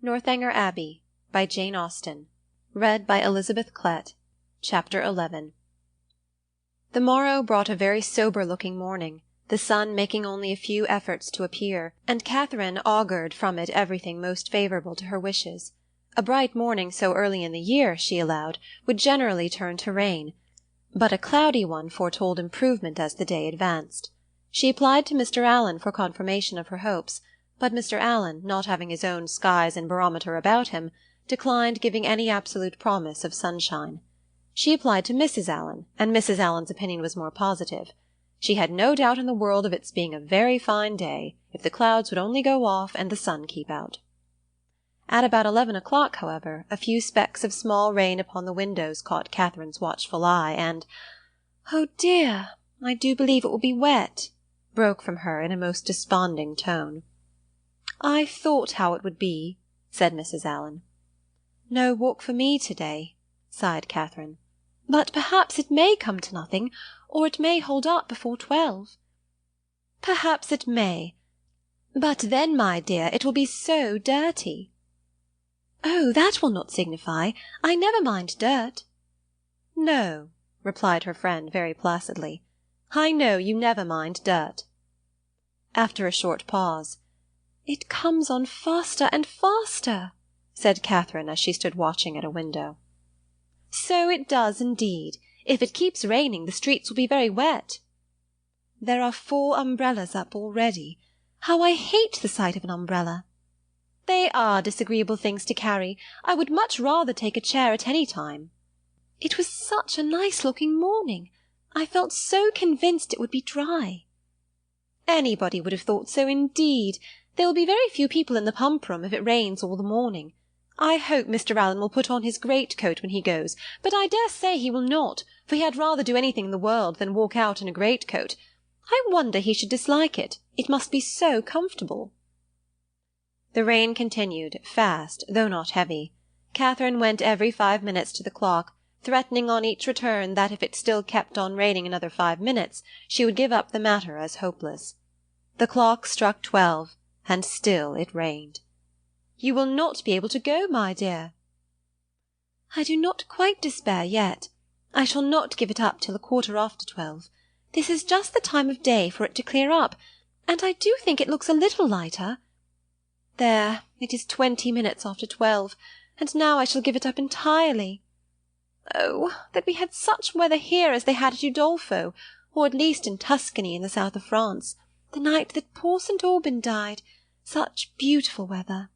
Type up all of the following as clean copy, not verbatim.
Northanger Abbey by Jane Austen. Read by Elizabeth Klett. Chapter 11. The morrow brought a very sober-looking morning, the sun making only a few efforts to appear, and Catherine augured from it everything most favourable to her wishes. A bright morning so early in the year, she allowed, would generally turn to rain, but a cloudy one foretold improvement as the day advanced. She applied to Mr. Allen for confirmation of her hopes, but Mr. Allen, not having his own skies and barometer about him, declined giving any absolute promise of sunshine. She applied to Mrs. Allen, and Mrs. Allen's opinion was more positive. She had no doubt in the world of its being a very fine day, if the clouds would only go off and the sun keep out. At about 11 o'clock, however, a few specks of small rain upon the windows caught Catherine's watchful eye, and "Oh dear, I do believe it will be wet," broke from her in a most desponding tone. "I thought how it would be," said Mrs. Allen. "No walk for me to-day," sighed Catherine. "But perhaps it may come to nothing, or it may hold up before 12. "Perhaps it may. But then, my dear, it will be so dirty." "Oh, that will not signify. I never mind dirt." "No," replied her friend very placidly. "I know you never mind dirt." After a short pause, "It comes on faster and faster," said Catherine as she stood watching at a window. "So it does indeed. If it keeps raining, the streets will be very wet." "There are 4 umbrellas up already. How I hate the sight of an umbrella." "They are disagreeable things to carry. I would much rather take a chair at any time." "It was such a nice-looking morning. I felt so convinced it would be dry." "Anybody would have thought so indeed. There will be very few people in the pump-room if it rains all the morning. I hope Mr. Allen will put on his great-coat when he goes, but I dare say he will not, for he had rather do anything in the world than walk out in a great-coat. I wonder he should dislike it. It must be so comfortable." The rain continued, fast, though not heavy. Catherine went every 5 minutes to the clock, threatening on each return that if it still kept on raining another 5 minutes, she would give up the matter as hopeless. The clock struck 12, and still it rained. "You will not be able to go, my dear." "I do not quite despair yet. I shall not give it up till 12:15. This is just the time of day for it to clear up, and I do think it looks a little lighter. There, it is 20 minutes after 12, and now I shall give it up entirely. Oh, that we had such weather here as they had at Udolpho, or at least in Tuscany in the south of France, the night that poor St. Aubin died. Such beautiful weather."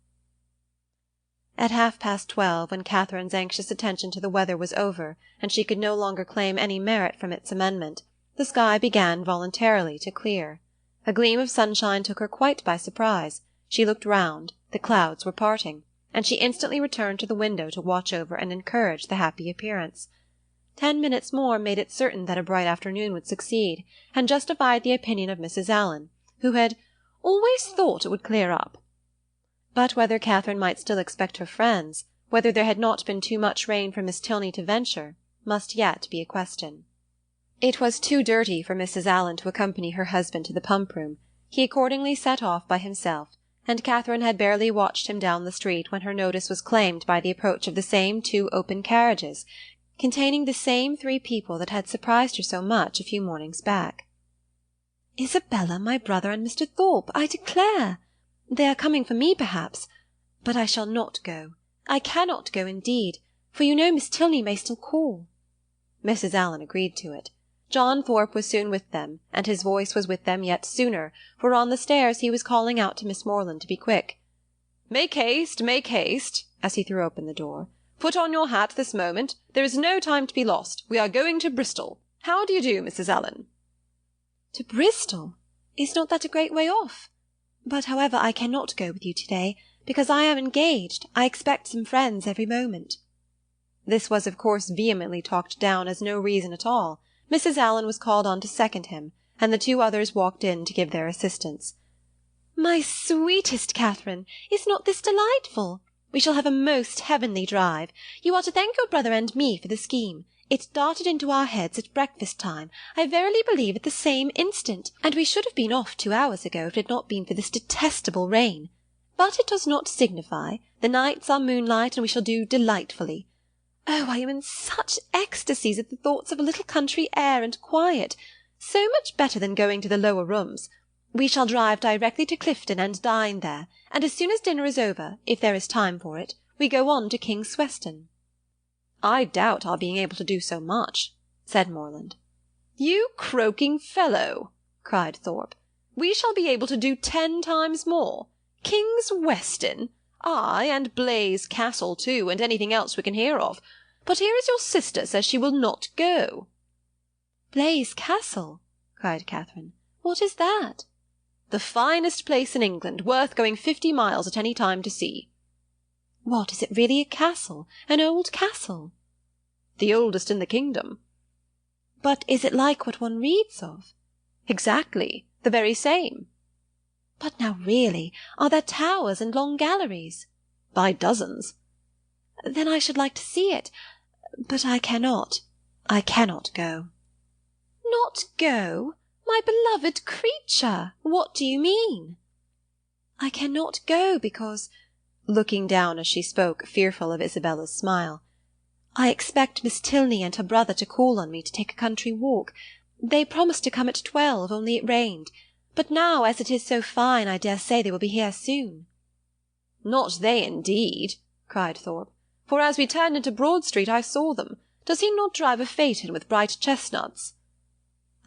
At 12:30, when Catherine's anxious attention to the weather was over, and she could no longer claim any merit from its amendment, the sky began voluntarily to clear. A gleam of sunshine took her quite by surprise. She looked round, the clouds were parting, and she instantly returned to the window to watch over and encourage the happy appearance. 10 minutes more made it certain that a bright afternoon would succeed, and justified the opinion of Mrs. Allen, who had "always thought it would clear up." But whether Catherine might still expect her friends, whether there had not been too much rain for Miss Tilney to venture, must yet be a question. It was too dirty for Mrs. Allen to accompany her husband to the pump-room. He accordingly set off by himself, and Catherine had barely watched him down the street when her notice was claimed by the approach of the same 2 open carriages, containing the same 3 people that had surprised her so much a few mornings back. "Isabella, my brother, and Mr. Thorpe, I declare! They are coming for me, perhaps, but I shall not go. I cannot go, indeed, for you know Miss Tilney may still call." Mrs. Allen agreed to it. John Thorpe was soon with them, and his voice was with them yet sooner, for on the stairs he was calling out to Miss Morland to be quick. Make haste, as he threw open the door. "Put on your hat this moment. There is no time to be lost. We are going to Bristol. How do you do, Mrs. Allen?" "To Bristol? Is not that a great way off? But, however, I cannot go with you to-day, because I am engaged. I expect some friends every moment." This was of course vehemently talked down as no reason at all. Mrs. Allen was called on to second him, and the 2 others walked in to give their assistance. "My sweetest Catherine, is not this delightful? We shall have a most heavenly drive. You are to thank your brother and me for the scheme. It darted into our heads at breakfast-time, I verily believe at the same instant, and we should have been off 2 hours ago if it had not been for this detestable rain. But it does not signify. The nights are moonlight, and we shall do delightfully. Oh, I am in such ecstasies at the thoughts of a little country air and quiet, so much better than going to the lower rooms. We shall drive directly to Clifton and dine there, and as soon as dinner is over, if there is time for it, we go on to King's Sweston. I doubt our being able to do so much, said Morland. You croaking fellow, cried Thorpe. We shall be able to do 10 times more. King's Weston, ay, and Blaise Castle too, and anything else we can hear of. But here is your sister says she will not go. Blaise Castle, cried Catherine. What is that? The finest place in England, worth going 50 miles at any time to see. What, is it really a castle, an old castle? The oldest in the kingdom. But is it like what one reads of? Exactly, the very same. But now really, are there towers and long galleries? By dozens. Then I should like to see it, but I cannot go. Not go? My beloved creature, what do you mean? I cannot go because, looking down as she spoke, fearful of Isabella's smile, I expect Miss Tilney and her brother to call on me to take a country walk. They promised to come at 12, only it rained. But now, as it is so fine, I dare say they will be here soon. Not they, indeed, cried Thorpe, for as we turned into Broad Street I saw them. Does he not drive a phaeton with bright chestnuts?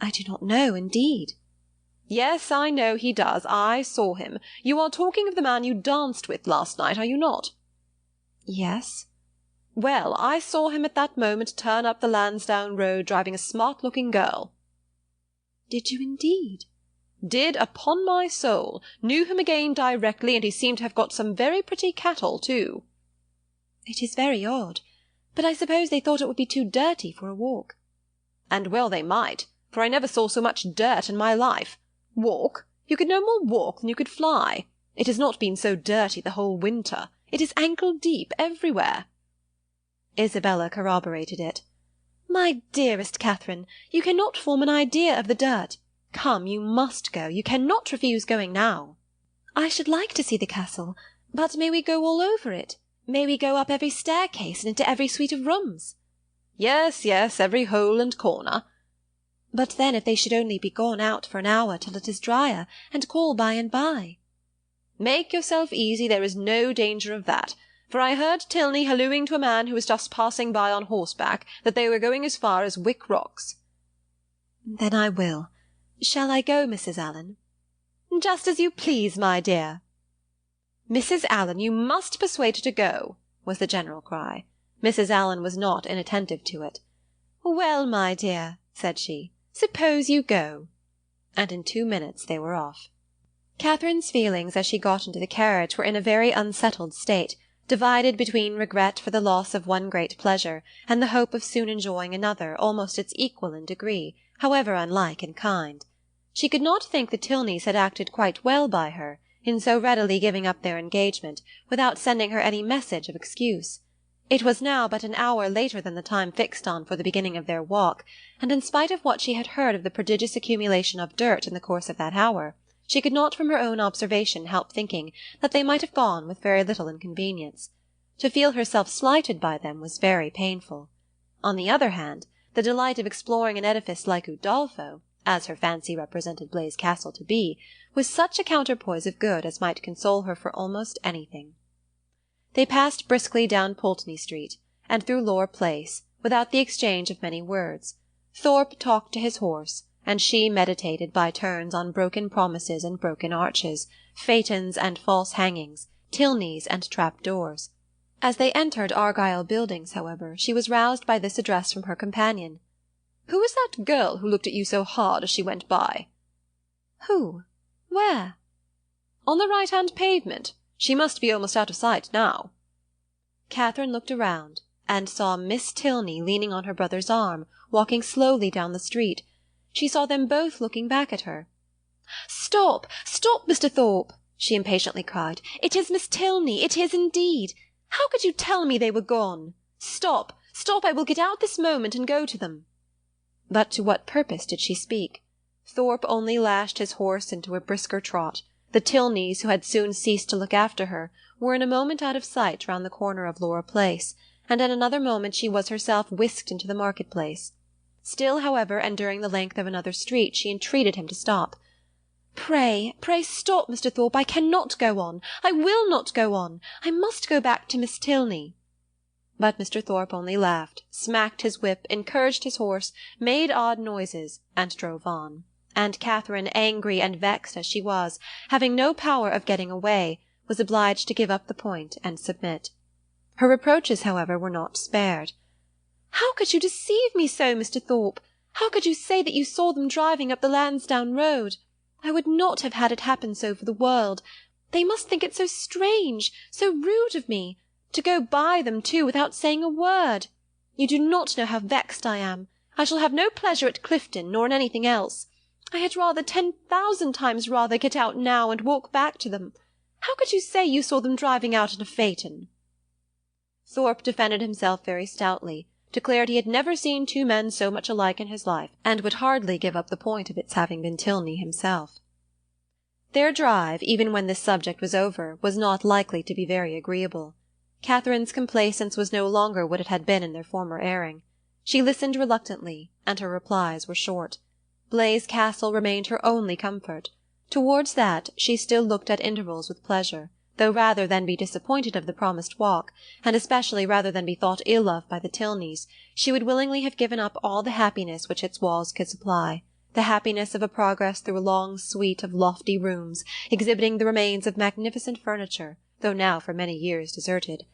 I do not know, indeed. Yes, I know he does. I saw him. You are talking of the man you danced with last night, are you not? Yes. Well, I saw him at that moment turn up the Lansdowne Road driving a smart-looking girl. Did you indeed? Did, upon my soul. Knew him again directly, and he seemed to have got some very pretty cattle too. It is very odd, but I suppose they thought it would be too dirty for a walk. And well they might, for I never saw so much dirt in my life. Walk? You could no more walk than you could fly. It has not been so dirty the whole winter. It is ankle-deep everywhere. Isabella corroborated it. My dearest Catherine, you cannot form an idea of the dirt. Come, you must go. You cannot refuse going now. I should like to see the castle, but may we go all over it? May we go up every staircase and into every suite of rooms? Yes, yes, every hole and corner. But then if they should only be gone out for an hour till it is drier, and call by and by? Make yourself easy, there is no danger of that, for I heard Tilney hallooing to a man who was just passing by on horseback that they were going as far as Wick Rocks. Then I will. Shall I go, Mrs. Allen? Just as you please, my dear. Mrs. Allen, you must persuade her to go, was the general cry. Mrs. Allen was not inattentive to it. Well, my dear, said she, suppose you go. And in 2 minutes they were off. Catherine's feelings as she got into the carriage were in a very unsettled state, divided between regret for the loss of one great pleasure, and the hope of soon enjoying another, almost its equal in degree, however unlike in kind. She could not think the Tilneys had acted quite well by her, in so readily giving up their engagement, without sending her any message of excuse. It was now but an hour later than the time fixed on for the beginning of their walk, and in spite of what she had heard of the prodigious accumulation of dirt in the course of that hour, she could not from her own observation help thinking that they might have gone with very little inconvenience. To feel herself slighted by them was very painful. On the other hand, the delight of exploring an edifice like Udolpho, as her fancy represented Blaise Castle to be, was such a counterpoise of good as might console her for almost anything. They passed briskly down Pulteney Street, and through Lower Place, without the exchange of many words. Thorpe talked to his horse, and she meditated by turns on broken promises and broken arches, phaetons and false hangings, Tilneys and trap-doors. As they entered Argyle Buildings, however, she was roused by this address from her companion. "Who is that girl who looked at you so hard as she went by?" "Who? Where?" "On the right-hand pavement. She must be almost out of sight now." Catherine looked around, and saw Miss Tilney leaning on her brother's arm, walking slowly down the street. She saw them both looking back at her. "Stop, stop, Mr. Thorpe!" she impatiently cried. "It is Miss Tilney, it is indeed. How could you tell me they were gone? Stop, stop, I will get out this moment and go to them." But to what purpose did she speak? Thorpe only lashed his horse into a brisker trot. The Tilneys, who had soon ceased to look after her, were in a moment out of sight round the corner of Laura Place, and in another moment she was herself whisked into the market-place. Still, however, and during the length of another street, she entreated him to stop. "Pray, pray stop, Mr. Thorpe. I cannot go on. I will not go on. I must go back to Miss Tilney." But Mr. Thorpe only laughed, smacked his whip, encouraged his horse, made odd noises, and drove on. And Catherine, angry and vexed as she was, having no power of getting away, was obliged to give up the point and submit. Her reproaches, however, were not spared. "How could you deceive me so, Mr. Thorpe? How could you say that you saw them driving up the Lansdowne road? I would not have had it happen so for the world. They must think it so strange, so rude of me, to go by them, too, without saying a word. You do not know how vexed I am. I shall have no pleasure at Clifton, nor in anything else. I had rather 10,000 times rather get out now and walk back to them. How could you say you saw them driving out in a phaeton?" Thorpe defended himself very stoutly, declared he had never seen two men so much alike in his life, and would hardly give up the point of its having been Tilney himself. Their drive, even when this subject was over, was not likely to be very agreeable. Catherine's complaisance was no longer what it had been in their former airing. She listened reluctantly, and her replies were short. Blaise Castle remained her only comfort. Towards that she still looked at intervals with pleasure, though rather than be disappointed of the promised walk, and especially rather than be thought ill of by the Tilneys, she would willingly have given up all the happiness which its walls could supply, the happiness of a progress through a long suite of lofty rooms, exhibiting the remains of magnificent furniture, though now for many years deserted,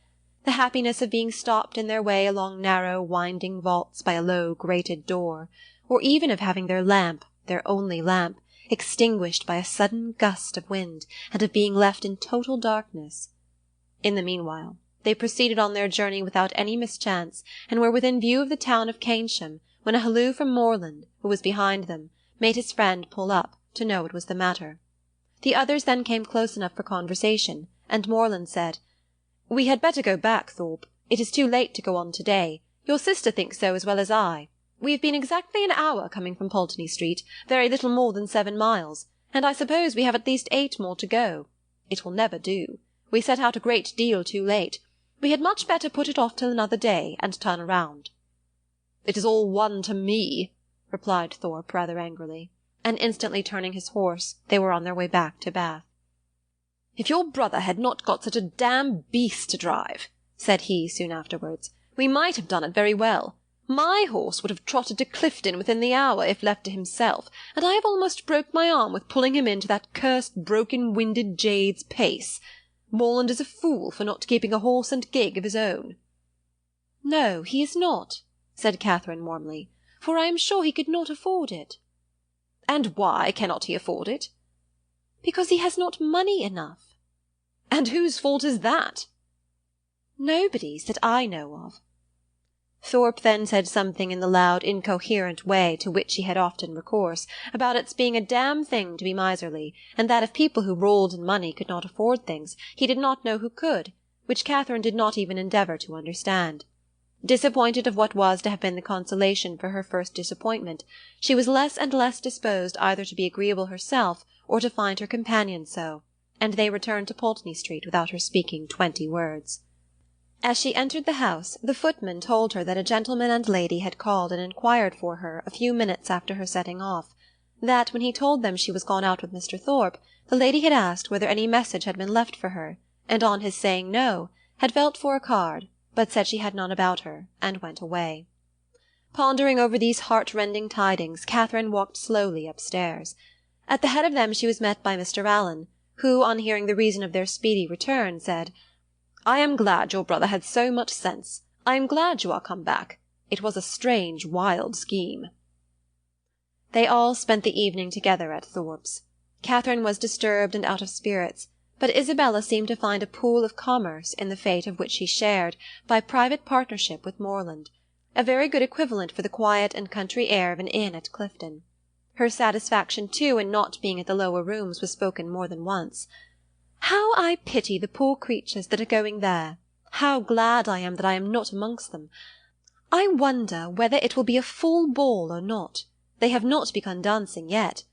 the happiness of being stopped in their way along narrow, winding vaults by a low, grated door, or even of having their lamp, their only lamp, extinguished by a sudden gust of wind, and of being left in total darkness. In the meanwhile, they proceeded on their journey without any mischance, and were within view of the town of Keynsham, when a halloo from Morland, who was behind them, made his friend pull up, to know what was the matter. The others then came close enough for conversation, and Morland said, "We had better go back, Thorpe. It is too late to go on to-day. Your sister thinks so as well as I. We have been exactly an hour coming from Pulteney Street, very little more than 7 miles, and I suppose we have at least 8 more to go. It will never do. We set out a great deal too late. We had much better put it off till another day, and turn round." "It is all one to me," replied Thorpe rather angrily, and instantly turning his horse, they were on their way back to Bath. "If your brother had not got such a damn beast to drive," said he soon afterwards, "we might have done it very well. My horse would have trotted to Clifton within the hour, if left to himself, and I have almost broke my arm with pulling him into that cursed broken-winded jade's pace. Morland is a fool for not keeping a horse and gig of his own." "No, he is not," said Catherine warmly, "for I am sure he could not afford it." "And why cannot he afford it?" "Because he has not money enough." "And whose fault is that?" "Nobody's, that I know of." Thorpe then said something in the loud, incoherent way to which he had often recourse, about its being a damn thing to be miserly, and that if people who rolled in money could not afford things, he did not know who could, which Catherine did not even endeavour to understand. Disappointed of what was to have been the consolation for her first disappointment, she was less and less disposed either to be agreeable herself or to find her companion so, and they returned to Pulteney Street without her speaking 20 words. As she entered the house, the footman told her that a gentleman and lady had called and inquired for her a few minutes after her setting off, that, when he told them she was gone out with Mr. Thorpe, the lady had asked whether any message had been left for her, and on his saying no, had felt for a card, but said she had none about her, and went away. Pondering over these heart-rending tidings, Catherine walked slowly upstairs. At the head of them she was met by Mr. Allen, who, on hearing the reason of their speedy return, said, "I am glad your brother had so much sense. I am glad you are come back. It was a strange, wild scheme." They all spent the evening together at Thorpe's. Catherine was disturbed and out of spirits, but Isabella seemed to find a pool of commerce in the fate of which she shared, by private partnership with Morland, a very good equivalent for the quiet and country air of an inn at Clifton. Her satisfaction, too, in not being at the lower rooms was spoken more than once. "How I pity the poor creatures that are going there! How glad I am that I am not amongst them! I wonder whether it will be a full ball or not. They have not begun dancing yet.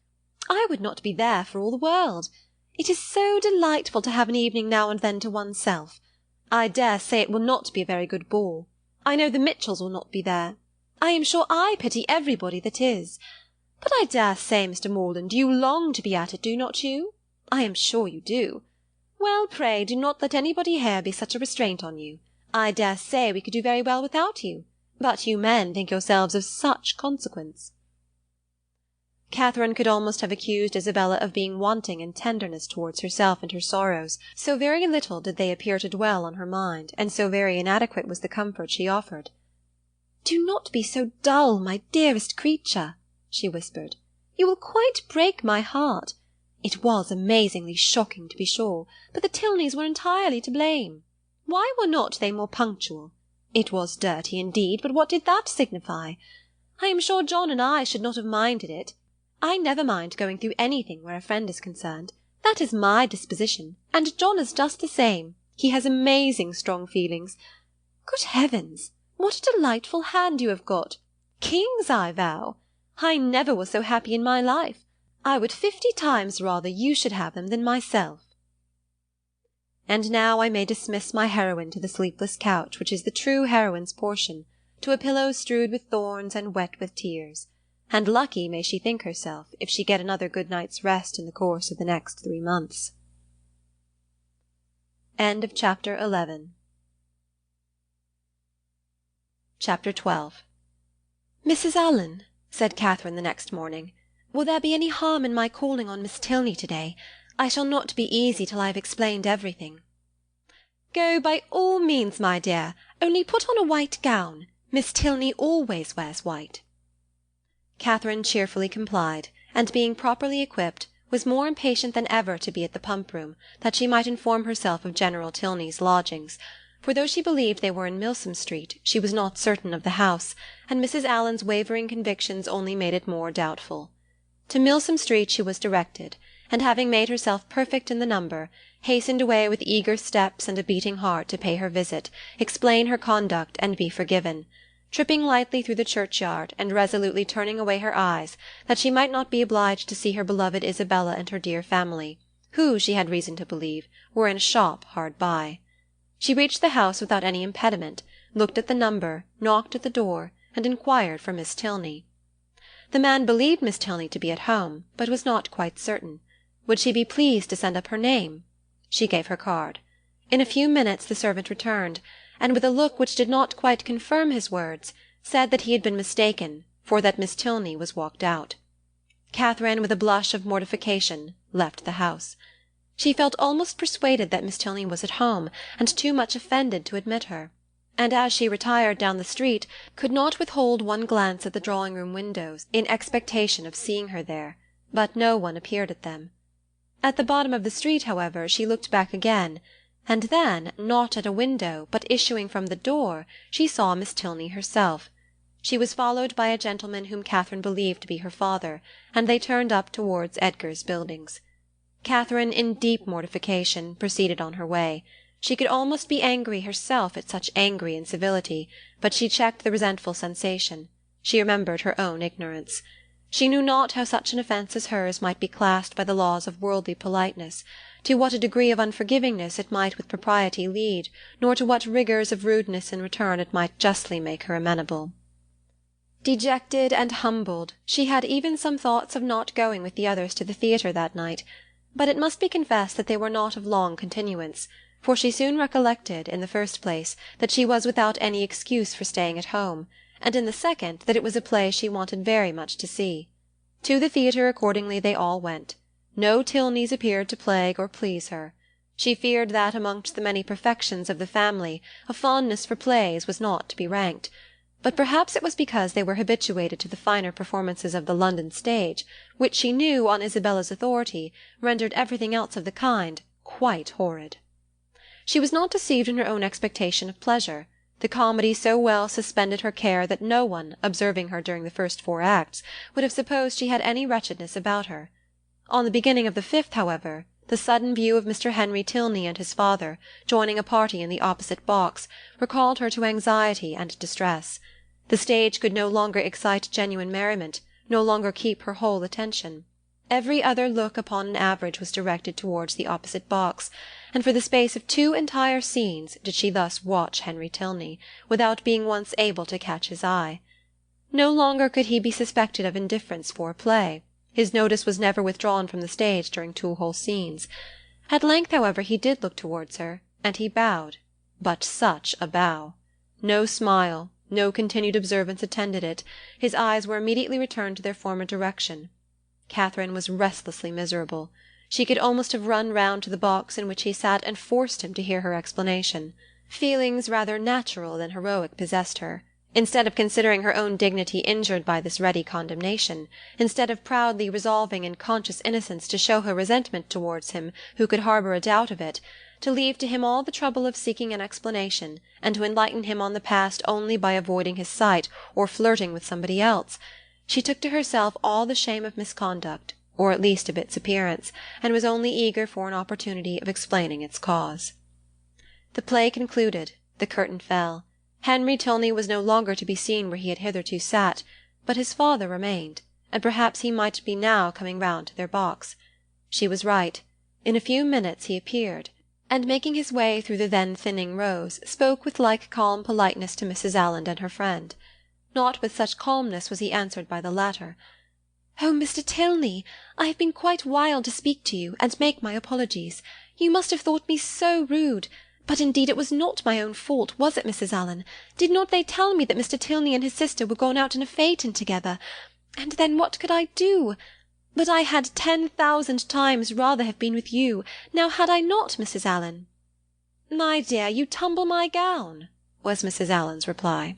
I would not be there for all the world. It is so delightful to have an evening now and then to oneself. I dare say it will not be a very good ball. I know the Mitchells will not be there. I am sure I pity everybody that is. But I dare say, Mr. Morland, you long to be at it, do not you? I am sure you do. Well, pray do not let anybody here be such a restraint on you. I dare say we could do very well without you, but you men think yourselves of such consequence. Catherine could almost have accused Isabella of being wanting in tenderness towards herself and her sorrows, so very little did they appear to dwell on her mind, and so very inadequate was the comfort she offered. "Do not be so dull, my dearest creature," she whispered. "You will quite break my heart. It was amazingly shocking, to be sure, but the Tilneys were entirely to blame. Why were not they more punctual? It was dirty indeed, but what did that signify? I am sure John and I should not have minded it. I never mind going through anything where a friend is concerned. That is my disposition, and John is just the same. He has amazing strong feelings. Good heavens, what a delightful hand you have got! Kings, I vow! I never was so happy in my life. I would 50 times rather you should have them than myself. And now I may dismiss my heroine to the sleepless couch which is the true heroine's portion, to a pillow strewed with thorns and wet with tears. And lucky may she think herself if she get another good night's rest in the course of the next 3 months. End of Chapter 11. Chapter 12. "Mrs. Allen," said Catherine the next morning, "will there be any harm in my calling on Miss Tilney to-day? I shall not be easy till I have explained everything." "Go by all means, my dear, only put on a white gown. Miss Tilney always wears white." Catherine cheerfully complied, and being properly equipped, was more impatient than ever to be at the pump-room, that she might inform herself of General Tilney's lodgings, for though she believed they were in Milsom Street, she was not certain of the house, and Mrs. Allen's wavering convictions only made it more doubtful. To Milsom Street she was directed, and having made herself perfect in the number, hastened away with eager steps and a beating heart to pay her visit, explain her conduct, and be forgiven, tripping lightly through the churchyard, and resolutely turning away her eyes, that she might not be obliged to see her beloved Isabella and her dear family, who, she had reason to believe, were in a shop hard by. She reached the house without any impediment, looked at the number, knocked at the door, and inquired for Miss Tilney. The man believed Miss Tilney to be at home, but was not quite certain. Would she be pleased to send up her name? She gave her card. In a few minutes the servant returned, and with a look which did not quite confirm his words, said that he had been mistaken, for that Miss Tilney was walked out. Catherine, with a blush of mortification, left the house. She felt almost persuaded that Miss Tilney was at home, and too much offended to admit her, and as she retired down the street, could not withhold one glance at the drawing-room windows, in expectation of seeing her there, but no one appeared at them. At the bottom of the street, however, she looked back again, and then, not at a window, but issuing from the door, she saw Miss Tilney herself. She was followed by a gentleman whom Catherine believed to be her father, and they turned up towards Edgar's Buildings. Catherine, in deep mortification, proceeded on her way. She could almost be angry herself at such angry incivility, but she checked the resentful sensation. She remembered her own ignorance. She knew not how such an offence as hers might be classed by the laws of worldly politeness, to what a degree of unforgivingness it might with propriety lead, nor to what rigours of rudeness in return it might justly make her amenable. Dejected and humbled, she had even some thoughts of not going with the others to the theatre that night, but it must be confessed that they were not of long continuance, for she soon recollected, in the first place, that she was without any excuse for staying at home, and in the second, that it was a play she wanted very much to see. To the theatre accordingly they all went. No Tilneys appeared to plague or please her. She feared that amongst the many perfections of the family a fondness for plays was not to be ranked, but perhaps it was because they were habituated to the finer performances of the London stage, which she knew, on Isabella's authority, rendered everything else of the kind quite horrid. She was not deceived in her own expectation of pleasure. The comedy so well suspended her care that no one, observing her during the first 4 acts, would have supposed she had any wretchedness about her. On the beginning of the 5th, however, the sudden view of Mr. Henry Tilney and his father, joining a party in the opposite box, recalled her to anxiety and distress. The stage could no longer excite genuine merriment, no longer keep her whole attention. Every other look upon an average was directed towards the opposite box, and for the space of 2 entire scenes did she thus watch Henry Tilney, without being once able to catch his eye. No longer could he be suspected of indifference for a play. His notice was never withdrawn from the stage during 2 whole scenes. At length, however, he did look towards her, and he bowed. But such a bow! No smile, no continued observance attended it. His eyes were immediately returned to their former direction. Catherine was restlessly miserable. She could almost have run round to the box in which he sat and forced him to hear her explanation. Feelings rather natural than heroic possessed her. Instead of considering her own dignity injured by this ready condemnation, instead of proudly resolving in conscious innocence to show her resentment towards him who could harbour a doubt of it, to leave to him all the trouble of seeking an explanation, and to enlighten him on the past only by avoiding his sight or flirting with somebody else, she took to herself all the shame of misconduct, or at least of its appearance, and was only eager for an opportunity of explaining its cause. The play concluded, the curtain fell. Henry Tilney was no longer to be seen where he had hitherto sat, but his father remained, and perhaps he might be now coming round to their box. She was right. In a few minutes he appeared, and making his way through the then thinning rows, spoke with like calm politeness to Mrs. Allen and her friend. Not with such calmness was he answered by the latter. "Oh, Mr. Tilney, I have been quite wild to speak to you, and make my apologies. You must have thought me so rude. But indeed it was not my own fault, was it, Mrs. Allen? Did not they tell me that Mr. Tilney and his sister were gone out in a phaeton together? And then what could I do? But I had 10,000 times rather have been with you. Now had I not, Mrs. Allen?" "My dear, you tumble my gown," was Mrs. Allen's reply.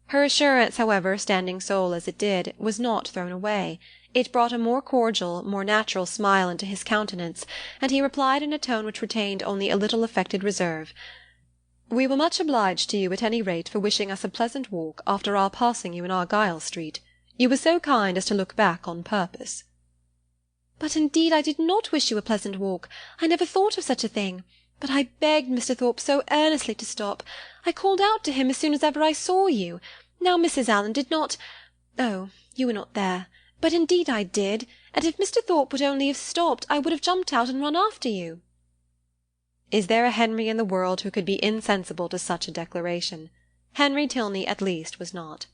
Her assurance, however, standing sole as it did, was not thrown away. It brought a more cordial, more natural smile into his countenance, and he replied in a tone which retained only a little affected reserve. "We were much obliged to you at any rate for wishing us a pleasant walk after our passing you in Argyle Street. You were so kind as to look back on purpose." "But indeed I did not wish you a pleasant walk. I never thought of such a thing. But I begged Mr. Thorpe so earnestly to stop. I called out to him as soon as ever I saw you. Now Mrs. Allen did not— Oh, you were not there. But indeed I did, and if Mr. Thorpe would only have stopped, I would have jumped out and run after you." Is there a Henry in the world who could be insensible to such a declaration? Henry Tilney, at least, was not.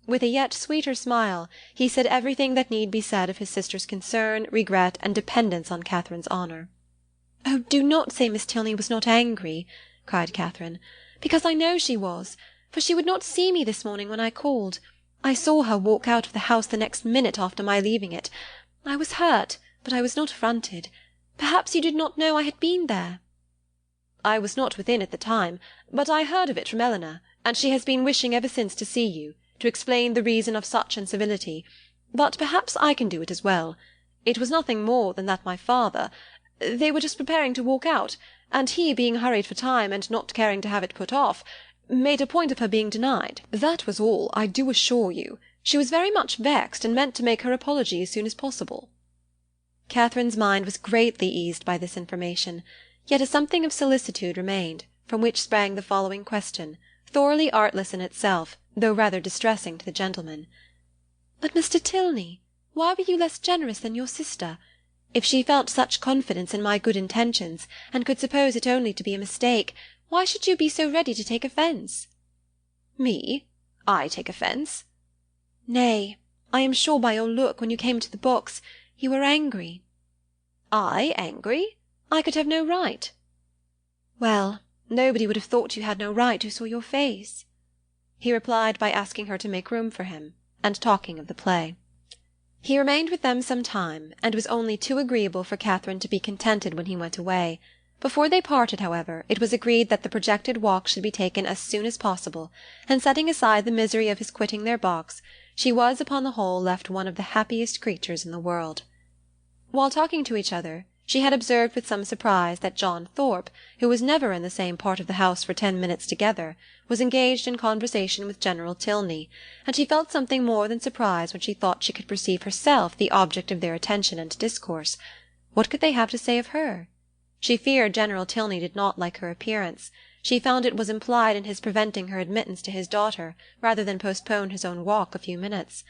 With a yet sweeter smile, he said everything that need be said of his sister's concern, regret, and dependence on Catherine's honour. "Oh, do not say Miss Tilney was not angry," cried Catherine, "because I know she was, for she would not see me this morning when I called. I saw her walk out of the house the next minute after my leaving it. I was hurt, but I was not affronted. Perhaps you did not know I had been there." "I was not within at the time, but I heard of it from Eleanor, and she has been wishing ever since to see you, to explain the reason of such incivility. But perhaps I can do it as well. It was nothing more than that my father—they were just preparing to walk out, and he, being hurried for time, and not caring to have it put off, made a point of her being denied. That was all, I do assure you. She was very much vexed, and meant to make her apology as soon as possible." Catherine's mind was greatly eased by this information, yet a something of solicitude remained, from which sprang the following question, thoroughly artless in itself, though rather distressing to the gentleman. "But, Mr. Tilney, why were you less generous than your sister? If she felt such confidence in my good intentions, and could suppose it only to be a mistake, why should you be so ready to take offence?" "Me? I take offence?" "Nay, I am sure by your look, when you came to the box, you were angry." "I angry? I could have no right." "Well, nobody would have thought you had no right who saw your face." He replied by asking her to make room for him, and talking of the play. He remained with them some time, and was only too agreeable for Catherine to be contented when he went away. Before they parted, however, it was agreed that the projected walk should be taken as soon as possible, and setting aside the misery of his quitting their box, she was upon the whole left one of the happiest creatures in the world. While talking to each other, she had observed with some surprise that John Thorpe, who was never in the same part of the house for 10 minutes together, was engaged in conversation with General Tilney, and she felt something more than surprise when she thought she could perceive herself the object of their attention and discourse. What could they have to say of her? She feared General Tilney did not like her appearance. She found it was implied in his preventing her admittance to his daughter, rather than postpone his own walk a few minutes.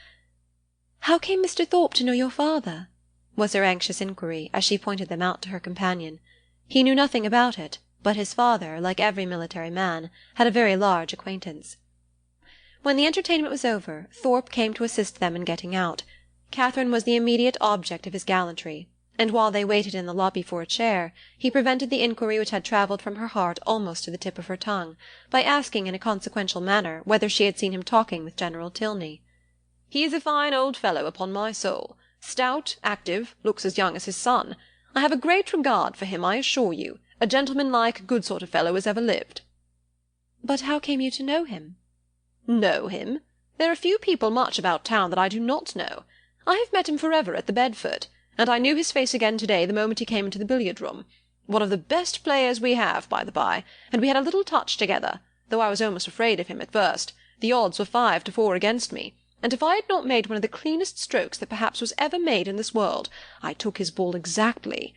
"How came Mr. Thorpe to know your father?" was her anxious inquiry, as she pointed them out to her companion. He knew nothing about it, but his father, like every military man, had a very large acquaintance. When the entertainment was over, Thorpe came to assist them in getting out. Catherine was the immediate object of his gallantry, and while they waited in the lobby for a chair, he prevented the inquiry which had travelled from her heart almost to the tip of her tongue, by asking in a consequential manner whether she had seen him talking with General Tilney. "He is a fine old fellow, upon my soul. Stout, active, looks as young as his son. I have a great regard for him, I assure you. A gentleman-like, good sort of fellow as ever lived." "But how came you to know him?" "Know him? There are few people much about town that I do not know. I have met him forever at the Bedford, and I knew his face again to-day the moment he came into the billiard-room. One of the best players we have, by the by, and we had a little touch together, though I was almost afraid of him at first. The odds were 5-4 against me, and if I had not made one of the cleanest strokes that perhaps was ever made in this world, I took his ball exactly.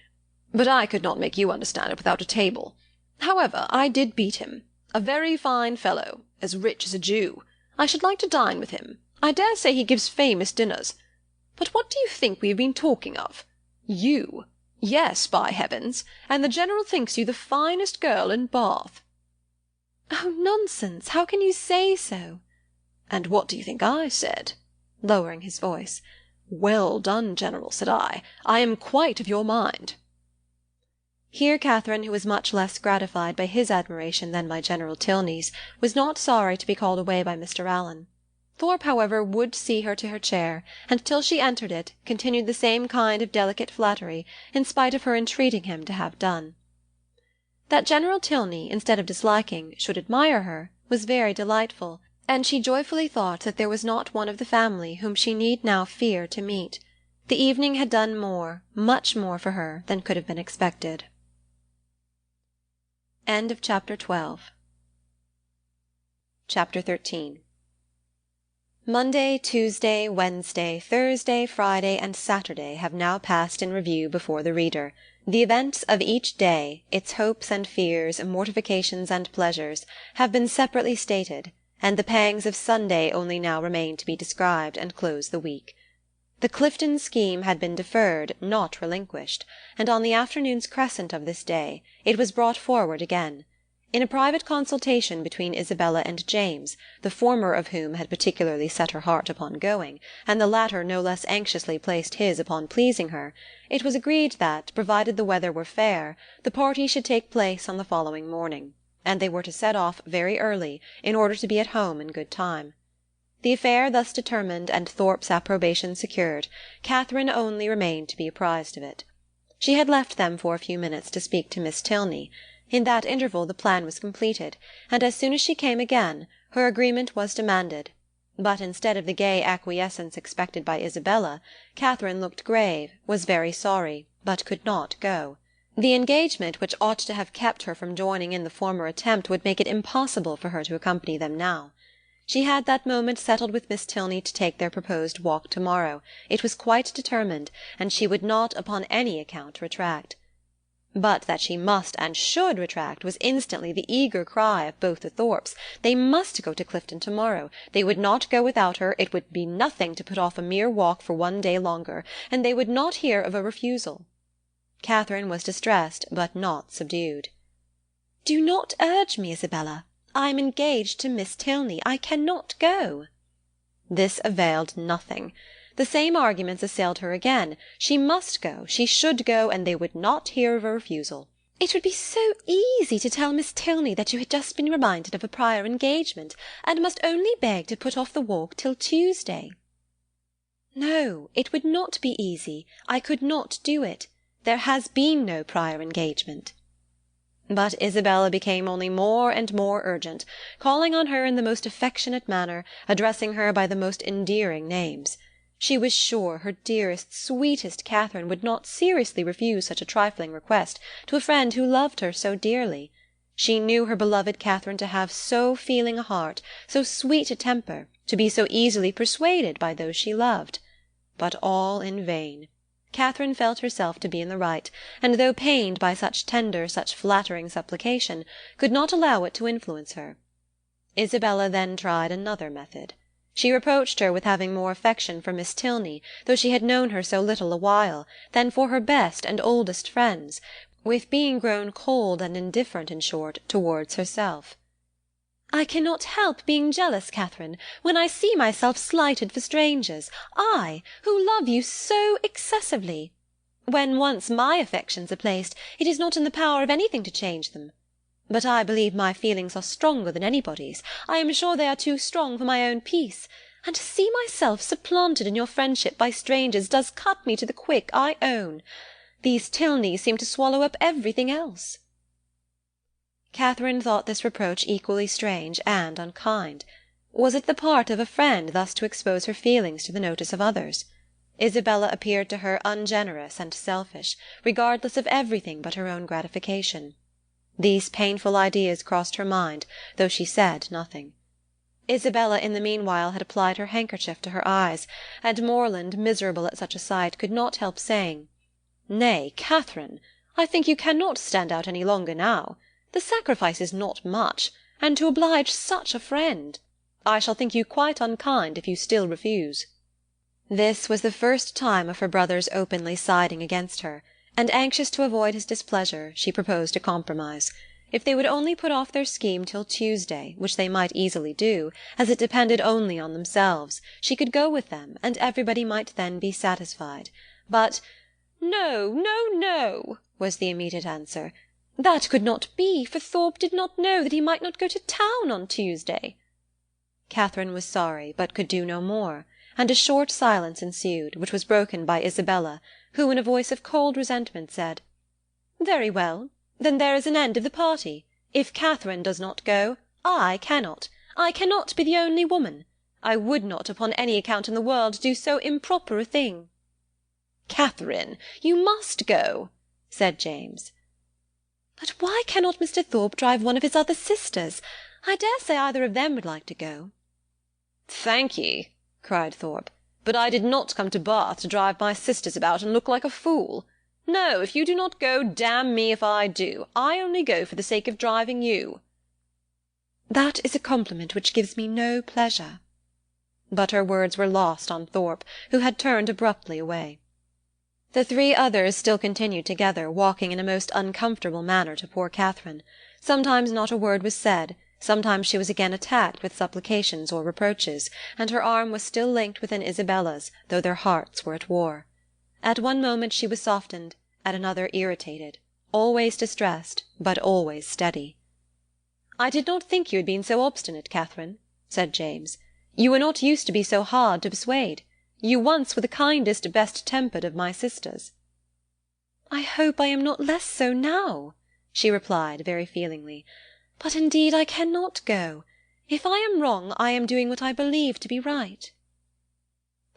But I could not make you understand it without a table. However, I did beat him. A very fine fellow, as rich as a Jew. I should like to dine with him. I dare say he gives famous dinners. But what do you think we have been talking of? You. Yes, by heavens, and the General thinks you the finest girl in Bath." "Oh, nonsense! How can you say so?" "And what do you think I said?" lowering his voice. "Well done, General," said I. "I am quite of your mind." Here Catherine, who was much less gratified by his admiration than by General Tilney's, was not sorry to be called away by Mr. Allen. Thorpe, however, would see her to her chair, and till she entered it, continued the same kind of delicate flattery, in spite of her entreating him to have done. That General Tilney, instead of disliking, should admire her, was very delightful, and she joyfully thought that there was not one of the family whom she need now fear to meet. The evening had done more, much more for her than could have been expected. End of Chapter 12. Chapter 13. Monday, Tuesday, Wednesday, Thursday, Friday, and Saturday have now passed in review before the reader. The events of each day, its hopes and fears, mortifications and pleasures, have been separately stated, and the pangs of Sunday only now remain to be described and close the week. The Clifton scheme had been deferred, not relinquished, and on the afternoon's crescent of this day it was brought forward again. In a private consultation between Isabella and James, the former of whom had particularly set her heart upon going, and the latter no less anxiously placed his upon pleasing her, it was agreed that, provided the weather were fair, the party should take place on the following morning, and they were to set off very early, in order to be at home in good time. The affair thus determined, and Thorpe's approbation secured, Catherine only remained to be apprised of it. She had left them for a few minutes to speak to Miss Tilney. In that interval the plan was completed, and as soon as she came again, her agreement was demanded. But instead of the gay acquiescence expected by Isabella, Catherine looked grave, was very sorry, but could not go. The engagement which ought to have kept her from joining in the former attempt would make it impossible for her to accompany them now. She had that moment settled with Miss Tilney to take their proposed walk to-morrow. It was quite determined, and she would not upon any account retract. But that she must and should retract was instantly the eager cry of both the Thorpes. They must go to Clifton to-morrow. They would not go without her. It would be nothing to put off a mere walk for one day longer, and they would not hear of a refusal. Catherine was distressed, but not subdued. "Do not urge me, Isabella. I am engaged to Miss Tilney. I cannot go." This availed nothing. The same arguments assailed her again. She must go, she should go, and they would not hear of a refusal. "It would be so easy to tell Miss Tilney that you had just been reminded of a prior engagement, and must only beg to put off the walk till Tuesday." "No, it would not be easy. I could not do it. There has been no prior engagement." But Isabella became only more and more urgent, calling on her in the most affectionate manner, addressing her by the most endearing names. She was sure her dearest, sweetest Catherine would not seriously refuse such a trifling request to a friend who loved her so dearly. She knew her beloved Catherine to have so feeling a heart, so sweet a temper, to be so easily persuaded by those she loved. But all in vain. Catherine felt herself to be in the right, and though pained by such tender, such flattering supplication, could not allow it to influence her. Isabella then tried another method. She reproached her with having more affection for Miss Tilney, though she had known her so little a while, than for her best and oldest friends, with being grown cold and indifferent, in short, towards herself. "I cannot help being jealous, Catherine, when I see myself slighted for strangers, I, who love you so excessively. When once my affections are placed, it is not in the power of anything to change them. But I believe my feelings are stronger than anybody's. I am sure they are too strong for my own peace, and to see myself supplanted in your friendship by strangers does cut me to the quick, I own. These Tilneys seem to swallow up everything else." Catherine thought this reproach equally strange and unkind. Was it the part of a friend thus to expose her feelings to the notice of others? Isabella appeared to her ungenerous and selfish, regardless of everything but her own gratification. These painful ideas crossed her mind, though she said nothing. Isabella in the meanwhile had applied her handkerchief to her eyes, and Morland, miserable at such a sight, could not help saying, "Nay, Catherine, I think you cannot stand out any longer now. The sacrifice is not much, and to oblige such a friend. I shall think you quite unkind if you still refuse." This was the first time of her brother's openly siding against her, and anxious to avoid his displeasure, she proposed a compromise. If they would only put off their scheme till Tuesday, which they might easily do, as it depended only on themselves, she could go with them, and everybody might then be satisfied. But "No, no, no," was the immediate answer. "That could not be, for Thorpe did not know that he might not go to town on Tuesday." Catherine was sorry, but could do no more, and a short silence ensued, which was broken by Isabella, who, in a voice of cold resentment, said, "Very well, then there is an end of the party. If Catherine does not go, I cannot. I cannot be the only woman. I would not, upon any account in the world, do so improper a thing." "Catherine, you must go," said James. "But why cannot Mr. Thorpe drive one of his other sisters? I dare say either of them would like to go." "Thank ye," cried Thorpe, "but I did not come to Bath to drive my sisters about and look like a fool. No, if you do not go, damn me if I do. I only go for the sake of driving you." "That is a compliment which gives me no pleasure." But her words were lost on Thorpe, who had turned abruptly away. The three others still continued together, walking in a most uncomfortable manner to poor Catherine. Sometimes not a word was said, sometimes she was again attacked with supplications or reproaches, and her arm was still linked within Isabella's, though their hearts were at war. At one moment she was softened, at another irritated, always distressed, but always steady. "I did not think you had been so obstinate, Catherine," said James. "You were not used to be so hard to persuade. You once were the kindest, best-tempered of my sisters." "I hope I am not less so now," she replied very feelingly. "But indeed I cannot go. If I am wrong, I am doing what I believe to be right."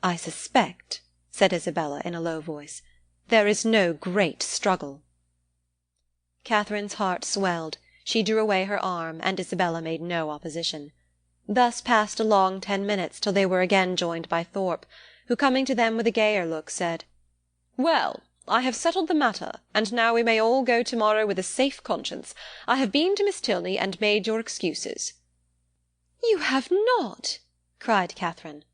"I suspect," said Isabella in a low voice, "there is no great struggle." Catherine's heart swelled. She drew away her arm, and Isabella made no opposition. Thus passed a long 10 minutes, till they were again joined by Thorpe, who, coming to them with a gayer look, said, "Well, I have settled the matter, and now we may all go to-morrow with a safe conscience. I have been to Miss Tilney and made your excuses." "You have not!" cried Catherine.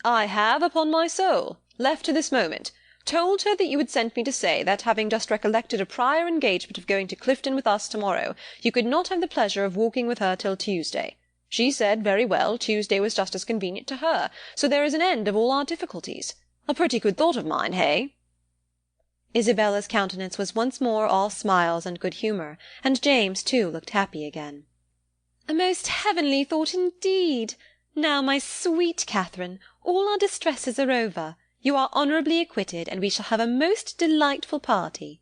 "I have, upon my soul. Left her this moment. Told her that you had sent me to say that, having just recollected a prior engagement of going to Clifton with us to-morrow, you could not have the pleasure of walking with her till Tuesday. She said, very well, Tuesday was just as convenient to her, so there is an end of all our difficulties. A pretty good thought of mine, hey?" Isabella's countenance was once more all smiles and good humour, and James, too, looked happy again. "A most heavenly thought indeed! Now, my sweet Catherine, all our distresses are over. You are honourably acquitted, and we shall have a most delightful party."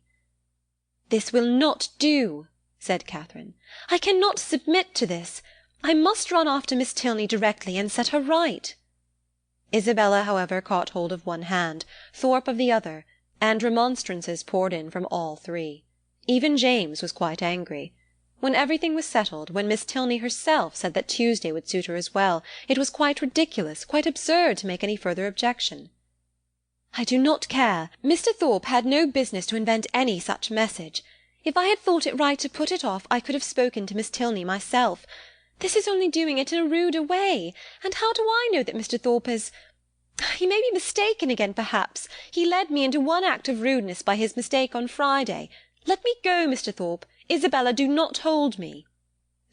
"This will not do," said Catherine. "I cannot submit to this. I must run after Miss Tilney directly, and set her right." Isabella, however, caught hold of one hand, Thorpe of the other, and remonstrances poured in from all three. Even James was quite angry. When everything was settled, when Miss Tilney herself said that Tuesday would suit her as well, it was quite ridiculous, quite absurd to make any further objection. "I do not care. Mr. Thorpe had no business to invent any such message. If I had thought it right to put it off, I could have spoken to Miss Tilney myself. This is only doing it in a ruder way, and how do I know that Mr. Thorpe is— He may be mistaken again, perhaps. He led me into one act of rudeness by his mistake on Friday. Let me go, Mr. Thorpe. Isabella, do not hold me."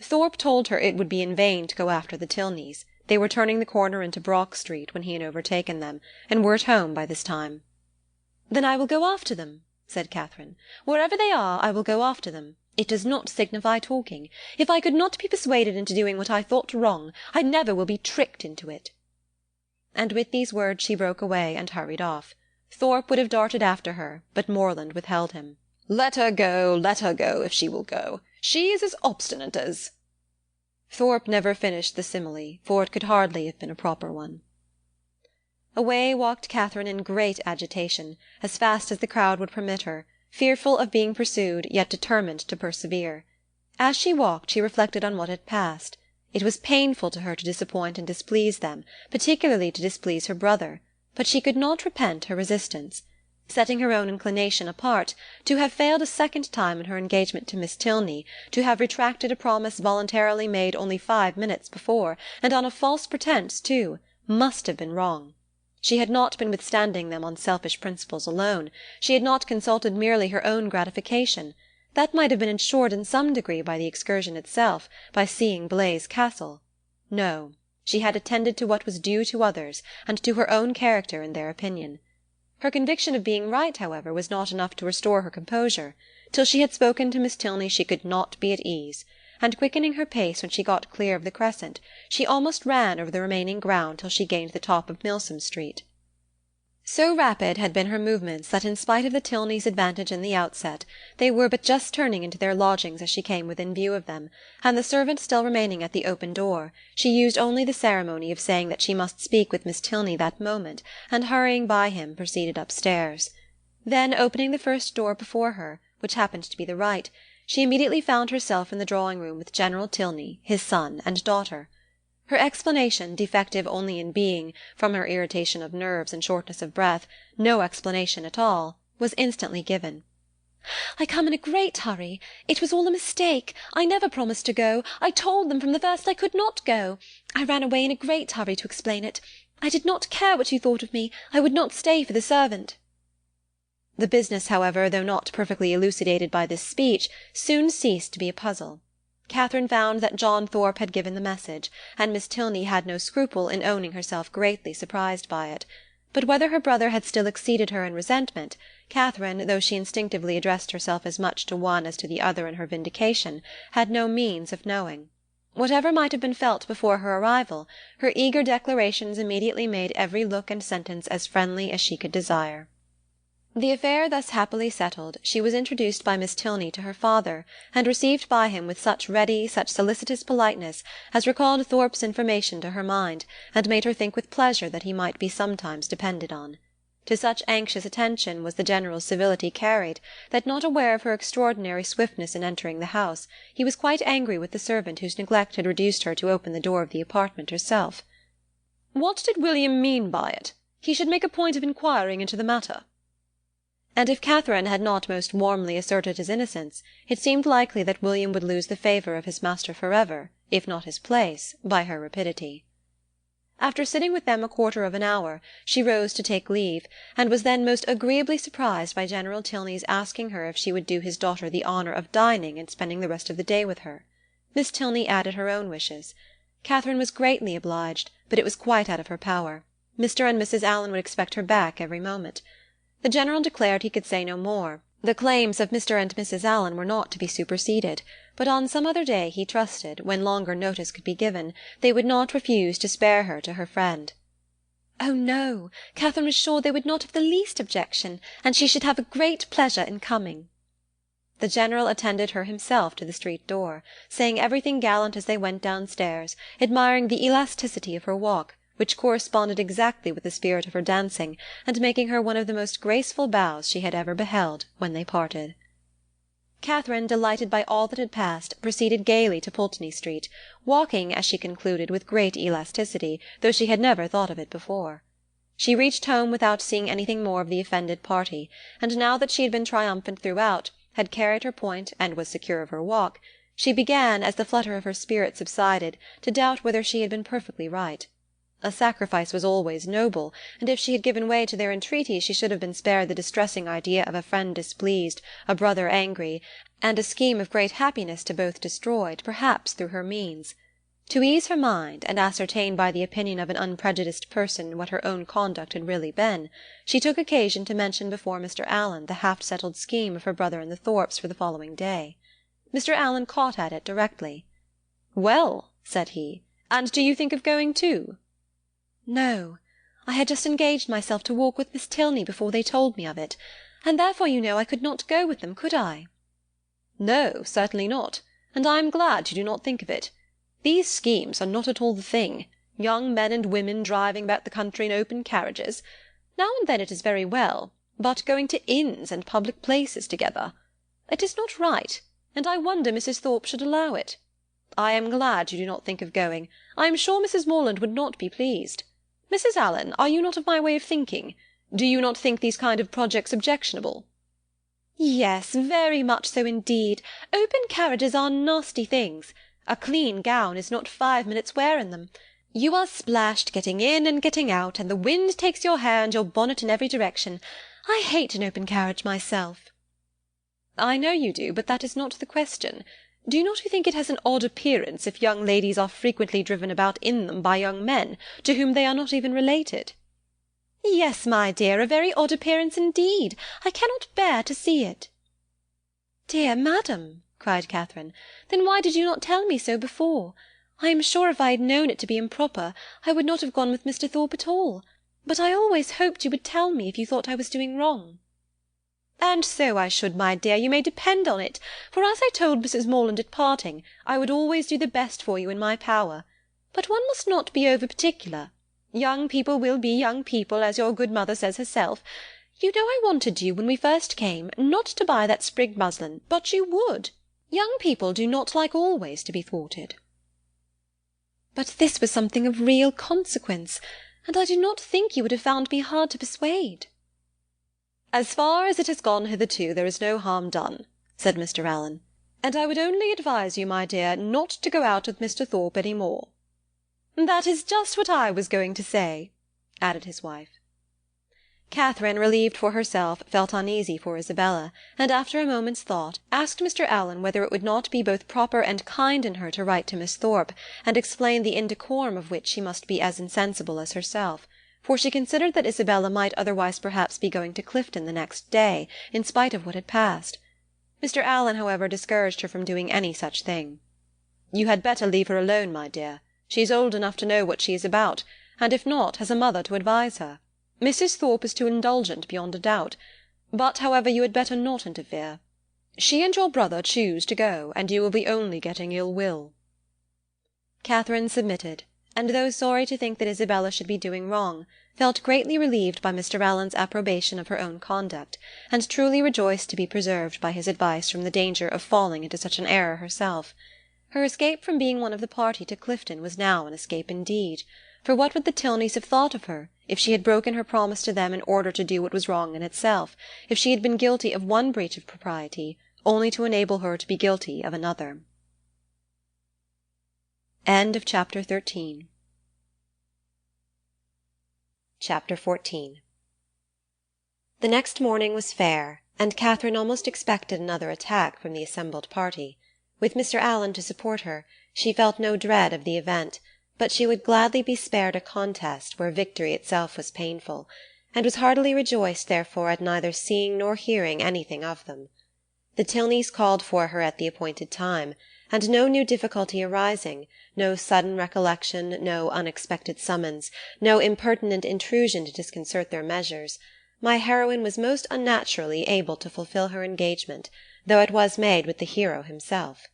Thorpe told her it would be in vain to go after the Tilneys. They were turning the corner into Brock Street when he had overtaken them, and were at home by this time. "Then I will go after them," said Catherine. "Wherever they are, I will go after them. It does not signify talking. If I could not be persuaded into doing what I thought wrong, I never will be tricked into it." And with these words she broke away and hurried off. Thorpe would have darted after her, but Morland withheld him. Let her go, if she will go. She is as obstinate as—" Thorpe never finished the simile, for it could hardly have been a proper one. Away walked Catherine in great agitation, as fast as the crowd would permit her, fearful of being pursued, yet determined to persevere. As she walked she reflected on what had passed. It was painful to her to disappoint and displease them, particularly to displease her brother, but she could not repent her resistance. Setting her own inclination apart, to have failed a second time in her engagement to Miss Tilney, to have retracted a promise voluntarily made only 5 minutes before, and on a false pretence too, must have been wrong. She had not been withstanding them on selfish principles alone. She had not consulted merely her own gratification. That might have been ensured in some degree by the excursion itself, by seeing Blaise Castle. No, she had attended to what was due to others, and to her own character and their opinion. Her conviction of being right, however, was not enough to restore her composure. Till she had spoken to Miss Tilney she could not be at ease, and quickening her pace when she got clear of the crescent, she almost ran over the remaining ground till she gained the top of Milsom Street. So rapid had been her movements that in spite of the Tilneys' advantage in the outset, they were but just turning into their lodgings as she came within view of them, and the servant still remaining at the open door, she used only the ceremony of saying that she must speak with Miss Tilney that moment, and hurrying by him proceeded upstairs. Then opening the first door before her, which happened to be the right, she immediately found herself in the drawing-room with General Tilney, his son and daughter. Her explanation, defective only in being, from her irritation of nerves and shortness of breath, no explanation at all, was instantly given. "I come in a great hurry. It was all a mistake. I never promised to go. I told them from the first I could not go. I ran away in a great hurry to explain it. I did not care what you thought of me. I would not stay for the servant." The business, however, though not perfectly elucidated by this speech, soon ceased to be a puzzle. Catherine found that John Thorpe had given the message, and Miss Tilney had no scruple in owning herself greatly surprised by it. But whether her brother had still exceeded her in resentment, Catherine, though she instinctively addressed herself as much to one as to the other in her vindication, had no means of knowing. Whatever might have been felt before her arrival, her eager declarations immediately made every look and sentence as friendly as she could desire. The affair thus happily settled, she was introduced by Miss Tilney to her father, and received by him with such ready, such solicitous politeness, as recalled Thorpe's information to her mind, and made her think with pleasure that he might be sometimes depended on. To such anxious attention was the general civility carried, that, not aware of her extraordinary swiftness in entering the house, he was quite angry with the servant whose neglect had reduced her to open the door of the apartment herself. "What did William mean by it? He should make a point of inquiring into the matter." And if Catherine had not most warmly asserted his innocence, it seemed likely that William would lose the favour of his master forever, if not his place, by her rapidity. After sitting with them a quarter of an hour, she rose to take leave, and was then most agreeably surprised by General Tilney's asking her if she would do his daughter the honour of dining and spending the rest of the day with her. Miss Tilney added her own wishes. Catherine was greatly obliged, but it was quite out of her power. Mr. and Mrs. Allen would expect her back every moment. The General declared he could say no more. The claims of Mr. and Mrs. Allen were not to be superseded, but on some other day, he trusted, when longer notice could be given, they would not refuse to spare her to her friend. Oh no! Catherine was sure they would not have the least objection, and she should have a great pleasure in coming. The General attended her himself to the street door, saying everything gallant as they went downstairs, admiring the elasticity of her walk, which corresponded exactly with the spirit of her dancing, and making her one of the most graceful bows she had ever beheld, when they parted. Catherine, delighted by all that had passed, proceeded gaily to Pulteney Street, walking, as she concluded, with great elasticity, though she had never thought of it before. She reached home without seeing anything more of the offended party, and now that she had been triumphant throughout, had carried her point, and was secure of her walk, She began, as the flutter of her spirit subsided, to doubt whether she had been perfectly right. A sacrifice was always noble, and if she had given way to their entreaties she should have been spared the distressing idea of a friend displeased, a brother angry, and a scheme of great happiness to both destroyed, perhaps through her means. To ease her mind, and ascertain by the opinion of an unprejudiced person what her own conduct had really been, she took occasion to mention before Mr. Allen the half-settled scheme of her brother and the Thorpes for the following day. Mr. Allen caught at it directly. "Well," said he, "and do you think of going too?" "No. I had just engaged myself to walk with Miss Tilney before they told me of it, and therefore, you know, I could not go with them, could I?" "No, certainly not, and I am glad you do not think of it. These schemes are not at all the thing, young men and women driving about the country in open carriages. Now and then it is very well, but going to inns and public places together. It is not right, and I wonder Mrs. Thorpe should allow it. I am glad you do not think of going. I am sure Mrs. Morland would not be pleased. Mrs. Allen, are you not of my way of thinking? Do you not think these kind of projects objectionable?" "Yes, very much so indeed. Open carriages are nasty things. A clean gown is not 5 minutes' wear in them. You are splashed getting in and getting out, and the wind takes your hair and your bonnet in every direction. I hate an open carriage myself." "I know you do, but that is not the question. Do not you think it has an odd appearance if young ladies are frequently driven about in them by young men, to whom they are not even related?" "Yes, my dear, a very odd appearance indeed. I cannot bear to see it." "Dear madam," cried Catherine, "then why did you not tell me so before? I am sure if I had known it to be improper, I would not have gone with Mr. Thorpe at all. But I always hoped you would tell me if you thought I was doing wrong." "And so I should, my dear, you may depend on it, for as I told Mrs. Morland at parting, I would always do the best for you in my power. But one must not be over-particular. Young people will be young people, as your good mother says herself. You know I wanted you, when we first came, not to buy that sprigged muslin, but you would. Young people do not like always to be thwarted." "But this was something of real consequence, and I do not think you would have found me hard to persuade." "As far as it has gone hitherto, there is no harm done," said Mr. Allen, "and I would only advise you, my dear, not to go out with Mr. Thorpe any more." "That is just what I was going to say," added his wife. Catherine, relieved for herself, felt uneasy for Isabella, and after a moment's thought, asked Mr. Allen whether it would not be both proper and kind in her to write to Miss Thorpe, and explain the indecorum of which she must be as insensible as herself, for she considered that Isabella might otherwise perhaps be going to Clifton the next day, in spite of what had passed. Mr. Allen, however, discouraged her from doing any such thing. "You had better leave her alone, my dear. She is old enough to know what she is about, and if not, has a mother to advise her. Mrs. Thorpe is too indulgent beyond a doubt. But, however, you had better not interfere. She and your brother choose to go, and you will be only getting ill will." Catherine submitted, and though sorry to think that Isabella should be doing wrong, felt greatly relieved by Mr. Allen's approbation of her own conduct, and truly rejoiced to be preserved by his advice from the danger of falling into such an error herself. Her escape from being one of the party to Clifton was now an escape indeed, for what would the Tilneys have thought of her, if she had broken her promise to them in order to do what was wrong in itself, if she had been guilty of one breach of propriety, only to enable her to be guilty of another? Chapter 14. The next morning was fair, and Catherine almost expected another attack from the assembled party. With Mr. Allen to support her, she felt no dread of the event, but she would gladly be spared a contest where victory itself was painful, and was heartily rejoiced therefore at neither seeing nor hearing anything of them. The Tilneys called for her at the appointed time, and no new difficulty arising, no sudden recollection, no unexpected summons, no impertinent intrusion to disconcert their measures, my heroine was most unnaturally able to fulfil her engagement, though it was made with the hero himself.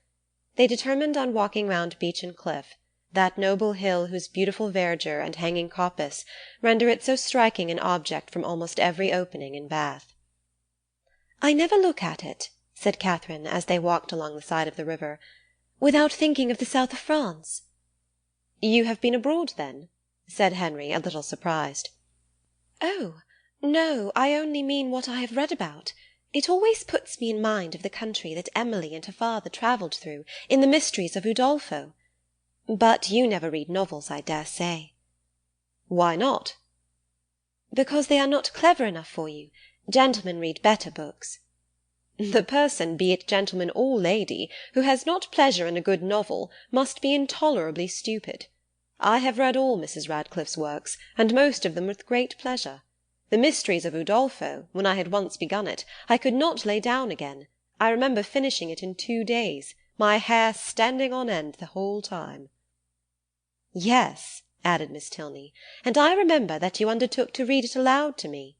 They determined on walking round Beechin Cliff, that noble hill whose beautiful verdure and hanging coppice render it so striking an object from almost every opening in Bath. "I never look at it," said Catherine, as they walked along the side of the river, "without thinking of the south of France." "You have been abroad, then?" said Henry, a little surprised. "Oh, no, I only mean what I have read about. It always puts me in mind of the country that Emily and her father travelled through in the Mysteries of Udolpho. But you never read novels, I dare say. Why not? Because they are not clever enough for you. Gentlemen read better books. The person, be it gentleman or lady, who has not pleasure in a good novel, must be intolerably stupid. I have read all Mrs. Radcliffe's works, and most of them with great pleasure. The Mysteries of Udolpho, when I had once begun it, I could not lay down again. I remember finishing it in 2 days, my hair standing on end the whole time. Yes, added Miss Tilney, and I remember that you undertook to read it aloud to me,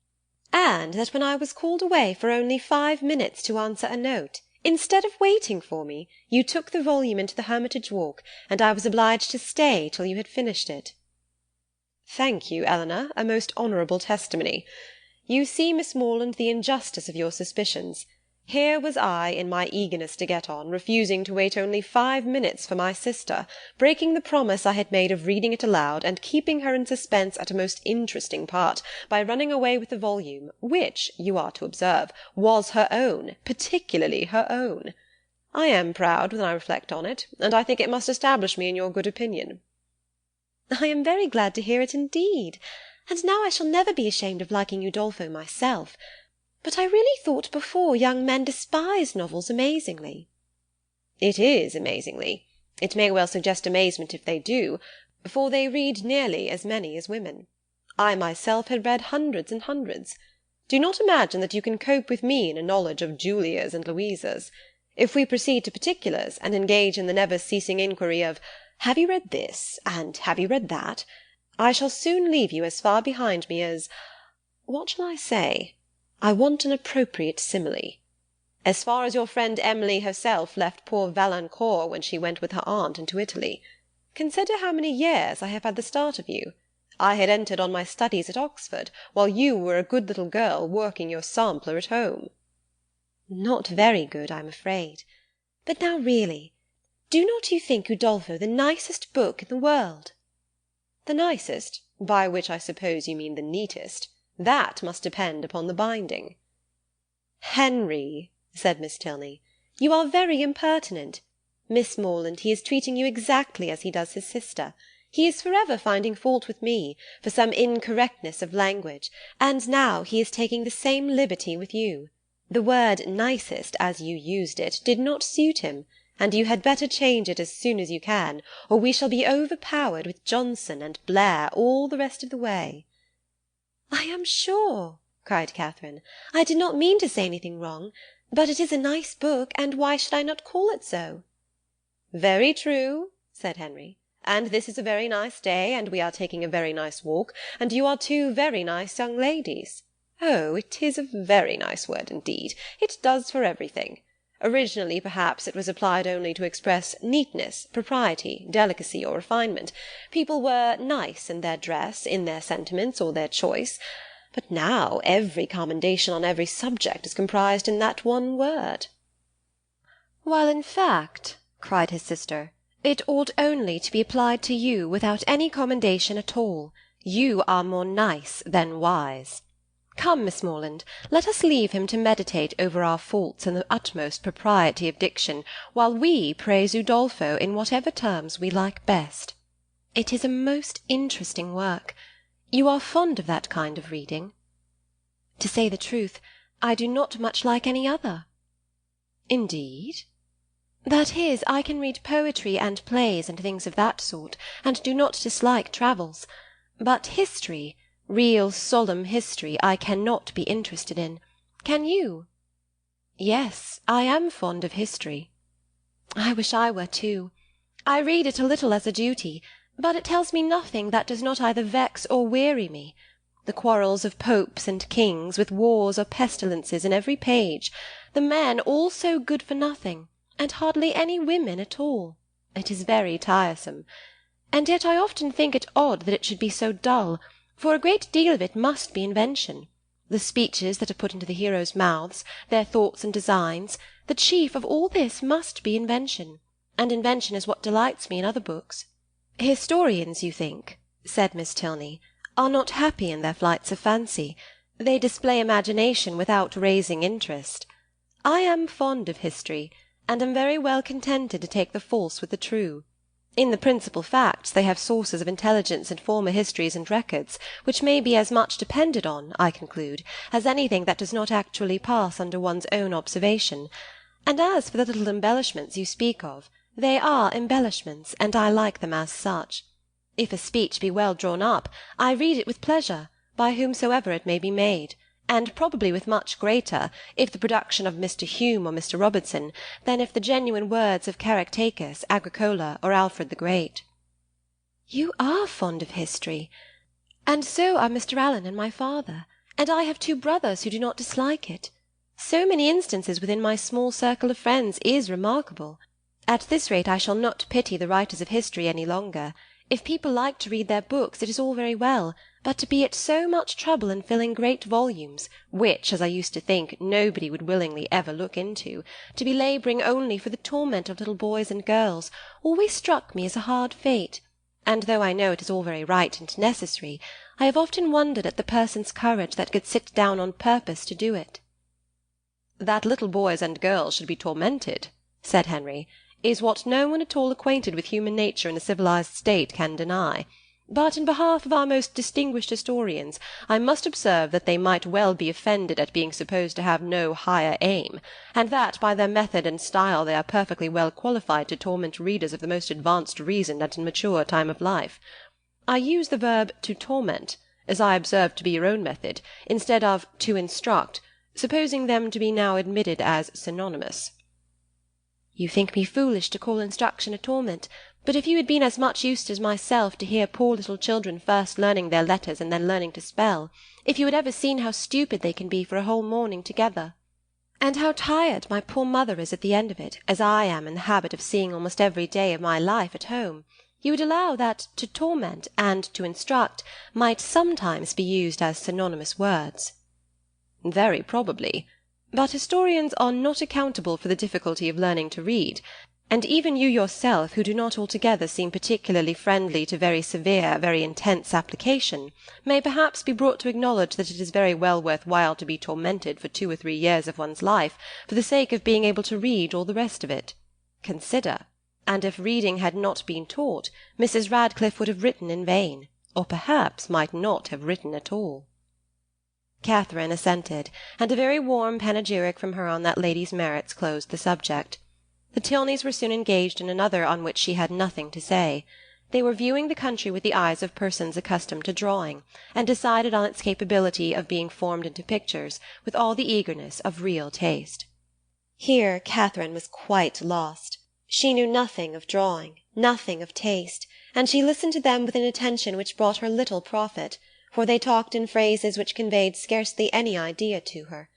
and that when I was called away for only 5 minutes to answer a note, instead of waiting for me, you took the volume into the Hermitage Walk, and I was obliged to stay till you had finished it. Thank you, Eleanor, a most honourable testimony. You see, Miss Morland, the injustice of your suspicions. Here was I, in my eagerness to get on, refusing to wait only 5 minutes for my sister, breaking the promise I had made of reading it aloud, and keeping her in suspense at a most interesting part, by running away with the volume, which, you are to observe, was her own, particularly her own. I am proud when I reflect on it, and I think it must establish me in your good opinion. I am very glad to hear it indeed, and now I shall never be ashamed of liking Udolpho myself. But I really thought before young men despised novels amazingly. It is amazingly. It may well suggest amazement if they do, for they read nearly as many as women. I myself had read hundreds and hundreds. Do not imagine that you can cope with me in a knowledge of Julias and Louisas. If we proceed to particulars, and engage in the never-ceasing inquiry of "Have you read this?" and "Have you read that?" I shall soon leave you as far behind me as— what shall I say? I want an appropriate simile. As far as your friend Emily herself left poor Valancourt when she went with her aunt into Italy. Consider how many years I have had the start of you. I had entered on my studies at Oxford, while you were a good little girl working your sampler at home. Not very good, I'm afraid. But now really, do not you think Udolpho the nicest book in the world? The nicest, by which I suppose you mean the neatest. That must depend upon the binding. Henry, said Miss Tilney, you are very impertinent. Miss Morland, he is treating you exactly as he does his sister. He is forever finding fault with me, for some incorrectness of language, and now he is taking the same liberty with you. The word nicest, as you used it, did not suit him, and you had better change it as soon as you can, or we shall be overpowered with Johnson and Blair all the rest of the way. I am sure, cried Catherine, I did not mean to say anything wrong, but it is a nice book, and why should I not call it so? Very true, said Henry, and this is a very nice day, and we are taking a very nice walk, and you are 2 very nice young ladies. Oh, it is a very nice word indeed. It does for everything. Originally, perhaps, it was applied only to express neatness, propriety, delicacy, or refinement. People were nice in their dress, in their sentiments, or their choice. But now every commendation on every subject is comprised in that one word. While in fact, cried his sister, it ought only to be applied to you without any commendation at all. You are more nice than wise. Come, Miss Morland, let us leave him to meditate over our faults in the utmost propriety of diction, while we praise Udolpho in whatever terms we like best. It is a most interesting work. You are fond of that kind of reading? To say the truth, I do not much like any other. Indeed? That is, I can read poetry and plays and things of that sort, and do not dislike travels. But history, real solemn history, I cannot be interested in. Can you? Yes, I am fond of history. I wish I were too. I read it a little as a duty, but it tells me nothing that does not either vex or weary me. The quarrels of popes and kings, with wars or pestilences in every page, the men all so good for nothing, and hardly any women at all. It is very tiresome. And yet I often think it odd that it should be so dull, for a great deal of it must be invention. The speeches that are put into the heroes' mouths, their thoughts and designs, the chief of all this must be invention, and invention is what delights me in other books. Historians, you think, said Miss Tilney, are not happy in their flights of fancy. They display imagination without raising interest. I am fond of history, and am very well contented to take the false with the true. In the principal facts they have sources of intelligence in former histories and records, which may be as much depended on, I conclude, as anything that does not actually pass under one's own observation. And as for the little embellishments you speak of, they are embellishments, and I like them as such. If a speech be well drawn up, I read it with pleasure, by whomsoever it may be made, and probably with much greater, if the production of Mr. Hume or Mr. Robertson, than if the genuine words of Caractacus, Agricola, or Alfred the Great. You are fond of history, and so are Mr. Allen and my father, and I have 2 brothers who do not dislike it. So many instances within my small circle of friends is remarkable. At this rate I shall not pity the writers of history any longer. If people like to read their books, it is all very well, but to be at so much trouble in filling great volumes, which, as I used to think, nobody would willingly ever look into, to be labouring only for the torment of little boys and girls, always struck me as a hard fate, and though I know it is all very right and necessary, I have often wondered at the person's courage that could sit down on purpose to do it. That little boys and girls should be tormented, said Henry, is what no one at all acquainted with human nature in a civilized state can deny. But in behalf of our most distinguished historians, I must observe that they might well be offended at being supposed to have no higher aim, and that by their method and style they are perfectly well qualified to torment readers of the most advanced reason and in mature time of life. I use the verb to torment, as I observe to be your own method, instead of to instruct, supposing them to be now admitted as synonymous. You think me foolish to call instruction a torment, but if you had been as much used as myself to hear poor little children first learning their letters and then learning to spell, if you had ever seen how stupid they can be for a whole morning together, and how tired my poor mother is at the end of it, as I am in the habit of seeing almost every day of my life at home, you would allow that to torment and to instruct might sometimes be used as synonymous words. Very probably. But historians are not accountable for the difficulty of learning to read, and even you yourself, who do not altogether seem particularly friendly to very severe, very intense application, may perhaps be brought to acknowledge that it is very well worth while to be tormented for 2 or 3 years of one's life for the sake of being able to read all the rest of it. Consider, and if reading had not been taught, Mrs. Radcliffe would have written in vain, or perhaps might not have written at all. Catherine assented, and a very warm panegyric from her on that lady's merits closed the subject. The Tilneys were soon engaged in another on which she had nothing to say. They were viewing the country with the eyes of persons accustomed to drawing, and decided on its capability of being formed into pictures with all the eagerness of real taste. Here Catherine was quite lost. She knew nothing of drawing, nothing of taste, and she listened to them with an attention which brought her little profit, for they talked in phrases which conveyed scarcely any idea to her.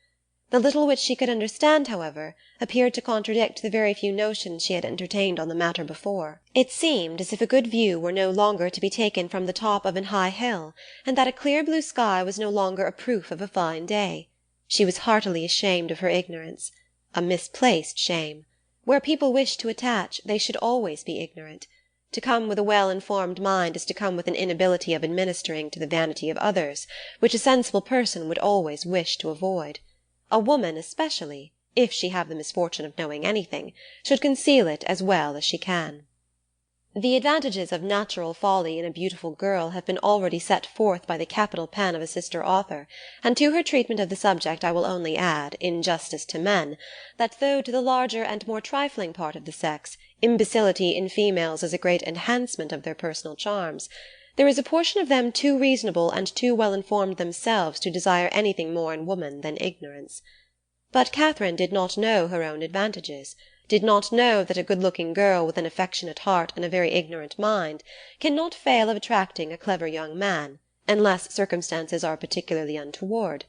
The little which she could understand, however, appeared to contradict the very few notions she had entertained on the matter before. It seemed as if a good view were no longer to be taken from the top of an high hill, and that a clear blue sky was no longer a proof of a fine day. She was heartily ashamed of her ignorance, a misplaced shame. Where people wish to attach, they should always be ignorant. To come with a well-informed mind is to come with an inability of administering to the vanity of others, which a sensible person would always wish to avoid. A woman especially, if she have the misfortune of knowing anything, should conceal it as well as she can. The advantages of natural folly in a beautiful girl have been already set forth by the capital pen of a sister author, and to her treatment of the subject I will only add, in justice to men, that though to the larger and more trifling part of the sex imbecility in females is a great enhancement of their personal charms, there is a portion of them too reasonable and too well informed themselves to desire anything more in woman than ignorance. But Catherine did not know her own advantages, did not know that a good-looking girl with an affectionate heart and a very ignorant mind cannot fail of attracting a clever young man, unless circumstances are particularly untoward.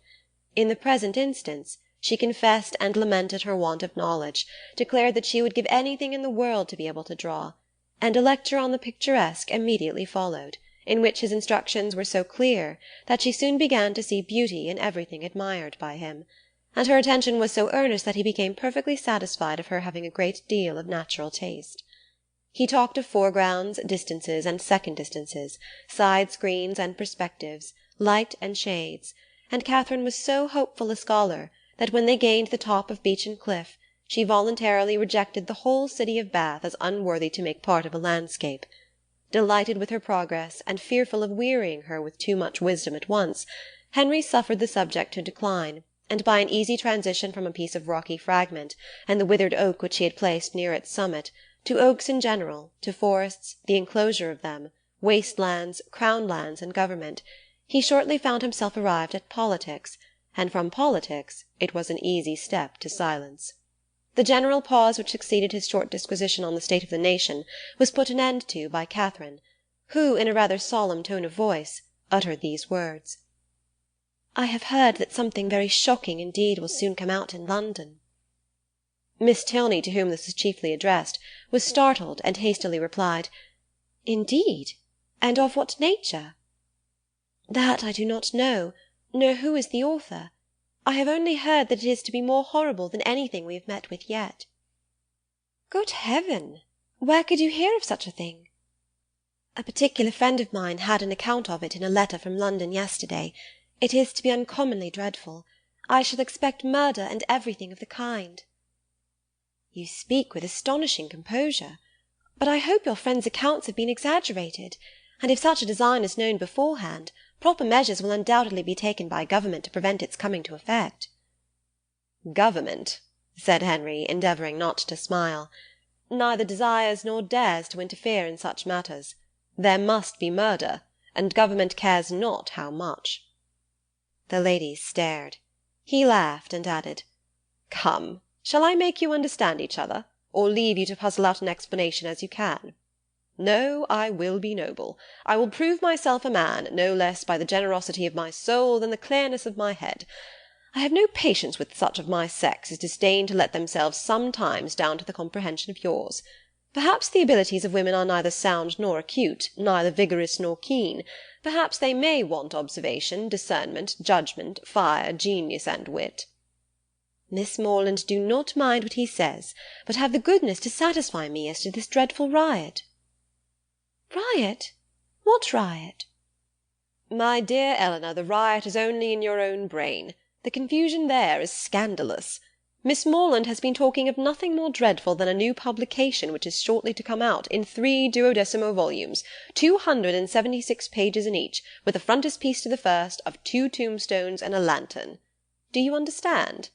In the present instance, she confessed and lamented her want of knowledge, declared that she would give anything in the world to be able to draw, and a lecture on the picturesque immediately followed, in which his instructions were so clear that she soon began to see beauty in everything admired by him, and her attention was so earnest that he became perfectly satisfied of her having a great deal of natural taste. He talked of foregrounds, distances, and second distances, side screens and perspectives, light and shades, and Catherine was so hopeful a scholar that when they gained the top of Beechin Cliff, she voluntarily rejected the whole city of Bath as unworthy to make part of a landscape. Delighted with her progress, and fearful of wearying her with too much wisdom at once, Henry suffered the subject to decline, and by an easy transition from a piece of rocky fragment, and the withered oak which he had placed near its summit, to oaks in general, to forests, the enclosure of them, waste lands, crown lands, and government, he shortly found himself arrived at politics, and from politics it was an easy step to silence. The general pause which succeeded his short disquisition on the state of the nation was put an end to by Catherine, who, in a rather solemn tone of voice, uttered these words: "I have heard that something very shocking indeed will soon come out in London." Miss Tilney, to whom this was chiefly addressed, was startled, and hastily replied, "Indeed? And of what nature?" "That I do not know, nor who is the author. I have only heard that it is to be more horrible than anything we have met with yet." "Good heaven! Where could you hear of such a thing?" "A particular friend of mine had an account of it in a letter from London yesterday. It is to be uncommonly dreadful. I shall expect murder and everything of the kind." "You speak with astonishing composure. But I hope your friend's accounts have been exaggerated, and if such a design is known beforehand, proper measures will undoubtedly be taken by government to prevent its coming to effect." "Government," said Henry, endeavouring not to smile, "neither desires nor dares to interfere in such matters. There must be murder, and government cares not how much." The ladies stared. He laughed, and added, "Come, shall I make you understand each other, or leave you to puzzle out an explanation as you can? No, I will be noble. I will prove myself a man, no less by the generosity of my soul than the clearness of my head. I have no patience with such of my sex as disdain to let themselves sometimes down to the comprehension of yours. Perhaps the abilities of women are neither sound nor acute, neither vigorous nor keen. Perhaps they may want observation, discernment, judgment, fire, genius, and wit." "Miss Morland, do not mind what he says, but have the goodness to satisfy me as to this dreadful riot." "Riot? What riot?" "My dear Eleanor, the riot is only in your own brain. The confusion there is scandalous. Miss Morland has been talking of nothing more dreadful than a new publication which is shortly to come out, in 3 12mo volumes, 276 pages in each, with a frontispiece to the first, of 2 tombstones and a lantern. Do you understand?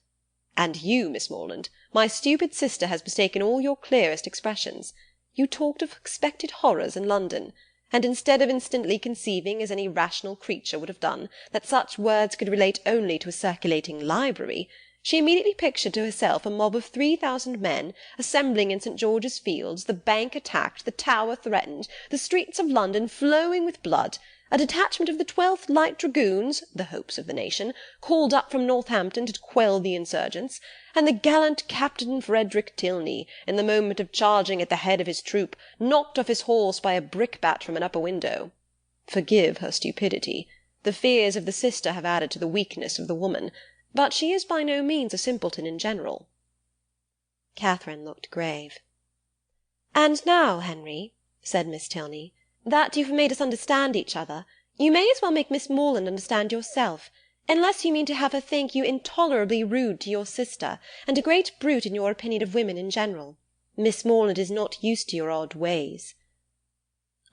And you, Miss Morland, my stupid sister has mistaken all your clearest expressions. You talked of expected horrors in London, and instead of instantly conceiving, as any rational creature would have done, that such words could relate only to a circulating library, she immediately pictured to herself a mob of 3,000 men assembling in St. George's Fields, the Bank attacked, the Tower threatened, the streets of London flowing with blood, a detachment of the 12th Light Dragoons, the hopes of the nation, called up from Northampton to quell the insurgents, and the gallant Captain Frederick Tilney, in the moment of charging at the head of his troop, knocked off his horse by a brickbat from an upper window. Forgive her stupidity. The fears of the sister have added to the weakness of the woman, but she is by no means a simpleton in general." Catherine looked grave. "And now, Henry," said Miss Tilney, "that you have made us understand each other, you may as well make Miss Morland understand yourself, unless you mean to have her think you intolerably rude to your sister, and a great brute in your opinion of women in general. Miss Morland is not used to your odd ways."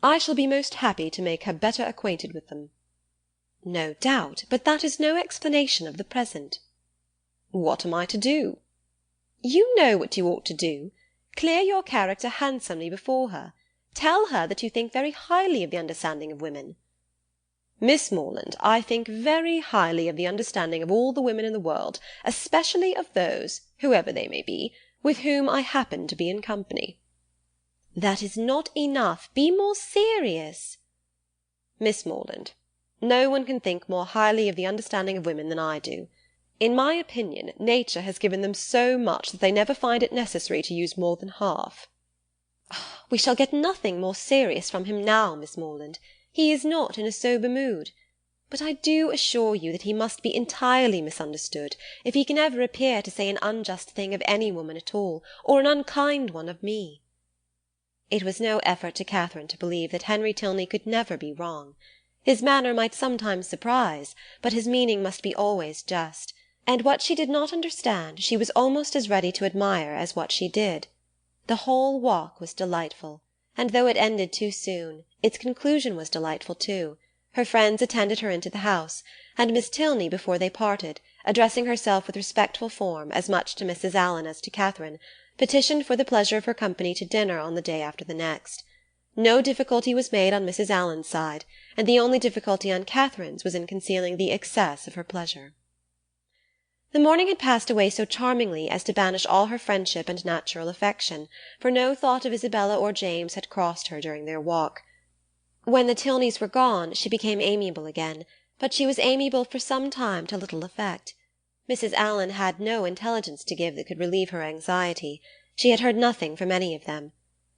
"I shall be most happy to make her better acquainted with them." "No doubt, but that is no explanation of the present." "What am I to do?" "You know what you ought to do. Clear your character handsomely before her. Tell her that you think very highly of the understanding of women." "Miss Morland, I think very highly of the understanding of all the women in the world, especially of those, whoever they may be, with whom I happen to be in company." "That is not enough. Be more serious." "Miss Morland, no one can think more highly of the understanding of women than I do. In my opinion, nature has given them so much that they never find it necessary to use more than half." "We shall get nothing more serious from him now, Miss Morland. He is not in a sober mood. But I do assure you that he must be entirely misunderstood if he can ever appear to say an unjust thing of any woman at all, or an unkind one of me." It was no effort to Catherine to believe that Henry Tilney could never be wrong. His manner might sometimes surprise, but his meaning must be always just, and what she did not understand she was almost as ready to admire as what she did. The whole walk was delightful, and though it ended too soon, its conclusion was delightful too. Her friends attended her into the house, and Miss Tilney, before they parted, addressing herself with respectful form as much to Mrs. Allen as to Catherine, petitioned for the pleasure of her company to dinner on the day after the next. No difficulty was made on Mrs. Allen's side, and the only difficulty on Catherine's was in concealing the excess of her pleasure. The morning had passed away so charmingly as to banish all her friendship and natural affection, for no thought of Isabella or James had crossed her during their walk. When the Tilneys were gone, she became amiable again, but she was amiable for some time to little effect. Mrs. Allen had no intelligence to give that could relieve her anxiety. She had heard nothing from any of them.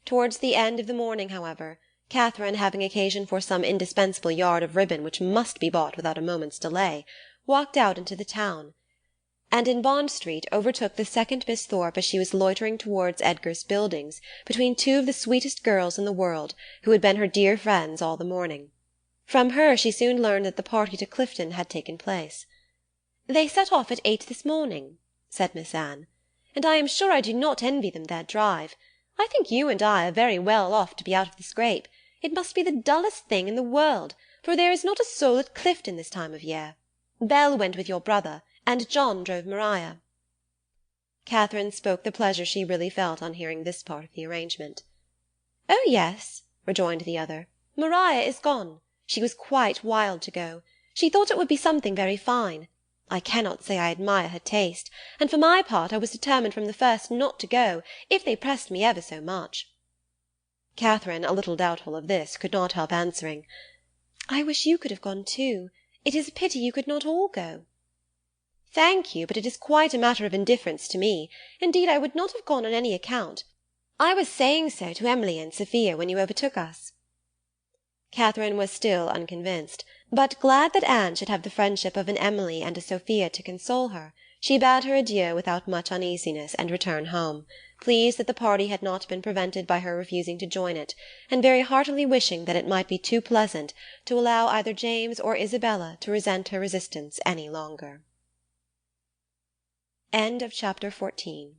Towards the end of the morning, however, Catherine, having occasion for some indispensable yard of ribbon which must be bought without a moment's delay, walked out into the town, and in Bond Street overtook the second Miss Thorpe as she was loitering towards Edgar's Buildings between two of the sweetest girls in the world, who had been her dear friends all the morning. From her she soon learned that the party to Clifton had taken place. "They set off at 8 this morning," said Miss Anne, "and I am sure I do not envy them their drive. I think you and I are very well off to be out of the scrape. It must be the dullest thing in the world, for there is not a soul at Clifton this time of year. Belle went with your brother, and John drove Maria." Catherine spoke the pleasure she really felt on hearing this part of the arrangement. "Oh, yes," rejoined the other, "Maria is gone. She was quite wild to go. She thought it would be something very fine. I cannot say I admire her taste, and for my part I was determined from the first not to go, if they pressed me ever so much." Catherine, a little doubtful of this, could not help answering, "I wish you could have gone too. It is a pity you could not all go." "Thank you, but it is quite a matter of indifference to me. Indeed, I would not have gone on any account. I was saying so to Emily and Sophia when you overtook us." Catherine was still unconvinced, but glad that Anne should have the friendship of an Emily and a Sophia to console her, she bade her adieu without much uneasiness and returned home, pleased that the party had not been prevented by her refusing to join it, and very heartily wishing that it might be too pleasant to allow either James or Isabella to resent her resistance any longer. Chapter 15.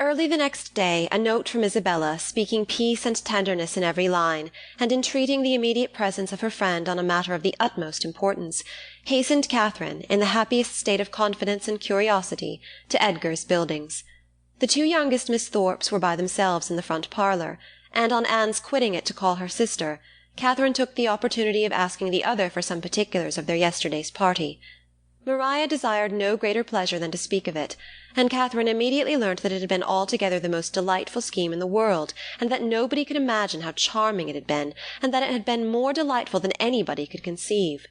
Early the next day a note from Isabella, speaking peace and tenderness in every line, and entreating the immediate presence of her friend on a matter of the utmost importance, hastened Catherine, in the happiest state of confidence and curiosity, to Edgar's Buildings. The two youngest Miss Thorpes were by themselves in the front parlour, and on Anne's quitting it to call her sister, Catherine took the opportunity of asking the other for some particulars of their yesterday's party. Maria desired no greater pleasure than to speak of it, and Catherine immediately learnt that it had been altogether the most delightful scheme in the world, and that nobody could imagine how charming it had been, and that it had been more delightful than anybody could conceive.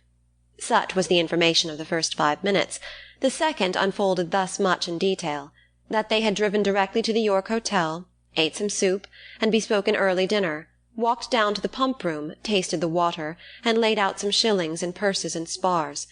Such was the information of the first 5 minutes. The second unfolded thus much in detail: that they had driven directly to the York Hotel, ate some soup, and bespoke an early dinner, walked down to the pump-room, tasted the water, and laid out some shillings in purses and spars.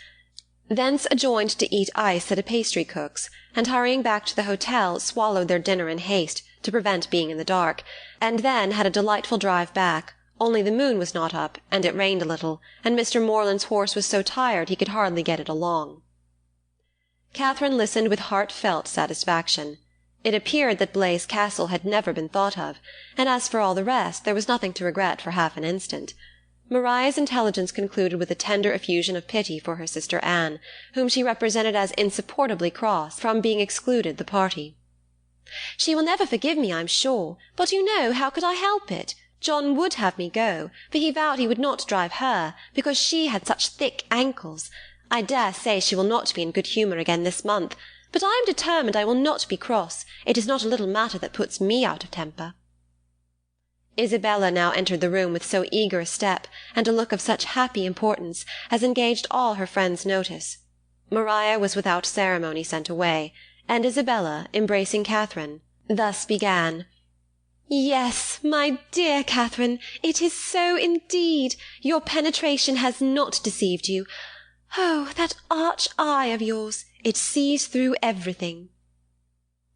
Thence adjourned to eat ice at a pastry-cook's, and hurrying back to the hotel swallowed their dinner in haste, to prevent being in the dark, and then had a delightful drive back, only the moon was not up, and it rained a little, and Mr. Morland's horse was so tired he could hardly get it along. Catherine listened with heartfelt satisfaction. It appeared that Blaise Castle had never been thought of, and as for all the rest, there was nothing to regret for half an instant. Maria's intelligence concluded with a tender effusion of pity for her sister Anne, whom she represented as insupportably cross from being excluded the party. "She will never forgive me, I'm sure, but you know, how could I help it? John would have me go, for he vowed he would not drive her, because she had such thick ankles. I dare say she will not be in good humour again this month, but I am determined I will not be cross. It is not a little matter that puts me out of temper." Isabella now entered the room with so eager a step, and a look of such happy importance, as engaged all her friends' notice. Maria was without ceremony sent away, and Isabella, embracing Catherine, thus began: "Yes, my dear Catherine, it is so indeed. Your penetration has not deceived you. Oh, that arch eye of yours, it sees through everything."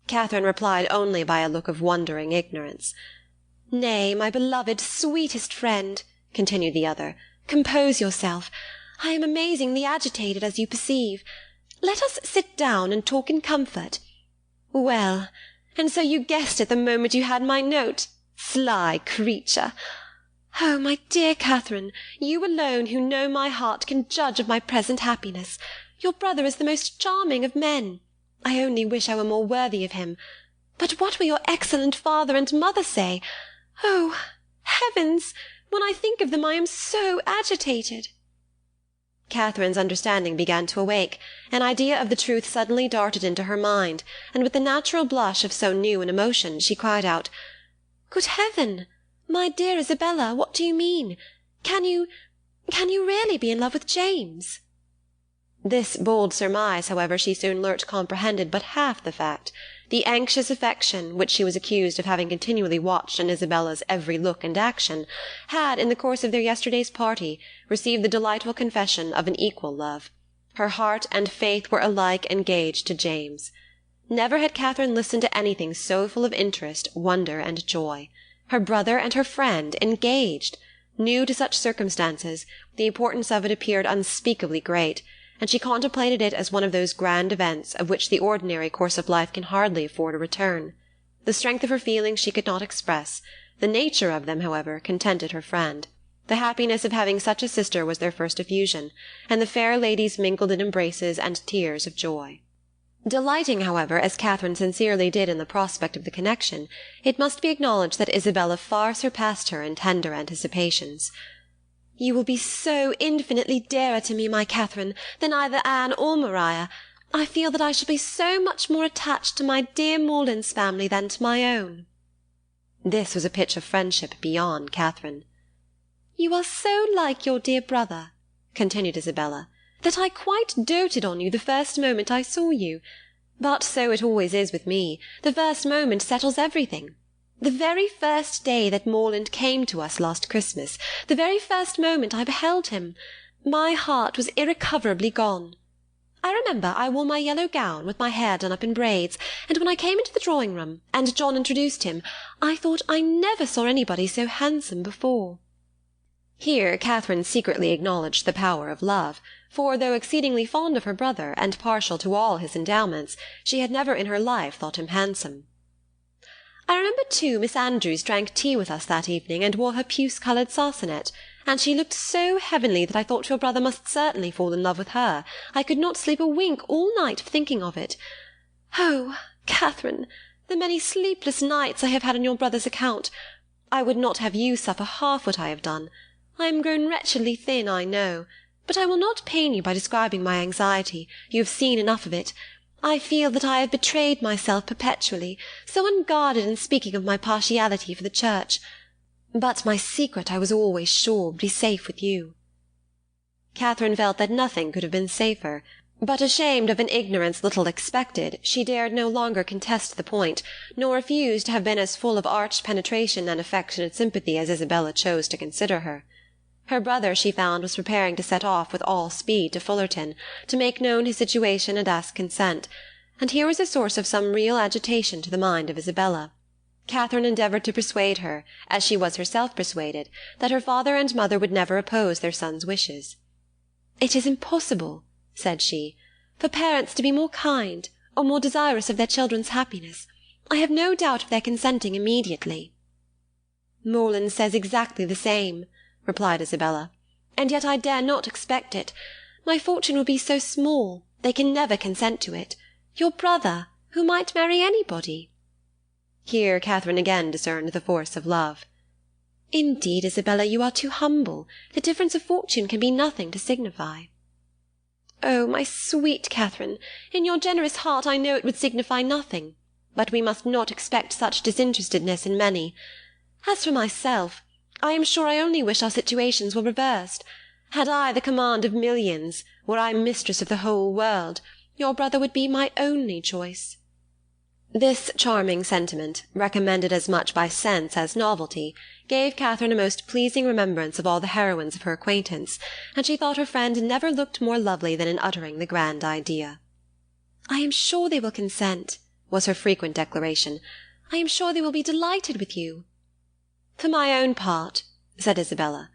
Catherine replied only by a look of wondering ignorance. Nay, my beloved, sweetest friend, continued the other, compose yourself. I am amazingly agitated, as you perceive. Let us sit down and talk in comfort. Well, and so you guessed it the moment you had my note? Sly creature! Oh, my dear Catherine, you alone who know my heart can judge of my present happiness. Your brother is the most charming of men. I only wish I were more worthy of him. But what will your excellent father and mother say? Oh, heavens! When I think of them I am so agitated. Catherine's understanding began to awake. An idea of the truth suddenly darted into her mind, and with the natural blush of so new an emotion, she cried out, "Good heaven! My dear Isabella, what do you mean? Can you really be in love with James?" This bold surmise, however, she soon learnt comprehended but half the fact. The anxious affection, which she was accused of having continually watched in Isabella's every look and action, had, in the course of their yesterday's party, received the delightful confession of an equal love. Her heart and faith were alike engaged to James. Never had Catherine listened to anything so full of interest, wonder, and joy. Her brother and her friend engaged! New to such circumstances, the importance of it appeared unspeakably great, and she contemplated it as one of those grand events of which the ordinary course of life can hardly afford a return. The strength of her feelings she could not express. The nature of them, however, contented her friend. The happiness of having such a sister was their first effusion, and the fair ladies mingled in embraces and tears of joy. Delighting, however, as Catherine sincerely did in the prospect of the connection, it must be acknowledged that Isabella far surpassed her in tender anticipations. "You will be so infinitely dearer to me, my Catherine, than either Anne or Maria. I feel that I shall be so much more attached to my dear Morland's family than to my own." This was a pitch of friendship beyond Catherine. "You are so like your dear brother," continued Isabella, "that I quite doted on you the first moment I saw you. But so it always is with me. The first moment settles everything. The very first day that Morland came to us last Christmas, the very first moment I beheld him, my heart was irrecoverably gone. I remember I wore my yellow gown with my hair done up in braids, and when I came into the drawing-room, and John introduced him, I thought I never saw anybody so handsome before." Here Catherine secretly acknowledged the power of love, for though exceedingly fond of her brother, and partial to all his endowments, she had never in her life thought him handsome. "I remember, too, Miss Andrews drank tea with us that evening, and wore her puce-coloured sarcenet, and she looked so heavenly that I thought your brother must certainly fall in love with her. I could not sleep a wink all night for thinking of it. Oh, Catherine, the many sleepless nights I have had on your brother's account! I would not have you suffer half what I have done. I am grown wretchedly thin, I know, but I will not pain you by describing my anxiety. You have seen enough of it. I feel that I have betrayed myself perpetually, so unguarded in speaking of my partiality for the Church. But my secret I was always sure would be safe with you." Catherine felt that nothing could have been safer, but ashamed of an ignorance little expected, she dared no longer contest the point, nor refuse to have been as full of arch penetration and affectionate sympathy as Isabella chose to consider her. Her brother, she found, was preparing to set off with all speed to Fullerton, to make known his situation and ask consent, and here was a source of some real agitation to the mind of Isabella. Catherine endeavoured to persuade her, as she was herself persuaded, that her father and mother would never oppose their son's wishes. "It is impossible," said she, "for parents to be more kind, or more desirous of their children's happiness. I have no doubt of their consenting immediately." "Morland says exactly the same," replied Isabella, "and yet I dare not expect it. My fortune will be so small, they can never consent to it. Your brother, who might marry anybody." Here Catherine again discerned the force of love. "Indeed, Isabella, you are too humble. The difference of fortune can be nothing to signify." "Oh, my sweet Catherine, in your generous heart I know it would signify nothing, but we must not expect such disinterestedness in many. As for myself, I am sure I only wish our situations were reversed. Had I the command of millions, were I mistress of the whole world, your brother would be my only choice." This charming sentiment, recommended as much by sense as novelty, gave Catherine a most pleasing remembrance of all the heroines of her acquaintance, and she thought her friend never looked more lovely than in uttering the grand idea. "I am sure they will consent," was her frequent declaration. "I am sure they will be delighted with you." For my own part, said Isabella,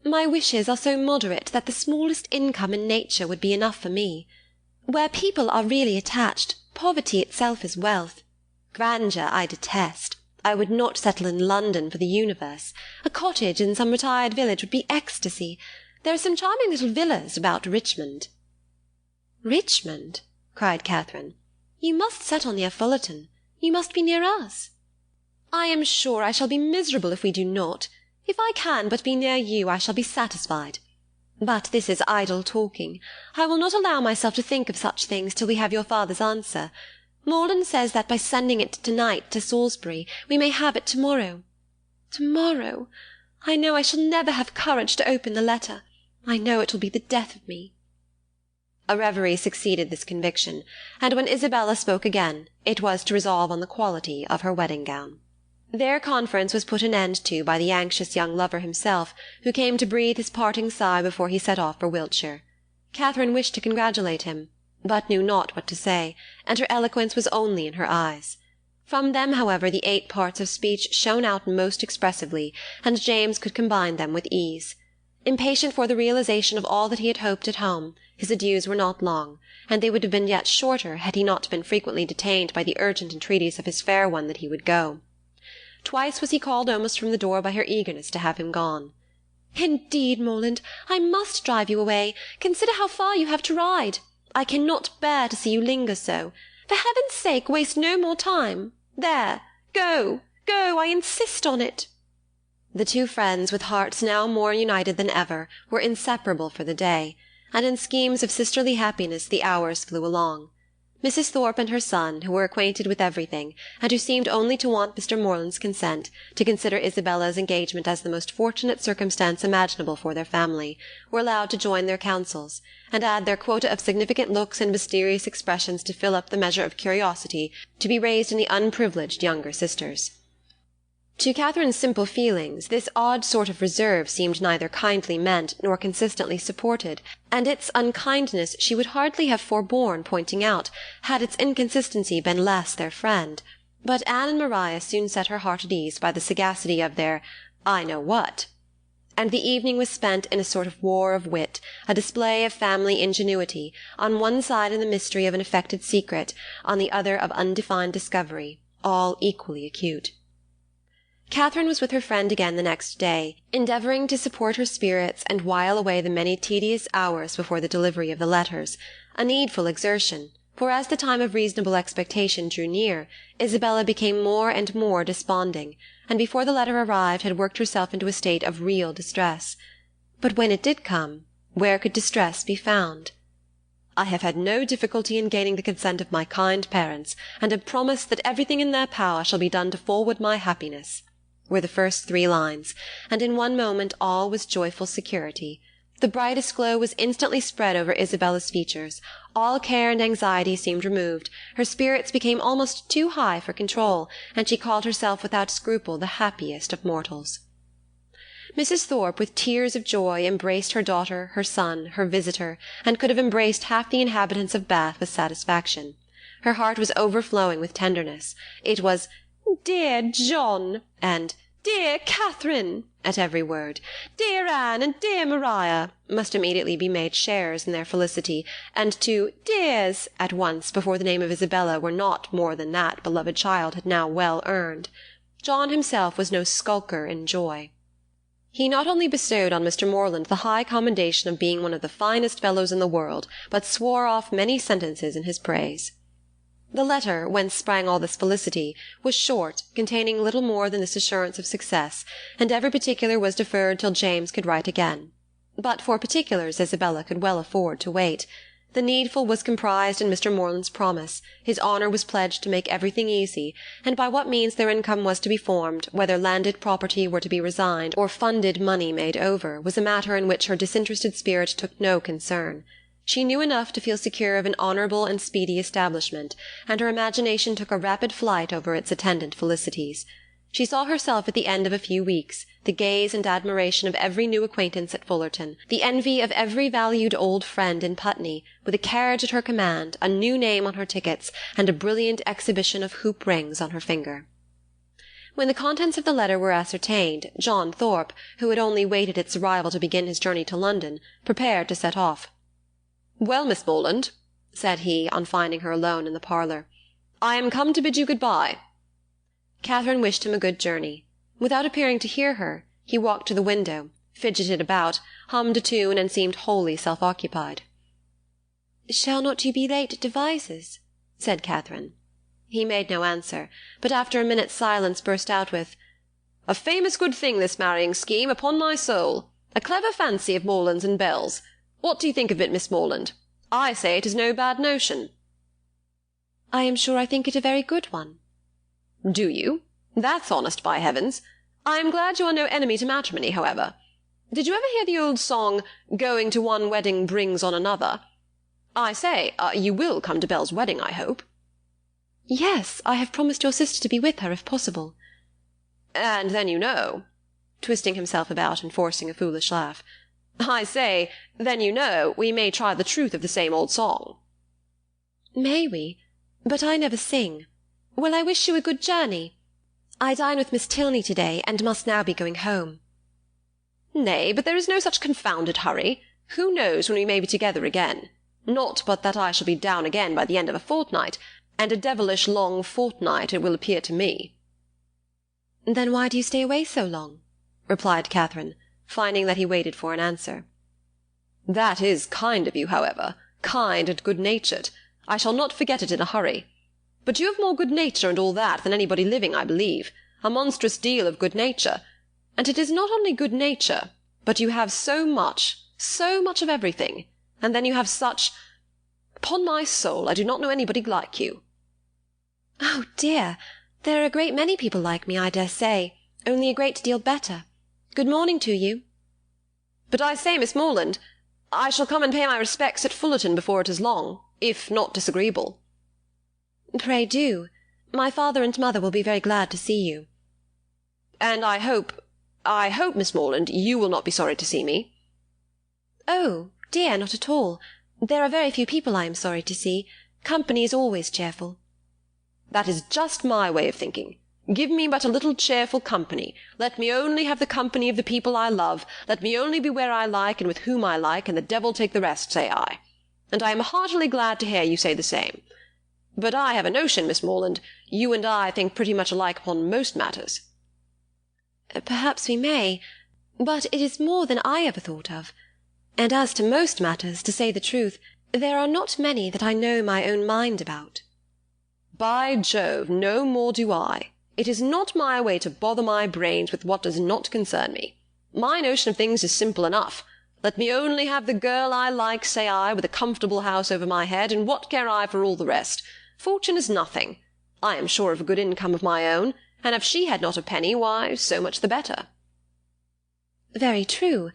my wishes are so moderate that the smallest income in nature would be enough for me. Where people are really attached, poverty itself is wealth. Grandeur I detest. I would not settle in London for the universe. A cottage in some retired village would be ecstasy. There are some charming little villas about Richmond. Richmond? cried Catherine. You must settle near Fullerton. You must be near us. I am sure I shall be miserable if we do not. If I can but be near you, I shall be satisfied. But this is idle talking. I will not allow myself to think of such things till we have your father's answer. Morland says that by sending it to-night to Salisbury, we may have it to-morrow. To-morrow! I know I shall never have courage to open the letter. I know it will be the death of me. A reverie succeeded this conviction, and when Isabella spoke again, it was to resolve on the quality of her wedding-gown. Their conference was put an end to by the anxious young lover himself, who came to breathe his parting sigh before he set off for Wiltshire. Catherine wished to congratulate him, but knew not what to say, and her eloquence was only in her eyes. From them, however, the 8 parts of speech shone out most expressively, and James could combine them with ease. Impatient for the realization of all that he had hoped at home, his adieus were not long, and they would have been yet shorter had he not been frequently detained by the urgent entreaties of his fair one that he would go. Twice was he called almost from the door by her eagerness to have him gone. "Indeed, Morland, I must drive you away. Consider how far you have to ride. I cannot bear to see you linger so. For heaven's sake, waste no more time. There, go, go, I insist on it." The 2 friends, with hearts now more united than ever, were inseparable for the day, and in schemes of sisterly happiness the hours flew along. Mrs. Thorpe and her son, who were acquainted with everything, and who seemed only to want Mr. Morland's consent, to consider Isabella's engagement as the most fortunate circumstance imaginable for their family, were allowed to join their counsels, and add their quota of significant looks and mysterious expressions to fill up the measure of curiosity to be raised in the unprivileged younger sisters. To Catherine's simple feelings, this odd sort of reserve seemed neither kindly meant nor consistently supported, and its unkindness she would hardly have forborne pointing out, had its inconsistency been less their friend. But Anne and Maria soon set her heart at ease by the sagacity of their "I know what," and the evening was spent in a sort of war of wit, a display of family ingenuity, on one side in the mystery of an affected secret, on the other of undefined discovery, all equally acute. Catherine was with her friend again the next day, endeavouring to support her spirits and while away the many tedious hours before the delivery of the letters, a needful exertion, for as the time of reasonable expectation drew near, Isabella became more and more desponding, and before the letter arrived had worked herself into a state of real distress. But when it did come, where could distress be found? "I have had no difficulty in gaining the consent of my kind parents, and have promised that everything in their power shall be done to forward my happiness," were the first 3 lines, and in one moment all was joyful security. The brightest glow was instantly spread over Isabella's features, all care and anxiety seemed removed, her spirits became almost too high for control, and she called herself without scruple the happiest of mortals. Mrs. Thorpe, with tears of joy, embraced her daughter, her son, her visitor, and could have embraced half the inhabitants of Bath with satisfaction. Her heart was overflowing with tenderness. It was "Dear John," and "Dear Catherine," at every word. "Dear Anne and dear Maria," must immediately be made sharers in their felicity, and 2 "dears" at once before the name of Isabella were not more than that beloved child had now well earned. John himself was no skulker in joy. He not only bestowed on Mr. Morland the high commendation of being one of the finest fellows in the world, but swore off many sentences in his praise. The letter, whence sprang all this felicity, was short, containing little more than this assurance of success, and every particular was deferred till James could write again. But for particulars Isabella could well afford to wait. The needful was comprised in Mr. Morland's promise, his honour was pledged to make everything easy, and by what means their income was to be formed, whether landed property were to be resigned, or funded money made over, was a matter in which her disinterested spirit took no concern. She knew enough to feel secure of an honourable and speedy establishment, and her imagination took a rapid flight over its attendant felicities. She saw herself at the end of a few weeks, the gaze and admiration of every new acquaintance at Fullerton, the envy of every valued old friend in Putney, with a carriage at her command, a new name on her tickets, and a brilliant exhibition of hoop rings on her finger. When the contents of the letter were ascertained, John Thorpe, who had only waited its arrival to begin his journey to London, prepared to set off. "Well, Miss Morland," said he, on finding her alone in the parlour, "I am come to bid you good-bye." Catherine wished him a good journey. Without appearing to hear her, he walked to the window, fidgeted about, hummed a tune, and seemed wholly self-occupied. "Shall not you be late at Devizes?" said Catherine. He made no answer, but after a minute's silence burst out with, "A famous good thing, this marrying scheme, upon my soul. A clever fancy of Morland's and Bell's. What do you think of it, Miss Morland? I say it is no bad notion." "I am sure I think it a very good one." "Do you? That's honest, by heavens. I am glad you are no enemy to matrimony, however. Did you ever hear the old song, 'Going to one wedding brings on another'? I say, you will come to Bell's wedding, I hope?" "Yes, I have promised your sister to be with her, if possible." "And then you know," twisting himself about and forcing a foolish laugh, "I say, then you know, we may try the truth of the same old song." "May we? But I never sing. Well, I wish you a good journey. I dine with Miss Tilney to-day, and must now be going home." "Nay, but there is no such confounded hurry. Who knows when we may be together again? Not but that I shall be down again by the end of a fortnight, and a devilish long fortnight it will appear to me." "Then why do you stay away so long?" replied Catherine, finding that he waited for an answer. "That is kind of you, however, kind and good-natured. I shall not forget it in a hurry. But you have more good-nature and all that than anybody living, I believe, a monstrous deal of good-nature. And it is not only good-nature, but you have so much of everything, and then you have such— Upon my soul, I do not know anybody like you." "Oh, dear, there are a great many people like me, I dare say, only a great deal better. Good morning to you." "But I say, Miss Morland, I shall come and pay my respects at Fullerton before it is long, if not disagreeable." "Pray do. My father and mother will be very glad to see you." "And I hope, Miss Morland, you will not be sorry to see me." "Oh, dear, not at all. There are very few people I am sorry to see. Company is always cheerful." "That is just my way of thinking. Give me but a little cheerful company. Let me only have the company of the people I love. Let me only be where I like and with whom I like, and the devil take the rest, say I. And I am heartily glad to hear you say the same. But I have a notion, Miss Morland, you and I think pretty much alike upon most matters." "Perhaps we may, but it is more than I ever thought of. And as to most matters, to say the truth, there are not many that I know my own mind about." "By Jove, no more do I. It is not my way to bother my brains with what does not concern me. My notion of things is simple enough. Let me only have the girl I like, say I, with a comfortable house over my head, and what care I for all the rest? Fortune is nothing. I am sure of a good income of my own, and if she had not a penny, why, so much the better." "Very true.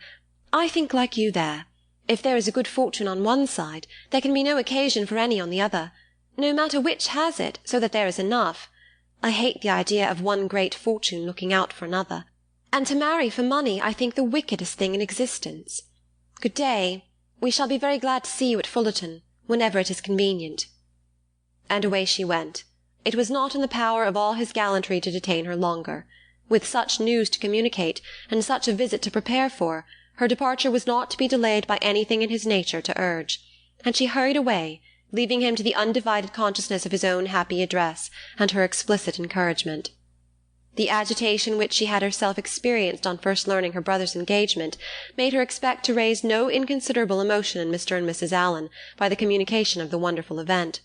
I think like you there. If there is a good fortune on one side, there can be no occasion for any on the other, no matter which has it, so that there is enough. I hate the idea of one great fortune looking out for another. And to marry for money I think the wickedest thing in existence. Good day. We shall be very glad to see you at Fullerton, whenever it is convenient." And away she went. It was not in the power of all his gallantry to detain her longer. With such news to communicate, and such a visit to prepare for, her departure was not to be delayed by anything in his nature to urge, and she hurried away, leaving him to the undivided consciousness of his own happy address, and her explicit encouragement. The agitation which she had herself experienced on first learning her brother's engagement made her expect to raise no inconsiderable emotion in Mr. and Mrs. Allen by the communication of the wonderful event.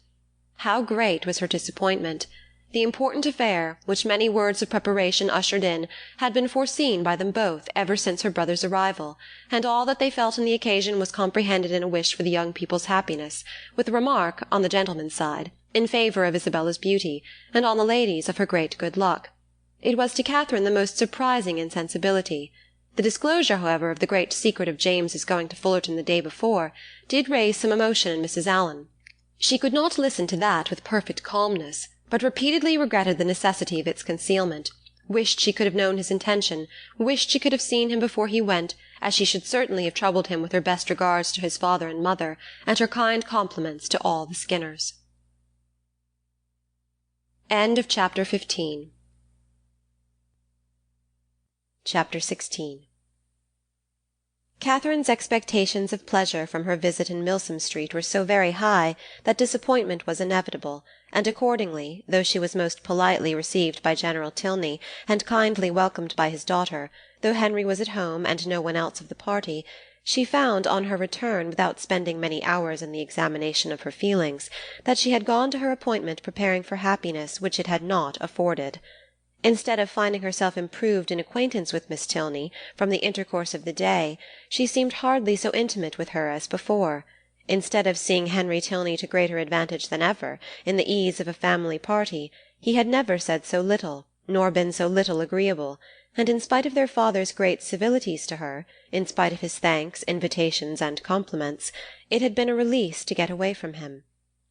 How great was her disappointment! The important affair, which many words of preparation ushered in, had been foreseen by them both ever since her brother's arrival, and all that they felt on the occasion was comprehended in a wish for the young people's happiness, with a remark, on the gentleman's side, in favour of Isabella's beauty, and on the lady's of her great good luck. It was to Catherine the most surprising insensibility. The disclosure, however, of the great secret of James's going to Fullerton the day before, did raise some emotion in Mrs. Allen. She could not listen to that with perfect calmness, but repeatedly regretted the necessity of its concealment, wished she could have known his intention, wished she could have seen him before he went, as she should certainly have troubled him with her best regards to his father and mother, and her kind compliments to all the Skinners. Chapter 15. Chapter 16 Catherine's expectations of pleasure from her visit in Milsom Street were so very high that disappointment was inevitable, and accordingly, though she was most politely received by General Tilney, and kindly welcomed by his daughter, though Henry was at home and no one else of the party, she found, on her return, without spending many hours in the examination of her feelings, that she had gone to her appointment preparing for happiness which it had not afforded. Instead of finding herself improved in acquaintance with Miss Tilney, from the intercourse of the day, she seemed hardly so intimate with her as before. Instead of seeing Henry Tilney to greater advantage than ever, in the ease of a family party, he had never said so little, nor been so little agreeable, and in spite of their father's great civilities to her, in spite of his thanks, invitations, and compliments, it had been a release to get away from him.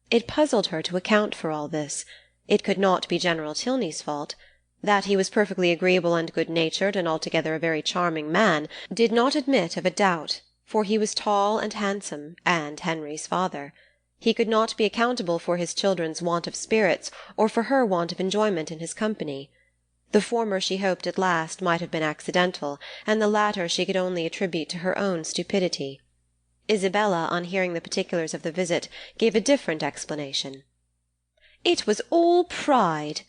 It puzzled her to account for all this. It could not be General Tilney's fault. That he was perfectly agreeable and good-natured, and altogether a very charming man, did not admit of a doubt, for he was tall and handsome, and Henry's father. He could not be accountable for his children's want of spirits, or for her want of enjoyment in his company. The former she hoped at last might have been accidental, and the latter she could only attribute to her own stupidity. Isabella, on hearing the particulars of the visit, gave a different explanation. "It was all pride,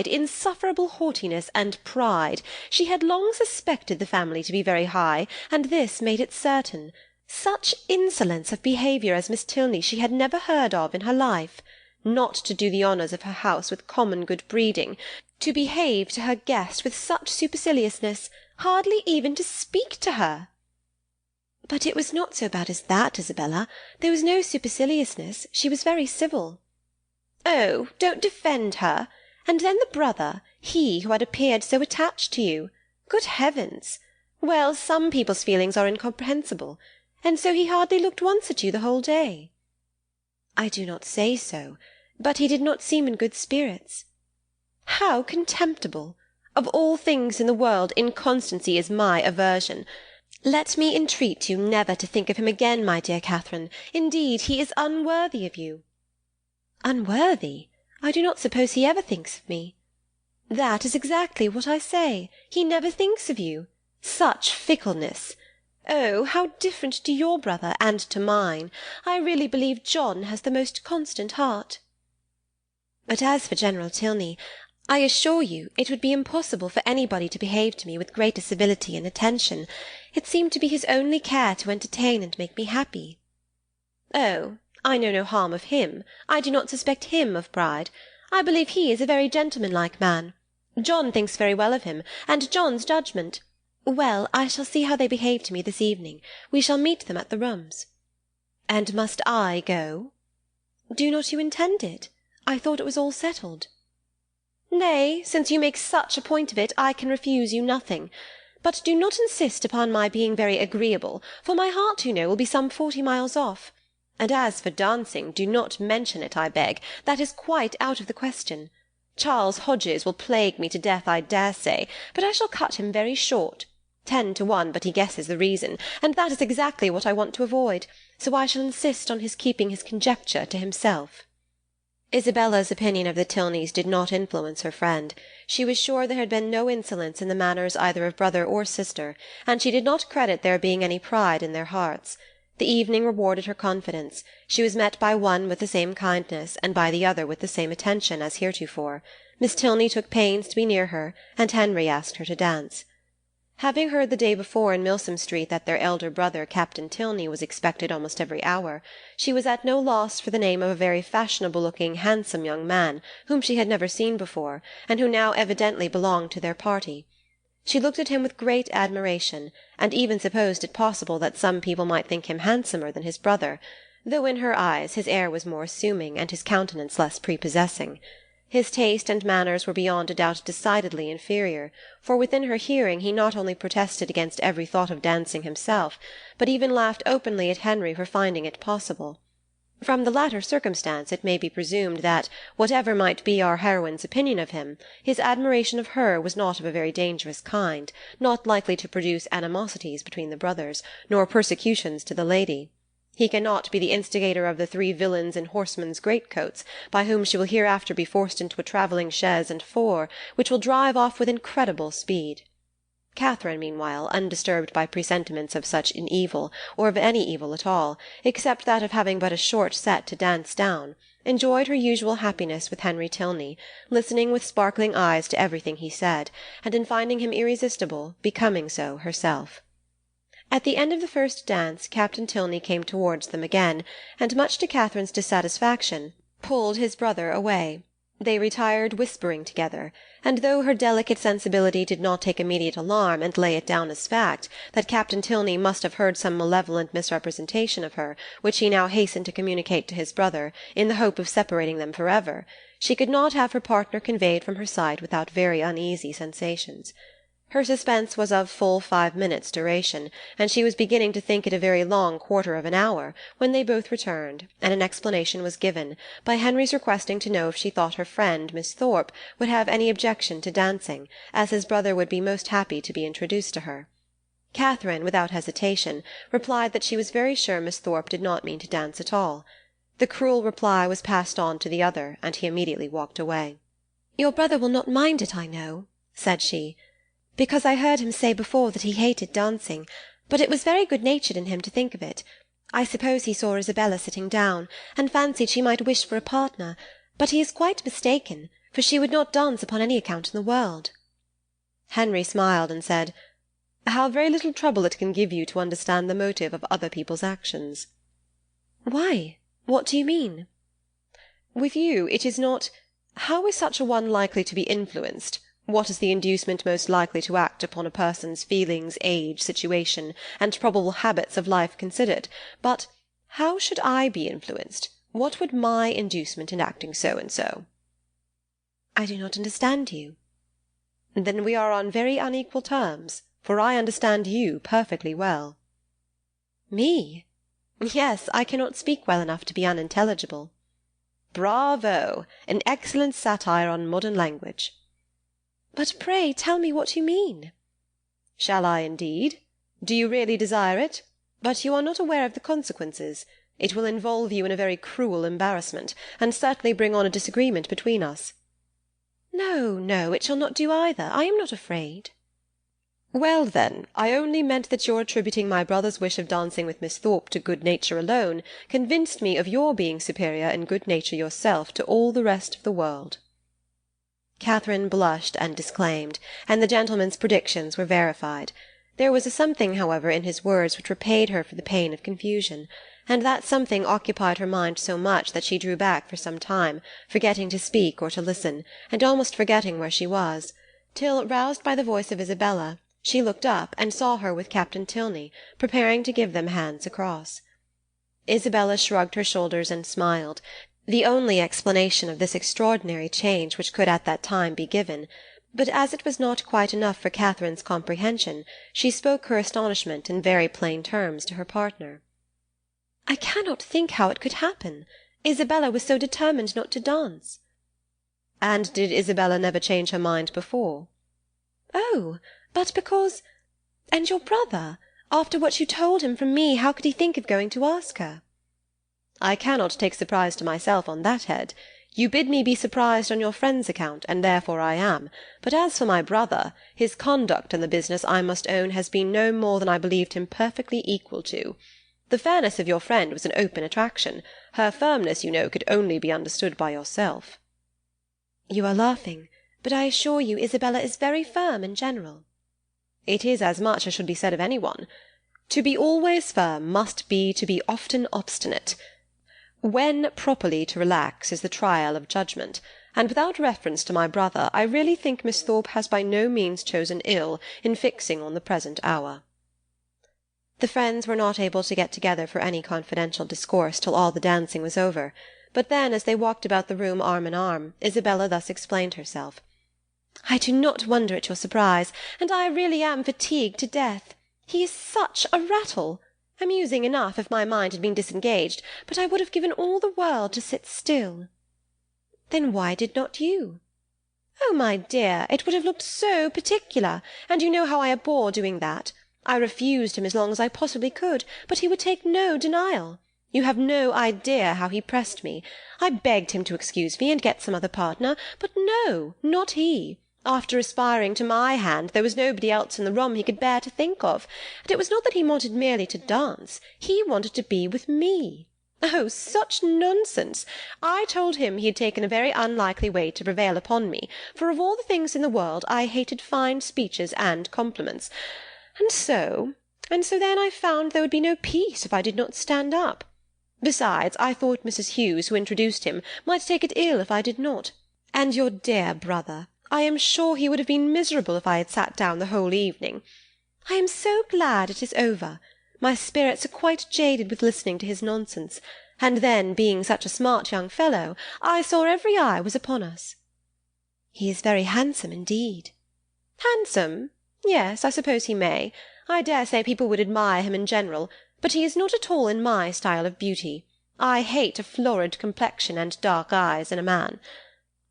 insufferable haughtiness, and pride. She had long suspected the family to be very high, and this made it certain. Such insolence of behaviour as Miss Tilney she had never heard of in her life. Not to do the honours of her house with common good breeding, to behave to her guest with such superciliousness, hardly even to speak to her." "But it was not so bad as that, Isabella. There was no superciliousness. She was very civil." "Oh, don't defend her. And then the brother, he who had appeared so attached to you. Good heavens! Well, some people's feelings are incomprehensible. And so he hardly looked once at you the whole day." "I do not say so, but he did not seem in good spirits." "How contemptible! Of all things in the world, inconstancy is my aversion. Let me entreat you never to think of him again, my dear Catherine. Indeed, he is unworthy of you." "Unworthy? I do not suppose he ever thinks of me." "That is exactly what I say. He never thinks of you. Such fickleness! Oh, how different to your brother and to mine! I really believe John has the most constant heart." "But as for General Tilney, I assure you it would be impossible for anybody to behave to me with greater civility and attention. It seemed to be his only care to entertain and make me happy." "Oh, I know no harm of him. I do not suspect him of pride. I believe he is a very gentlemanlike man. John thinks very well of him, and John's judgment. Well, I shall see how they behave to me this evening. We shall meet them at the rooms." "And must I go?" "Do not you intend it? I thought it was all settled." "Nay, since you make such a point of it, I can refuse you nothing. But do not insist upon my being very agreeable, for my heart, you know, will be some 40 miles off. And as for dancing, do not mention it, I beg. That is quite out of the question. Charles Hodges will plague me to death, I dare say, but I shall cut him very short. 10 to 1, but he guesses the reason, and that is exactly what I want to avoid, so I shall insist on his keeping his conjecture to himself." Isabella's opinion of the Tilneys did not influence her friend. She was sure there had been no insolence in the manners either of brother or sister, and she did not credit there being any pride in their hearts. The evening rewarded her confidence. She was met by one with the same kindness, and by the other with the same attention as heretofore. Miss Tilney took pains to be near her, and Henry asked her to dance. Having heard the day before in Milsom Street that their elder brother, Captain Tilney, was expected almost every hour, she was at no loss for the name of a very fashionable-looking, handsome young man, whom she had never seen before, and who now evidently belonged to their party. She looked at him with great admiration, and even supposed it possible that some people might think him handsomer than his brother, though in her eyes his air was more assuming, and his countenance less prepossessing. His taste and manners were beyond a doubt decidedly inferior, for within her hearing he not only protested against every thought of dancing himself, but even laughed openly at Henry for finding it possible. From the latter circumstance it may be presumed that, whatever might be our heroine's opinion of him, his admiration of her was not of a very dangerous kind, not likely to produce animosities between the brothers, nor persecutions to the lady. He cannot be the instigator of the 3 villains in horsemen's greatcoats, by whom she will hereafter be forced into a travelling chaise and 4, which will drive off with incredible speed. Catherine, meanwhile, undisturbed by presentiments of such an evil, or of any evil at all, except that of having but a short set to dance down, enjoyed her usual happiness with Henry Tilney, listening with sparkling eyes to everything he said, and in finding him irresistible, becoming so herself. At the end of the first dance Captain Tilney came towards them again, and, much to Catherine's dissatisfaction, pulled his brother away. They retired whispering together, and though her delicate sensibility did not take immediate alarm and lay it down as fact that Captain Tilney must have heard some malevolent misrepresentation of her, which he now hastened to communicate to his brother, in the hope of separating them for ever, she could not have her partner conveyed from her sight without very uneasy sensations. Her suspense was of full 5 minutes' duration, and she was beginning to think it a very long quarter of an hour, when they both returned, and an explanation was given, by Henry's requesting to know if she thought her friend, Miss Thorpe, would have any objection to dancing, as his brother would be most happy to be introduced to her. Catherine, without hesitation, replied that she was very sure Miss Thorpe did not mean to dance at all. The cruel reply was passed on to the other, and he immediately walked away. "Your brother will not mind it, I know," said she, "because I heard him say before that he hated dancing, but it was very good-natured in him to think of it. I suppose he saw Isabella sitting down, and fancied she might wish for a partner, but he is quite mistaken, for she would not dance upon any account in the world." Henry smiled and said, "How very little trouble it can give you to understand the motive of other people's actions." "Why? What do you mean?" "With you it is not, how is such a one likely to be influenced? What is the inducement most likely to act upon a person's feelings, age, situation, and probable habits of life considered, but how should I be influenced? What would my inducement in acting so and so?" "I do not understand you." "Then we are on very unequal terms, for I understand you perfectly well." "Me? Yes, I cannot speak well enough to be unintelligible." "Bravo! An excellent satire on modern language." "But pray tell me what you mean." "Shall I indeed? Do you really desire it? But you are not aware of the consequences. It will involve you in a very cruel embarrassment, and certainly bring on a disagreement between us." "No, no, it shall not do either. I am not afraid." "Well, then, I only meant that your attributing my brother's wish of dancing with Miss Thorpe to good nature alone convinced me of your being superior in good nature yourself to all the rest of the world." Catherine blushed and disclaimed, and the gentleman's predictions were verified. There was a something, however, in his words which repaid her for the pain of confusion, and that something occupied her mind so much that she drew back for some time, forgetting to speak or to listen, and almost forgetting where she was, till, roused by the voice of Isabella, she looked up and saw her with Captain Tilney, preparing to give them hands across. Isabella shrugged her shoulders and smiled, the only explanation of this extraordinary change which could at that time be given, but as it was not quite enough for Catherine's comprehension, she spoke her astonishment in very plain terms to her partner. "I cannot think how it could happen. Isabella was so determined not to dance." "And did Isabella never change her mind before?" "Oh, but because— And your brother, after what you told him from me, how could he think of going to ask her?" "I cannot take surprise to myself on that head. You bid me be surprised on your friend's account, and therefore I am. But as for my brother, his conduct in the business, I must own, has been no more than I believed him perfectly equal to. The fairness of your friend was an open attraction. Her firmness, you know, could only be understood by yourself." "You are laughing, but I assure you Isabella is very firm in general." "It is as much as should be said of any one. To be always firm must be to be often obstinate. When properly to relax is the trial of judgment, and without reference to my brother, I really think Miss Thorpe has by no means chosen ill in fixing on the present hour." The friends were not able to get together for any confidential discourse till all the dancing was over, but then, as they walked about the room arm in arm, Isabella thus explained herself. "I do not wonder at your surprise, and I really am fatigued to death. He is such a rattle. Amusing enough if my mind had been disengaged, but I would have given all the world to sit still." "Then why did not you?" "Oh, my dear, it would have looked so particular, and you know how I abhor doing that. I refused him as long as I possibly could, but he would take no denial. You have no idea how he pressed me. I begged him to excuse me and get some other partner, but no, not he. After aspiring to my hand, there was nobody else in the room he could bear to think of, and it was not that he wanted merely to dance, he wanted to be with me. Oh, such nonsense! I told him he had taken a very unlikely way to prevail upon me, for of all the things in the world I hated fine speeches and compliments. And so then I found there would be no peace if I did not stand up. Besides, I thought Mrs. Hughes, who introduced him, might take it ill if I did not. And your dear brother, I am sure he would have been miserable if I had sat down the whole evening. I am so glad it is over. My spirits are quite jaded with listening to his nonsense, and then, being such a smart young fellow, I saw every eye was upon us. He is very handsome indeed. Handsome? Yes, I suppose he may. I dare say people would admire him in general, but he is not at all in my style of beauty. I hate a florid complexion and dark eyes in a man.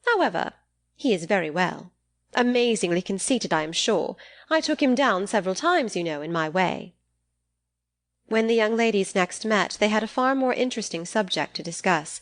However, he is very well. Amazingly conceited, I am sure. I took him down several times, you know, in my way. When the young ladies next met, they had a far more interesting subject to discuss.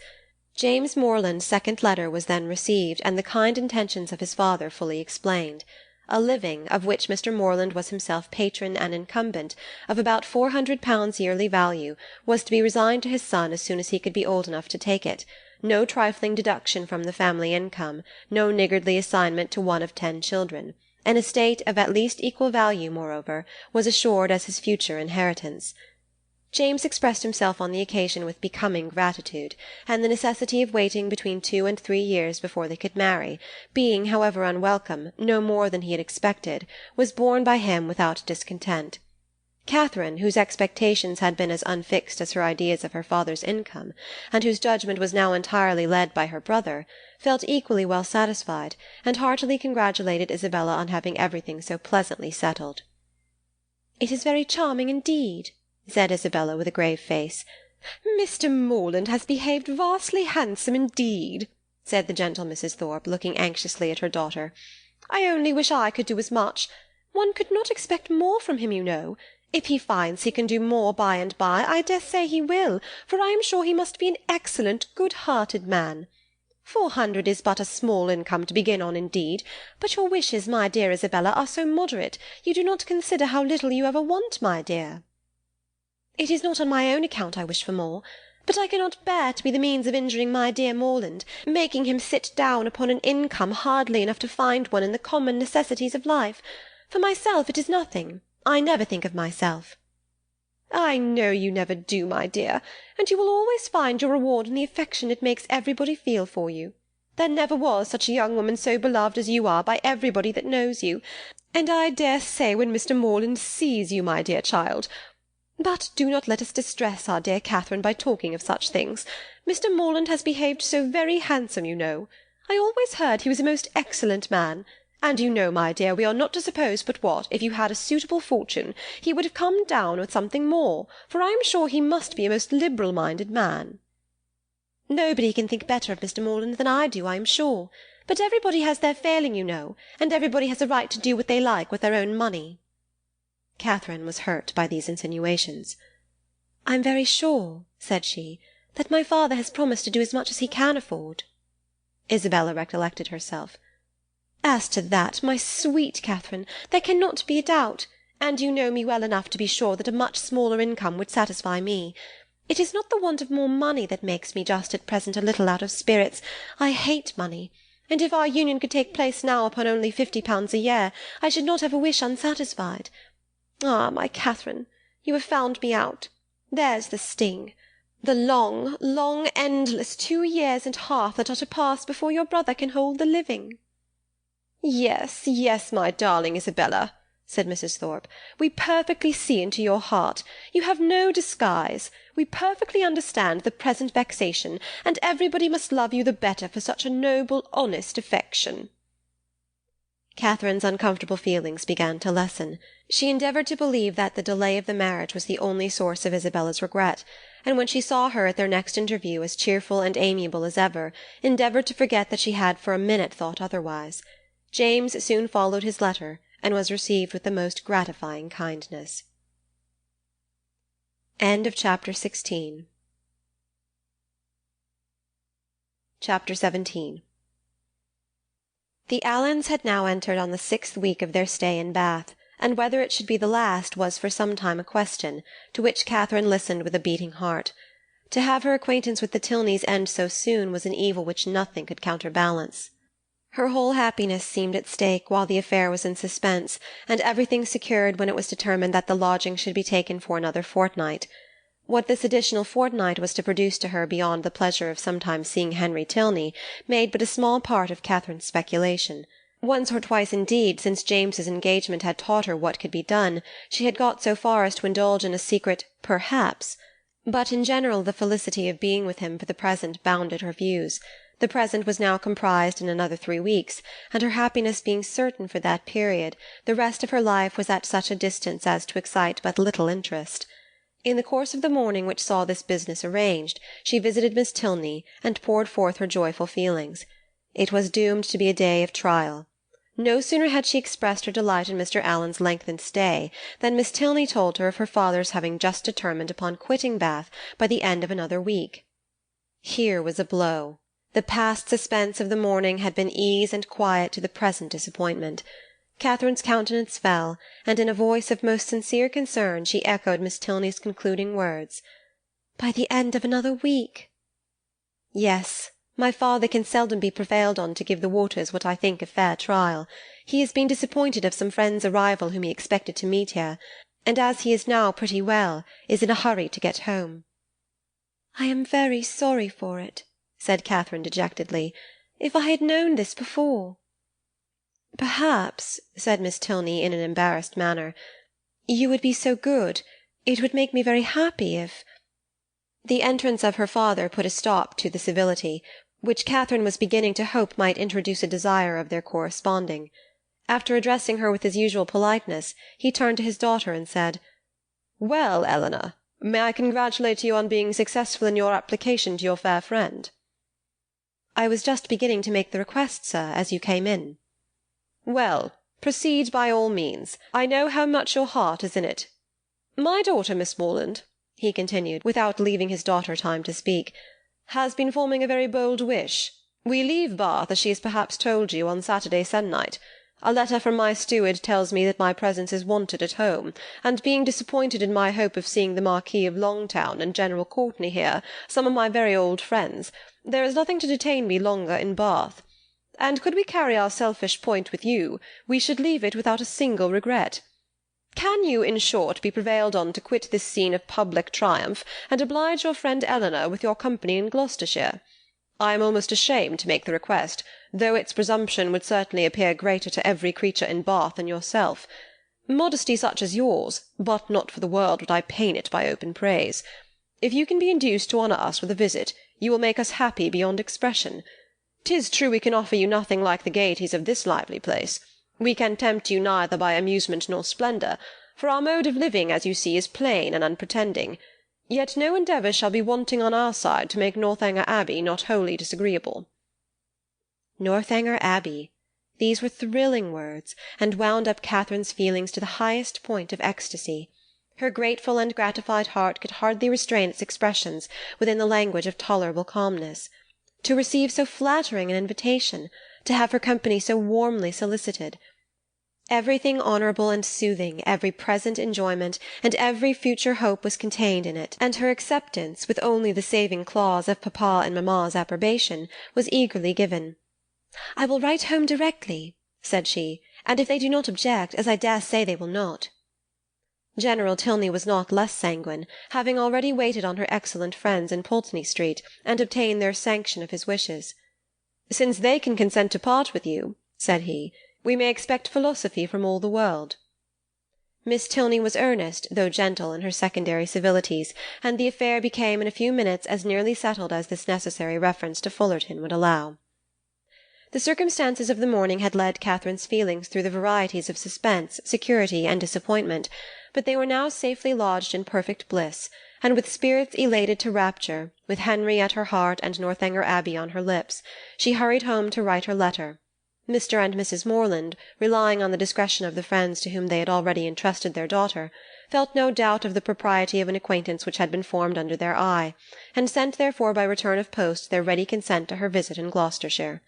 James Morland's second letter was then received, and the kind intentions of his father fully explained. A living, of which Mr. Morland was himself patron and incumbent, of about £400 yearly value, was to be resigned to his son as soon as he could be old enough to take it. No trifling deduction from the family income, no niggardly assignment to one of 10 children. An estate of at least equal value, moreover, was assured as his future inheritance. James expressed himself on the occasion with becoming gratitude, and the necessity of waiting between 2 and 3 years before they could marry, being, however unwelcome, no more than he had expected, was borne by him without discontent. Catherine, whose expectations had been as unfixed as her ideas of her father's income, and whose judgment was now entirely led by her brother, felt equally well satisfied, and heartily congratulated Isabella on having everything so pleasantly settled. "It is very charming indeed," said Isabella with a grave face. "Mr. Morland has behaved vastly handsome indeed," said the gentle Mrs. Thorpe, looking anxiously at her daughter. "I only wish I could do as much. One could not expect more from him, you know. If he finds he can do more by and by, I dare say he will, for I am sure he must be an excellent, good-hearted man. 400 is but a small income to begin on indeed, but your wishes, my dear Isabella, are so moderate, you do not consider how little you ever want, my dear." "It is not on my own account I wish for more, but I cannot bear to be the means of injuring my dear Morland, making him sit down upon an income hardly enough to find one in the common necessities of life. For myself it is nothing. I never think of myself." "I know you never do, my dear, and you will always find your reward in the affection it makes everybody feel for you. There never was such a young woman so beloved as you are by everybody that knows you, and I dare say when Mr. Morland sees you, my dear child— But do not let us distress our dear Catherine by talking of such things. Mr. Morland has behaved so very handsome, you know. I always heard he was a most excellent man. And you know, my dear, we are not to suppose but what, if you had a suitable fortune, he would have come down with something more, for I am sure he must be a most liberal-minded man." "Nobody can think better of Mr. Morland than I do, I am sure. But everybody has their failing, you know, and everybody has a right to do what they like with their own money." Catherine was hurt by these insinuations. "I'm very sure," said she, "that my father has promised to do as much as he can afford." Isabella recollected herself. "As to that, my sweet Catherine, there cannot be a doubt, and you know me well enough to be sure that a much smaller income would satisfy me. It is not the want of more money that makes me just at present a little out of spirits. I hate money, and if our union could take place now upon only £50 a year, I should not have a wish unsatisfied. Ah, my Catherine, you have found me out. There's the sting. The long, long, endless 2 years and half that are to pass before your brother can hold the living." "Yes, yes, my darling Isabella," said Mrs. Thorpe, "we perfectly see into your heart. You have no disguise. We perfectly understand the present vexation, and everybody must love you the better for such a noble, honest affection." Catherine's uncomfortable feelings began to lessen. She endeavoured to believe that the delay of the marriage was the only source of Isabella's regret, and when she saw her at their next interview as cheerful and amiable as ever, endeavoured to forget that she had for a minute thought otherwise. James soon followed his letter, and was received with the most gratifying kindness. Chapter 17. The Allens had now entered on the 6th week of their stay in Bath, and whether it should be the last was for some time a question, to which Catherine listened with a beating heart. To have her acquaintance with the Tilneys end so soon was an evil which nothing could counterbalance. Her whole happiness seemed at stake while the affair was in suspense, and everything secured when it was determined that the lodging should be taken for another fortnight. What this additional fortnight was to produce to her beyond the pleasure of sometimes seeing Henry Tilney made but a small part of Catherine's speculation. Once or twice indeed, since James's engagement had taught her what could be done, she had got so far as to indulge in a secret perhaps, but in general the felicity of being with him for the present bounded her views. The present was now comprised in another 3 weeks, and her happiness being certain for that period, the rest of her life was at such a distance as to excite but little interest. In the course of the morning which saw this business arranged, she visited Miss Tilney, and poured forth her joyful feelings. It was doomed to be a day of trial. No sooner had she expressed her delight in Mr. Allen's lengthened stay than Miss Tilney told her of her father's having just determined upon quitting Bath by the end of another week. Here was a blow. The past suspense of the morning had been ease and quiet to the present disappointment. Catherine's countenance fell, and in a voice of most sincere concern she echoed Miss Tilney's concluding words. "By the end of another week?" "Yes. My father can seldom be prevailed on to give the waters what I think a fair trial. He has been disappointed of some friend's arrival whom he expected to meet here, and as he is now pretty well, is in a hurry to get home." "I am very sorry for it," said Catherine dejectedly. "If I had known this before—" "Perhaps," said Miss Tilney in an embarrassed manner, "you would be so good, it would make me very happy if—" The entrance of her father put a stop to the civility, which Catherine was beginning to hope might introduce a desire of their corresponding. After addressing her with his usual politeness, he turned to his daughter and said, "Well, Eleanor, may I congratulate you on being successful in your application to your fair friend?" "I was just beginning to make the request, sir, as you came in." "Well, proceed by all means. I know how much your heart is in it. My daughter, Miss Morland," he continued, without leaving his daughter time to speak, "has been forming a very bold wish. We leave Bath, as she has perhaps told you, on Saturday se'nnight. A letter from my steward tells me that my presence is wanted at home, and being disappointed in my hope of seeing the Marquis of Longtown and General Courtenay here, some of my very old friends, there is nothing to detain me longer in Bath. And could we carry our selfish point with you, we should leave it without a single regret. Can you, in short, be prevailed on to quit this scene of public triumph, and oblige your friend Eleanor with your company in Gloucestershire? I am almost ashamed to make the request, though its presumption would certainly appear greater to every creature in Bath than yourself. Modesty such as yours, but not for the world would I pain it by open praise. If you can be induced to honour us with a visit, you will make us happy beyond expression. 'Tis true we can offer you nothing like the gaieties of this lively place. We can tempt you neither by amusement nor splendour, for our mode of living, as you see, is plain and unpretending. Yet no endeavour shall be wanting on our side to make Northanger Abbey not wholly disagreeable." Northanger Abbey! These were thrilling words, and wound up Catherine's feelings to the highest point of ecstasy. Her grateful and gratified heart could hardly restrain its expressions within the language of tolerable calmness. To receive so flattering an invitation, to have her company so warmly solicited. Everything honourable and soothing, every present enjoyment, and every future hope was contained in it, and her acceptance, with only the saving clause of papa and mamma's approbation, was eagerly given. "I will write home directly," said she, "and if they do not object, as I dare say they will not." General Tilney was not less sanguine, having already waited on her excellent friends in Pulteney Street, and obtained their sanction of his wishes. "Since they can consent to part with you," said he, "we may expect philosophy from all the world." Miss Tilney was earnest, though gentle, in her secondary civilities, and the affair became in a few minutes as nearly settled as this necessary reference to Fullerton would allow. The circumstances of the morning had led Catherine's feelings through the varieties of suspense, security, and disappointment, but they were now safely lodged in perfect bliss, and with spirits elated to rapture, with Henry at her heart and Northanger Abbey on her lips, she hurried home to write her letter. Mr. and Mrs. Morland, relying on the discretion of the friends to whom they had already entrusted their daughter, felt no doubt of the propriety of an acquaintance which had been formed under their eye, and sent therefore by return of post their ready consent to her visit in Gloucestershire.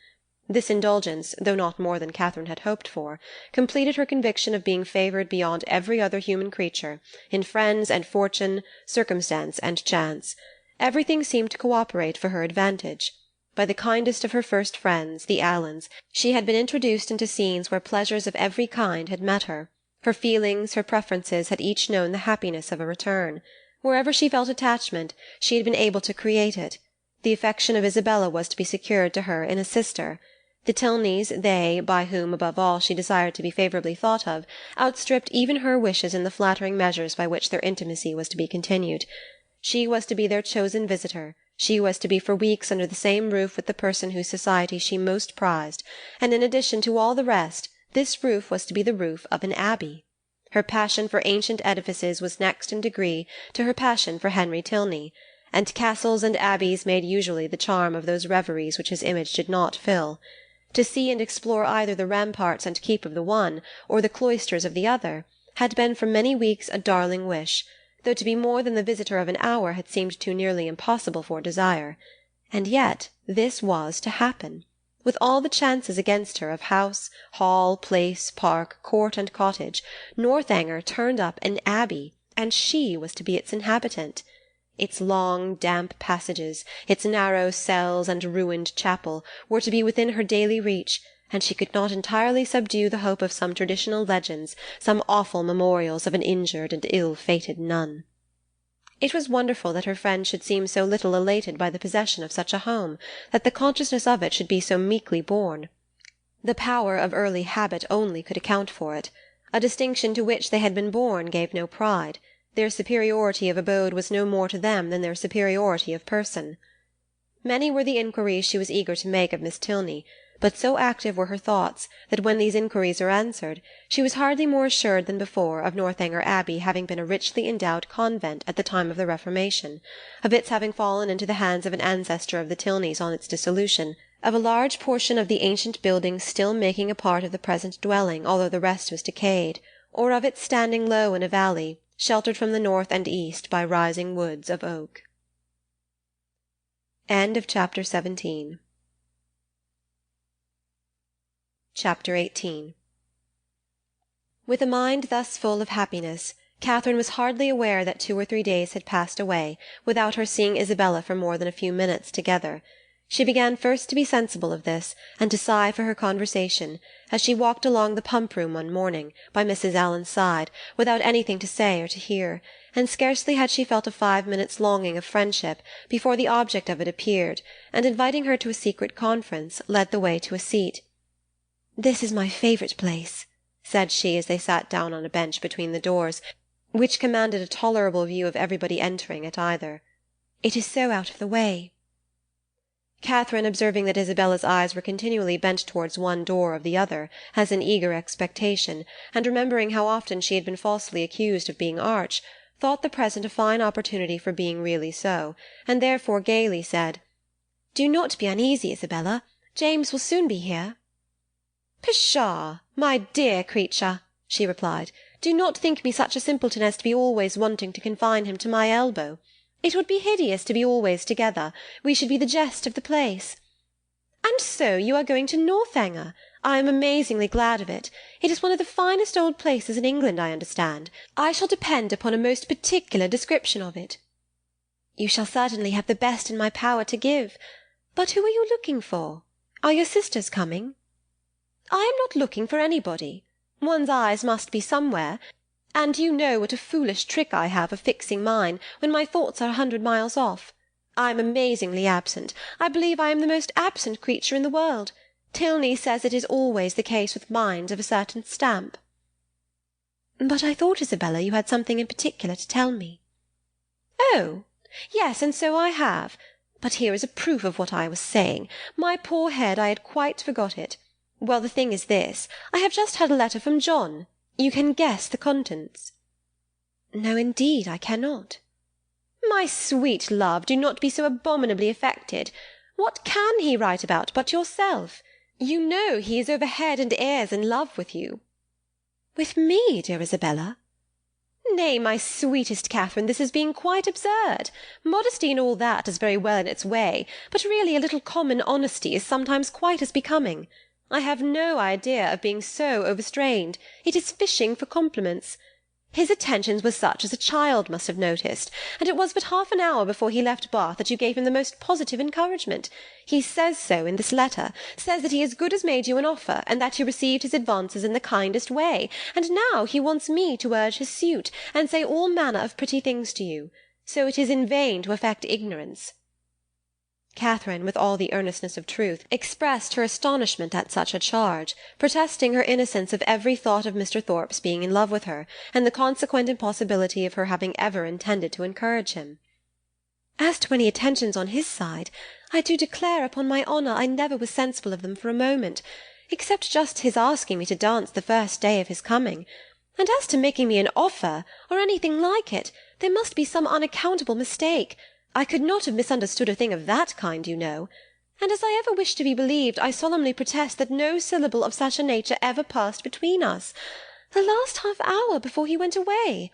This indulgence, though not more than Catherine had hoped for, completed her conviction of being favoured beyond every other human creature, in friends and fortune, circumstance and chance. Everything seemed to co-operate for her advantage. By the kindest of her first friends, the Allens, she had been introduced into scenes where pleasures of every kind had met her. Her feelings, her preferences had each known the happiness of a return. Wherever she felt attachment, she had been able to create it. The affection of Isabella was to be secured to her in a sister. The Tilneys, they, by whom above all she desired to be favourably thought of, outstripped even her wishes in the flattering measures by which their intimacy was to be continued. She was to be their chosen visitor, she was to be for weeks under the same roof with the person whose society she most prized, and in addition to all the rest, this roof was to be the roof of an abbey. Her passion for ancient edifices was next in degree to her passion for Henry Tilney, and castles and abbeys made usually the charm of those reveries which his image did not fill. To see and explore either the ramparts and keep of the one, or the cloisters of the other, had been for many weeks a darling wish, though to be more than the visitor of an hour had seemed too nearly impossible for desire. And yet this was to happen. With all the chances against her of house, hall, place, park, court and cottage, Northanger turned up an abbey, and she was to be its inhabitant. Its long, damp passages, its narrow cells and ruined chapel, were to be within her daily reach, and she could not entirely subdue the hope of some traditional legends, some awful memorials of an injured and ill-fated nun. It was wonderful that her friend should seem so little elated by the possession of such a home, that the consciousness of it should be so meekly borne. The power of early habit only could account for it. A distinction to which they had been born gave no pride. Their superiority of abode was no more to them than their superiority of person. Many were the inquiries she was eager to make of Miss Tilney, but so active were her thoughts that when these inquiries were answered, she was hardly more assured than before of Northanger Abbey having been a richly endowed convent at the time of the Reformation, of its having fallen into the hands of an ancestor of the Tilneys on its dissolution, of a large portion of the ancient building still making a part of the present dwelling although the rest was decayed, or of its standing low in a valley, sheltered from the north and east by rising woods of oak. Chapter 17. Chapter 18. With a mind thus full of happiness, Catherine was hardly aware that 2 or 3 days had passed away without her seeing Isabella for more than a few minutes together. She began first to be sensible of this, and to sigh for her conversation, as she walked along the pump-room one morning, by Mrs. Allen's side, without anything to say or to hear, and scarcely had she felt a 5 minutes' longing of friendship before the object of it appeared, and inviting her to a secret conference, led the way to a seat. "This is my favourite place," said she as they sat down on a bench between the doors, which commanded a tolerable view of everybody entering at either. "It is so out of the way." Catherine, observing that Isabella's eyes were continually bent towards one door or the other, as in eager expectation, and remembering how often she had been falsely accused of being arch, thought the present a fine opportunity for being really so, and therefore gaily said, "Do not be uneasy, Isabella. James will soon be here." "Pshaw, my dear creature," she replied, "do not think me such a simpleton as to be always wanting to confine him to my elbow. It would be hideous to be always together. We should be the jest of the place. And so you are going to Northanger? I am amazingly glad of it. It is one of the finest old places in England, I understand. I shall depend upon a most particular description of it." "You shall certainly have the best in my power to give. But who are you looking for? Are your sisters coming?" "I am not looking for anybody. One's eyes must be somewhere, and you know what a foolish trick I have of fixing mine when my thoughts are 100 miles off. I am amazingly absent. I believe I am the most absent creature in the world. Tilney says it is always the case with minds of a certain stamp." "But I thought, Isabella, you had something in particular to tell me." "Oh, yes, and so I have. But here is a proof of what I was saying. My poor head, I had quite forgot it. Well, the thing is this. I have just had a letter from John. You can guess the contents." "No, indeed, I cannot." "My sweet love, do not be so abominably affected. What can he write about but yourself? You know he is over head and ears in love with you." "With me, dear Isabella?" Nay, my sweetest Catherine, this is being quite absurd. Modesty and all that is very well in its way, but really a little common honesty is sometimes quite as becoming. I have no idea of being so overstrained. It is fishing for compliments. His attentions were such as a child must have noticed, and it was but half an hour before he left Bath that you gave him the most positive encouragement. He says so in this letter, says that he as good as made you an offer, and that you received his advances in the kindest way, and now he wants me to urge his suit, and say all manner of pretty things to you. So it is in vain to affect ignorance. Catherine, with all the earnestness of truth, expressed her astonishment at such a charge, protesting her innocence of every thought of Mr. Thorpe's being in love with her, and the consequent impossibility of her having ever intended to encourage him. "As to any attentions on his side, I do declare, upon my honour, I never was sensible of them for a moment, except just his asking me to dance the first day of his coming. And as to making me an offer, or anything like it, there must be some unaccountable mistake. I could not have misunderstood a thing of that kind, you know. And as I ever wish to be believed, I solemnly protest that no syllable of such a nature ever passed between us. The last half-hour before he went away.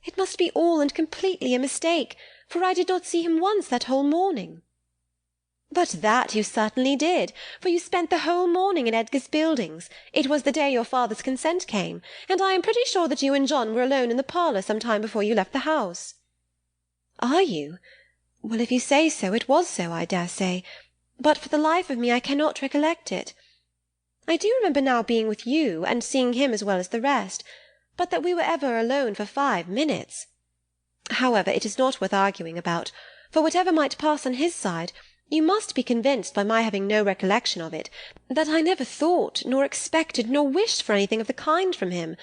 It must be all and completely a mistake, for I did not see him once that whole morning." "But that you certainly did, for you spent the whole morning in Edgar's Buildings. It was the day your father's consent came, and I am pretty sure that you and John were alone in the parlour some time before you left the house." "Are you? Well, if you say so, it was so, I dare say, but for the life of me I cannot recollect it. I do remember now being with you, and seeing him as well as the rest, but that we were ever alone for 5 minutes. However, it is not worth arguing about, for whatever might pass on his side, you must be convinced by my having no recollection of it, that I never thought, nor expected, nor wished for anything of the kind from him.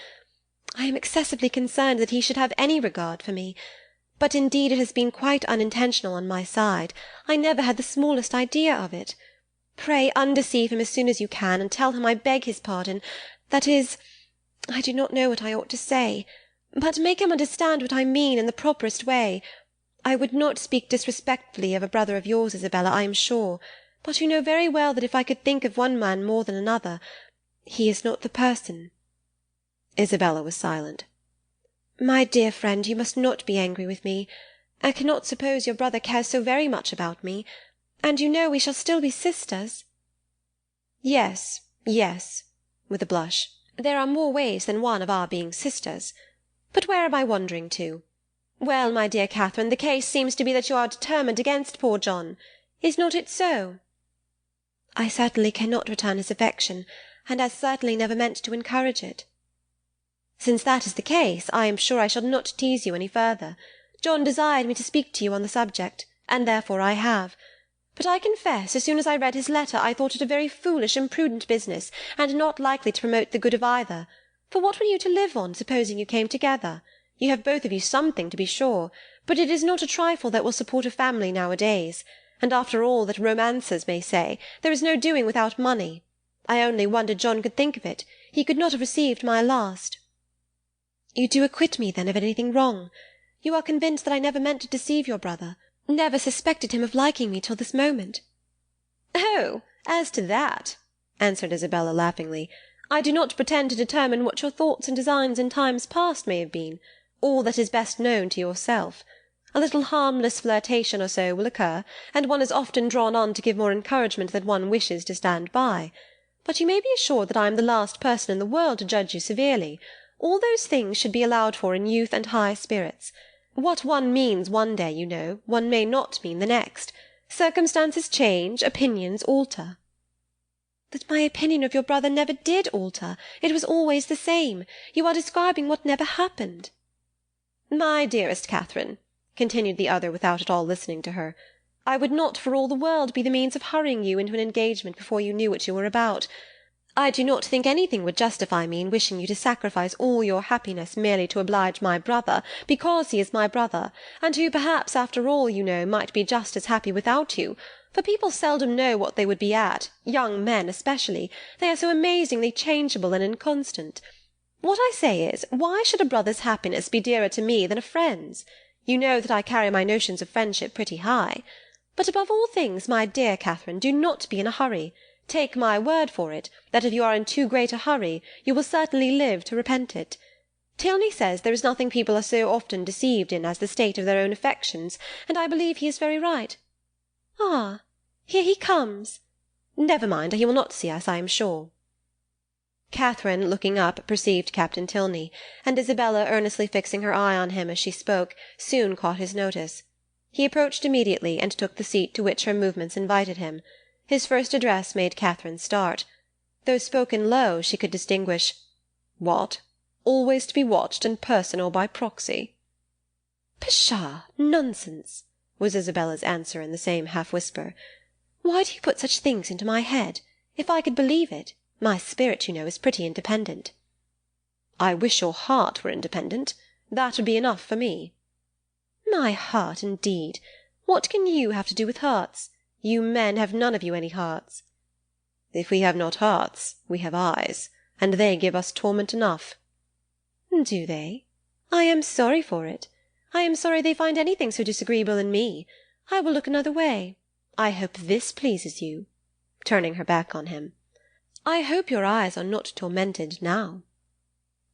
I am excessively concerned that he should have any regard for me. But indeed it has been quite unintentional on my side. I never had the smallest idea of it. Pray undeceive him as soon as you can, and tell him I beg his pardon. That is, I do not know what I ought to say, but make him understand what I mean in the properest way. I would not speak disrespectfully of a brother of yours, Isabella, I am sure, but you know very well that if I could think of one man more than another, he is not the person." Isabella was silent. "My dear friend, you must not be angry with me. I cannot suppose your brother cares so very much about me, and you know we shall still be sisters." "Yes, yes," with a blush, "there are more ways than one of our being sisters. But where am I wandering to? Well, my dear Catherine, the case seems to be that you are determined against poor John. Is not it so?" "I certainly cannot return his affection, and as certainly never meant to encourage it." "Since that is the case, I am sure I shall not tease you any further. John desired me to speak to you on the subject, and therefore I have. But I confess, as soon as I read his letter, I thought it a very foolish, imprudent business, and not likely to promote the good of either. For what were you to live on, supposing you came together? You have both of you something, to be sure, but it is not a trifle that will support a family nowadays. And after all that romancers may say, there is no doing without money. I only wonder John could think of it. He could not have received my last." "You do acquit me, then, of anything wrong. You are convinced that I never meant to deceive your brother, never suspected him of liking me till this moment." "Oh, as to that," answered Isabella laughingly, "I do not pretend to determine what your thoughts and designs in times past may have been. All that is best known to yourself. A little harmless flirtation or so will occur, and one is often drawn on to give more encouragement than one wishes to stand by. But you may be assured that I am the last person in the world to judge you severely. All those things should be allowed for in youth and high spirits. What one means one day, you know, one may not mean the next. Circumstances change, opinions alter." "But my opinion of your brother never did alter. It was always the same. You are describing what never happened." "My dearest Catherine," continued the other without at all listening to her, "I would not for all the world be the means of hurrying you into an engagement before you knew what you were about. I do not think anything would justify me in wishing you to sacrifice all your happiness merely to oblige my brother, because he is my brother, and who perhaps after all, you know, might be just as happy without you, for people seldom know what they would be at, young men especially, they are so amazingly changeable and inconstant. What I say is, why should a brother's happiness be dearer to me than a friend's? You know that I carry my notions of friendship pretty high. But above all things, my dear Catherine, do not be in a hurry. Take my word for it, that if you are in too great a hurry, you will certainly live to repent it. Tilney says there is nothing people are so often deceived in as the state of their own affections, and I believe he is very right. Ah, here he comes. Never mind, he will not see us, I am sure." Catherine, looking up, perceived Captain Tilney, and Isabella, earnestly fixing her eye on him as she spoke, soon caught his notice. He approached immediately, and took the seat to which her movements invited him. His first address made Catherine start. Though spoken low, she could distinguish, "What? Always to be watched in person or by proxy?" "Pshaw! Nonsense!" was Isabella's answer in the same half-whisper. "Why do you put such things into my head? If I could believe it, my spirit, you know, is pretty independent." "I wish your heart were independent. That would be enough for me." "My heart, indeed! What can you have to do with hearts? You men have none of you any hearts." "If we have not hearts, we have eyes, and they give us torment enough." "Do they? I am sorry for it. I am sorry they find anything so disagreeable in me. I will look another way. I hope this pleases you," turning her back on him. "I hope your eyes are not tormented now."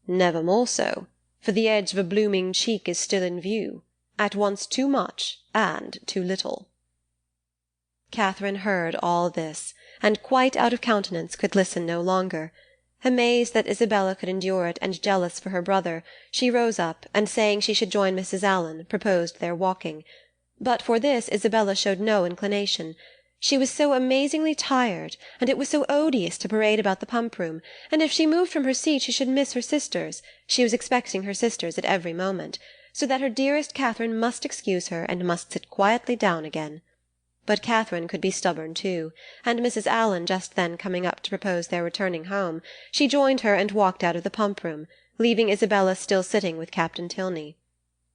"Never more so, for the edge of a blooming cheek is still in view, at once too much and too little." Catherine heard all this, and quite out of countenance could listen no longer. Amazed that Isabella could endure it, and jealous for her brother, she rose up, and saying she should join Mrs. Allen, proposed their walking. But for this Isabella showed no inclination. She was so amazingly tired, and it was so odious to parade about the pump-room, and if she moved from her seat she should miss her sisters. She was expecting her sisters at every moment, so that her dearest Catherine must excuse her, and must sit quietly down again. But Catherine could be stubborn too, and Mrs. Allen just then coming up to propose their returning home, she joined her and walked out of the pump-room, leaving Isabella still sitting with Captain Tilney.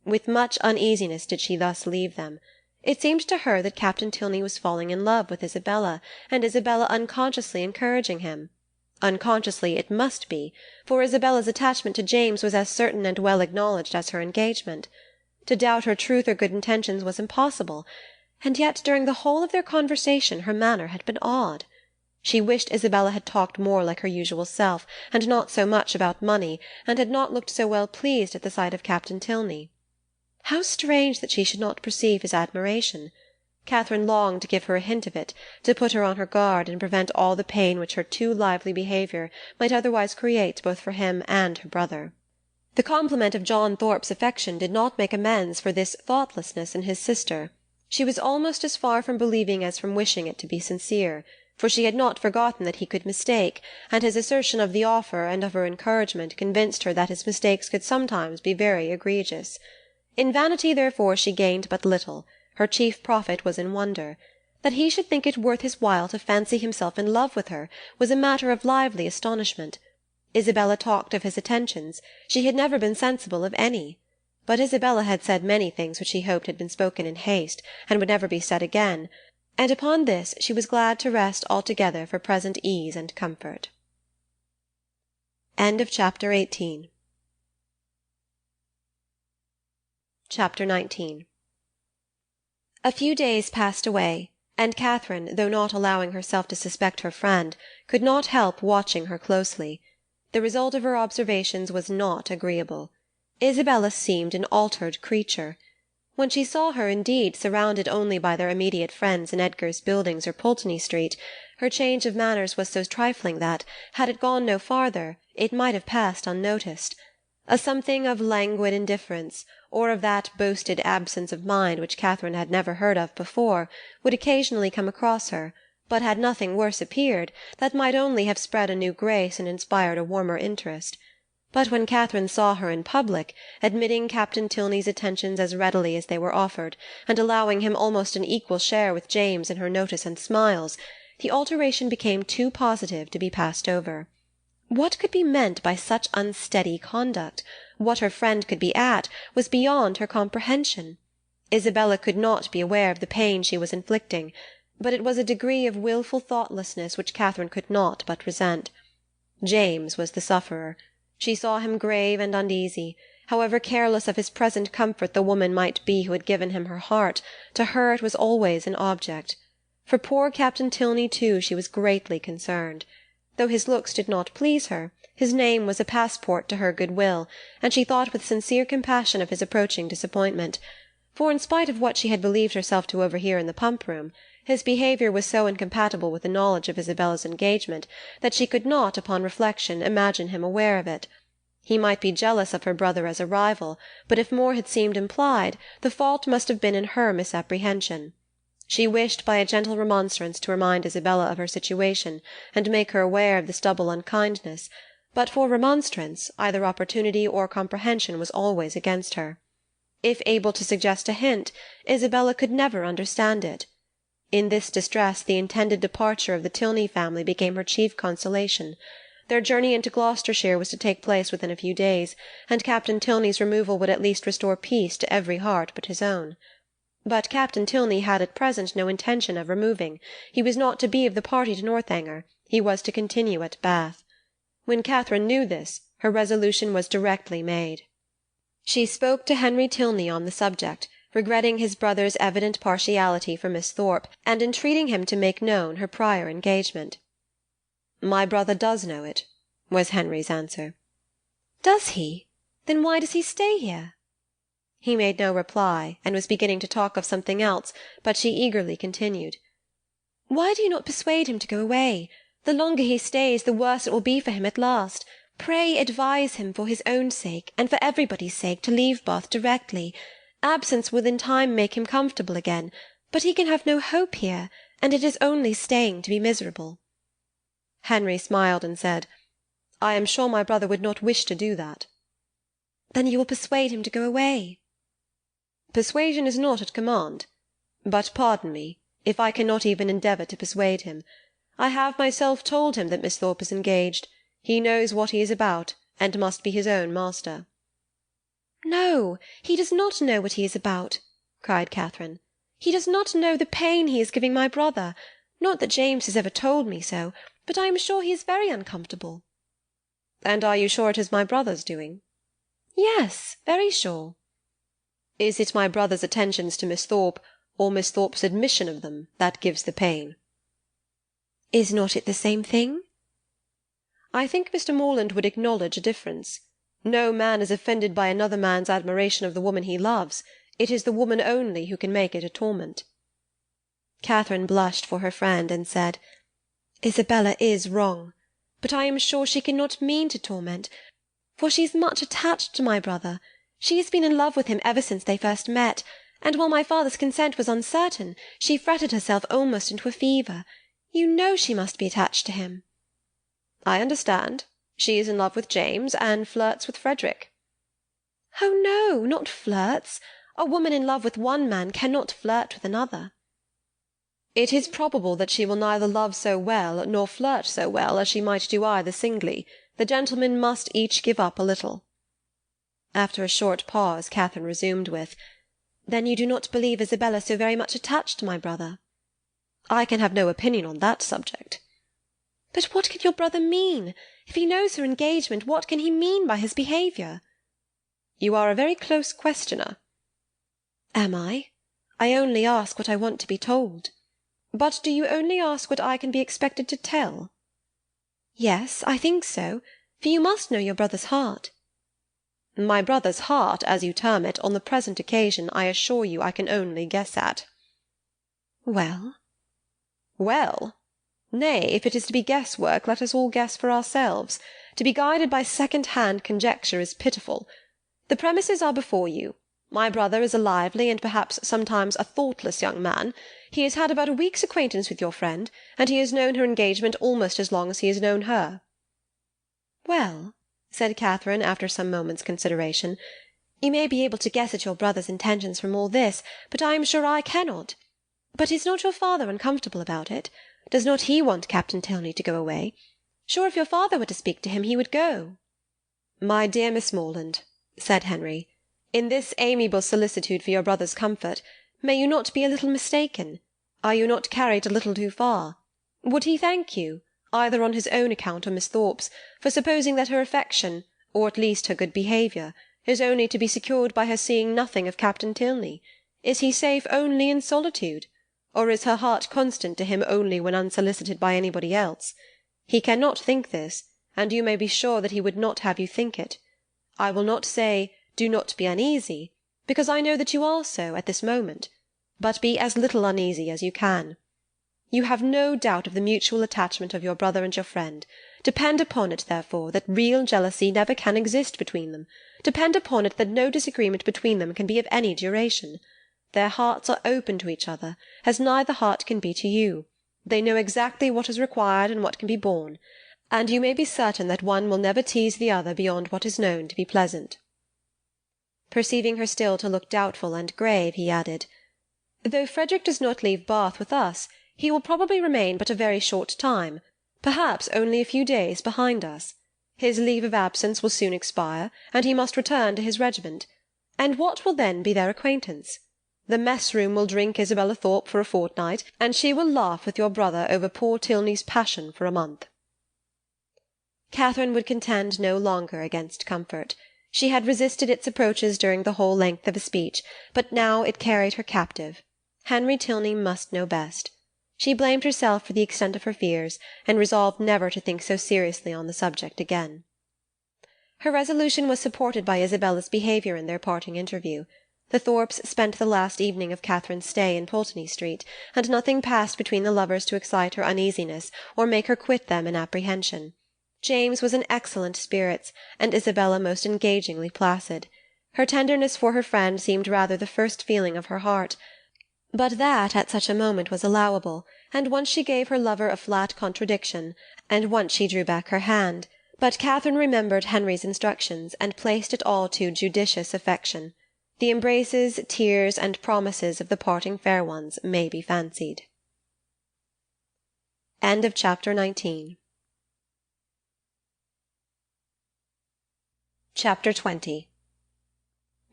With much uneasiness did she thus leave them. It seemed to her that Captain Tilney was falling in love with Isabella, and Isabella unconsciously encouraging him. Unconsciously it must be, for Isabella's attachment to James was as certain and well acknowledged as her engagement. To doubt her truth or good intentions was impossible, and yet during the whole of their conversation her manner had been odd. She wished Isabella had talked more like her usual self, and not so much about money, and had not looked so well pleased at the sight of Captain Tilney. How strange that she should not perceive his admiration! Catherine longed to give her a hint of it, to put her on her guard, and prevent all the pain which her too lively behaviour might otherwise create both for him and her brother. The compliment of John Thorpe's affection did not make amends for this thoughtlessness in his sister. She was almost as far from believing as from wishing it to be sincere, for she had not forgotten that he could mistake, and his assertion of the offer and of her encouragement convinced her that his mistakes could sometimes be very egregious. In vanity, therefore, she gained but little. Her chief profit was in wonder. That he should think it worth his while to fancy himself in love with her was a matter of lively astonishment. Isabella talked of his attentions. She had never been sensible of any. But Isabella had said many things which she hoped had been spoken in haste, and would never be said again, and upon this she was glad to rest altogether for present ease and comfort. Chapter 19. A few days passed away, and Catherine, though not allowing herself to suspect her friend, could not help watching her closely. The result of her observations was not agreeable. Isabella seemed an altered creature. When she saw her, indeed, surrounded only by their immediate friends in Edgar's Buildings or Pulteney Street, her change of manners was so trifling that, had it gone no farther, it might have passed unnoticed. A something of languid indifference, or of that boasted absence of mind which Catherine had never heard of before, would occasionally come across her, but had nothing worse appeared, that might only have spread a new grace and inspired a warmer interest. But when Catherine saw her in public, admitting Captain Tilney's attentions as readily as they were offered, and allowing him almost an equal share with James in her notice and smiles, the alteration became too positive to be passed over. What could be meant by such unsteady conduct? What her friend could be at, was beyond her comprehension. Isabella could not be aware of the pain she was inflicting, but it was a degree of wilful thoughtlessness which Catherine could not but resent. James was the sufferer. She saw him grave and uneasy. However careless of his present comfort the woman might be who had given him her heart, to her it was always an object. For poor Captain Tilney, too, she was greatly concerned. Though his looks did not please her, His name was a passport to her good-will, and she thought with sincere compassion of his approaching disappointment; for, in spite of what she had believed herself to overhear in the pump-room, his behaviour was so incompatible with the knowledge of Isabella's engagement that she could not, upon reflection, imagine him aware of it. He might be jealous of her brother as a rival, but if more had seemed implied, the fault must have been in her misapprehension. She wished by a gentle remonstrance to remind Isabella of her situation, and make her aware of this double unkindness, but for remonstrance either opportunity or comprehension was always against her. If able to suggest a hint, Isabella could never understand it. In this distress the intended departure of the Tilney family became her chief consolation. Their journey into Gloucestershire was to take place within a few days, and Captain Tilney's removal would at least restore peace to every heart but his own. But Captain Tilney had at present no intention of removing. He was not to be of the party to Northanger. He was to continue at Bath. When Catherine knew this, her resolution was directly made. She spoke to Henry Tilney on the subject, regretting his brother's evident partiality for Miss Thorpe, and entreating him to make known her prior engagement. "My brother does know it," was Henry's answer. "Does he? Then why does he stay here?" He made no reply, and was beginning to talk of something else, but she eagerly continued. "Why do you not persuade him to go away? The longer he stays, the worse it will be for him at last. Pray advise him, for his own sake, and for everybody's sake, to leave Bath directly. Absence will in time make him comfortable again, but he can have no hope here, and it is only staying to be miserable." Henry smiled and said, "I am sure my brother would not wish to do that." "Then you will persuade him to go away?" "Persuasion is not at command. But pardon me, if I cannot even endeavour to persuade him. I have myself told him that Miss Thorpe is engaged. He knows what he is about, and must be his own master." "No, he does not know what he is about," cried Catherine. "He does not know the pain he is giving my brother. Not that James has ever told me so, but I am sure he is very uncomfortable." "And are you sure it is my brother's doing?" "Yes, very sure." "Is it my brother's attentions to Miss Thorpe, or Miss Thorpe's admission of them, that gives the pain?" "Is not it the same thing?" "I think Mr. Morland would acknowledge a difference. No man is offended by another man's admiration of the woman he loves. It is the woman only who can make it a torment." Catherine blushed for her friend, and said, "Isabella is wrong, but I am sure she cannot mean to torment, for she is much attached to my brother. She has been in love with him ever since they first met, and while my father's consent was uncertain, she fretted herself almost into a fever. You know she must be attached to him." "I understand. She is in love with James, and flirts with Frederick." "Oh no, not flirts. A woman in love with one man cannot flirt with another." "It is probable that she will neither love so well nor flirt so well as she might do either singly. The gentlemen must each give up a little." After a short pause, Catherine resumed with, "Then you do not believe Isabella so very much attached to my brother?" "I can have no opinion on that subject." "But what can your brother mean? If he knows her engagement, what can he mean by his behaviour?" "You are a very close questioner." "Am I? I only ask what I want to be told." "But do you only ask what I can be expected to tell?" "Yes, I think so, for you must know your brother's heart." "My brother's heart, as you term it, on the present occasion, I assure you I can only guess at." "Well?" "Well? Nay, if it is to be guess-work, let us all guess for ourselves. To be guided by second-hand conjecture is pitiful. The premises are before you. My brother is a lively and perhaps sometimes a thoughtless young man. He has had about a week's acquaintance with your friend, and he has known her engagement almost as long as he has known her." "Well," said Catherine, after some moments' consideration, "you may be able to guess at your brother's intentions from all this, but I am sure I cannot. But is not your father uncomfortable about it? Does not he want Captain Tilney to go away? Sure, if your father were to speak to him, he would go." "My dear Miss Morland," said Henry, "in this amiable solicitude for your brother's comfort, may you not be a little mistaken? Are you not carried a little too far? Would he thank you, either on his own account or Miss Thorpe's, for supposing that her affection, or at least her good behaviour, is only to be secured by her seeing nothing of Captain Tilney? Is he safe only in solitude? Or is her heart constant to him only when unsolicited by anybody else? He cannot think this, and you may be sure that he would not have you think it. I will not say, do not be uneasy, because I know that you are so at this moment, but be as little uneasy as you can. You have no doubt of the mutual attachment of your brother and your friend. Depend upon it, therefore, that real jealousy never can exist between them. Depend upon it that no disagreement between them can be of any duration. Their hearts are open to each other, as neither heart can be to you. They know exactly what is required and what can be borne, and you may be certain that one will never tease the other beyond what is known to be pleasant. Perceiving her still to look doubtful and grave, he added, though Frederick does not leave Bath with us, he will probably remain but a very short time, perhaps only a few days behind us. His leave of absence will soon expire, and he must return to his regiment. And what will then be their acquaintance? The mess-room will drink Isabella Thorpe for a fortnight, and she will laugh with your brother over poor Tilney's passion for a month. Catherine would contend no longer against comfort. She had resisted its approaches during the whole length of a speech, but now it carried her captive. Henry Tilney must know best. She blamed herself for the extent of her fears, and resolved never to think so seriously on the subject again. Her resolution was supported by Isabella's behaviour in their parting interview. The Thorpes spent the last evening of Catherine's stay in Pulteney Street, and nothing passed between the lovers to excite her uneasiness or make her quit them in apprehension. James was in excellent spirits, and Isabella most engagingly placid. Her tenderness for her friend seemed rather the first feeling of her heart, but that at such a moment was allowable, and once she gave her lover a flat contradiction, and once she drew back her hand, but Catherine remembered Henry's instructions, and placed it all to judicious affection. The embraces, tears, and promises of the parting fair ones may be fancied. End of chapter 19. Chapter 20.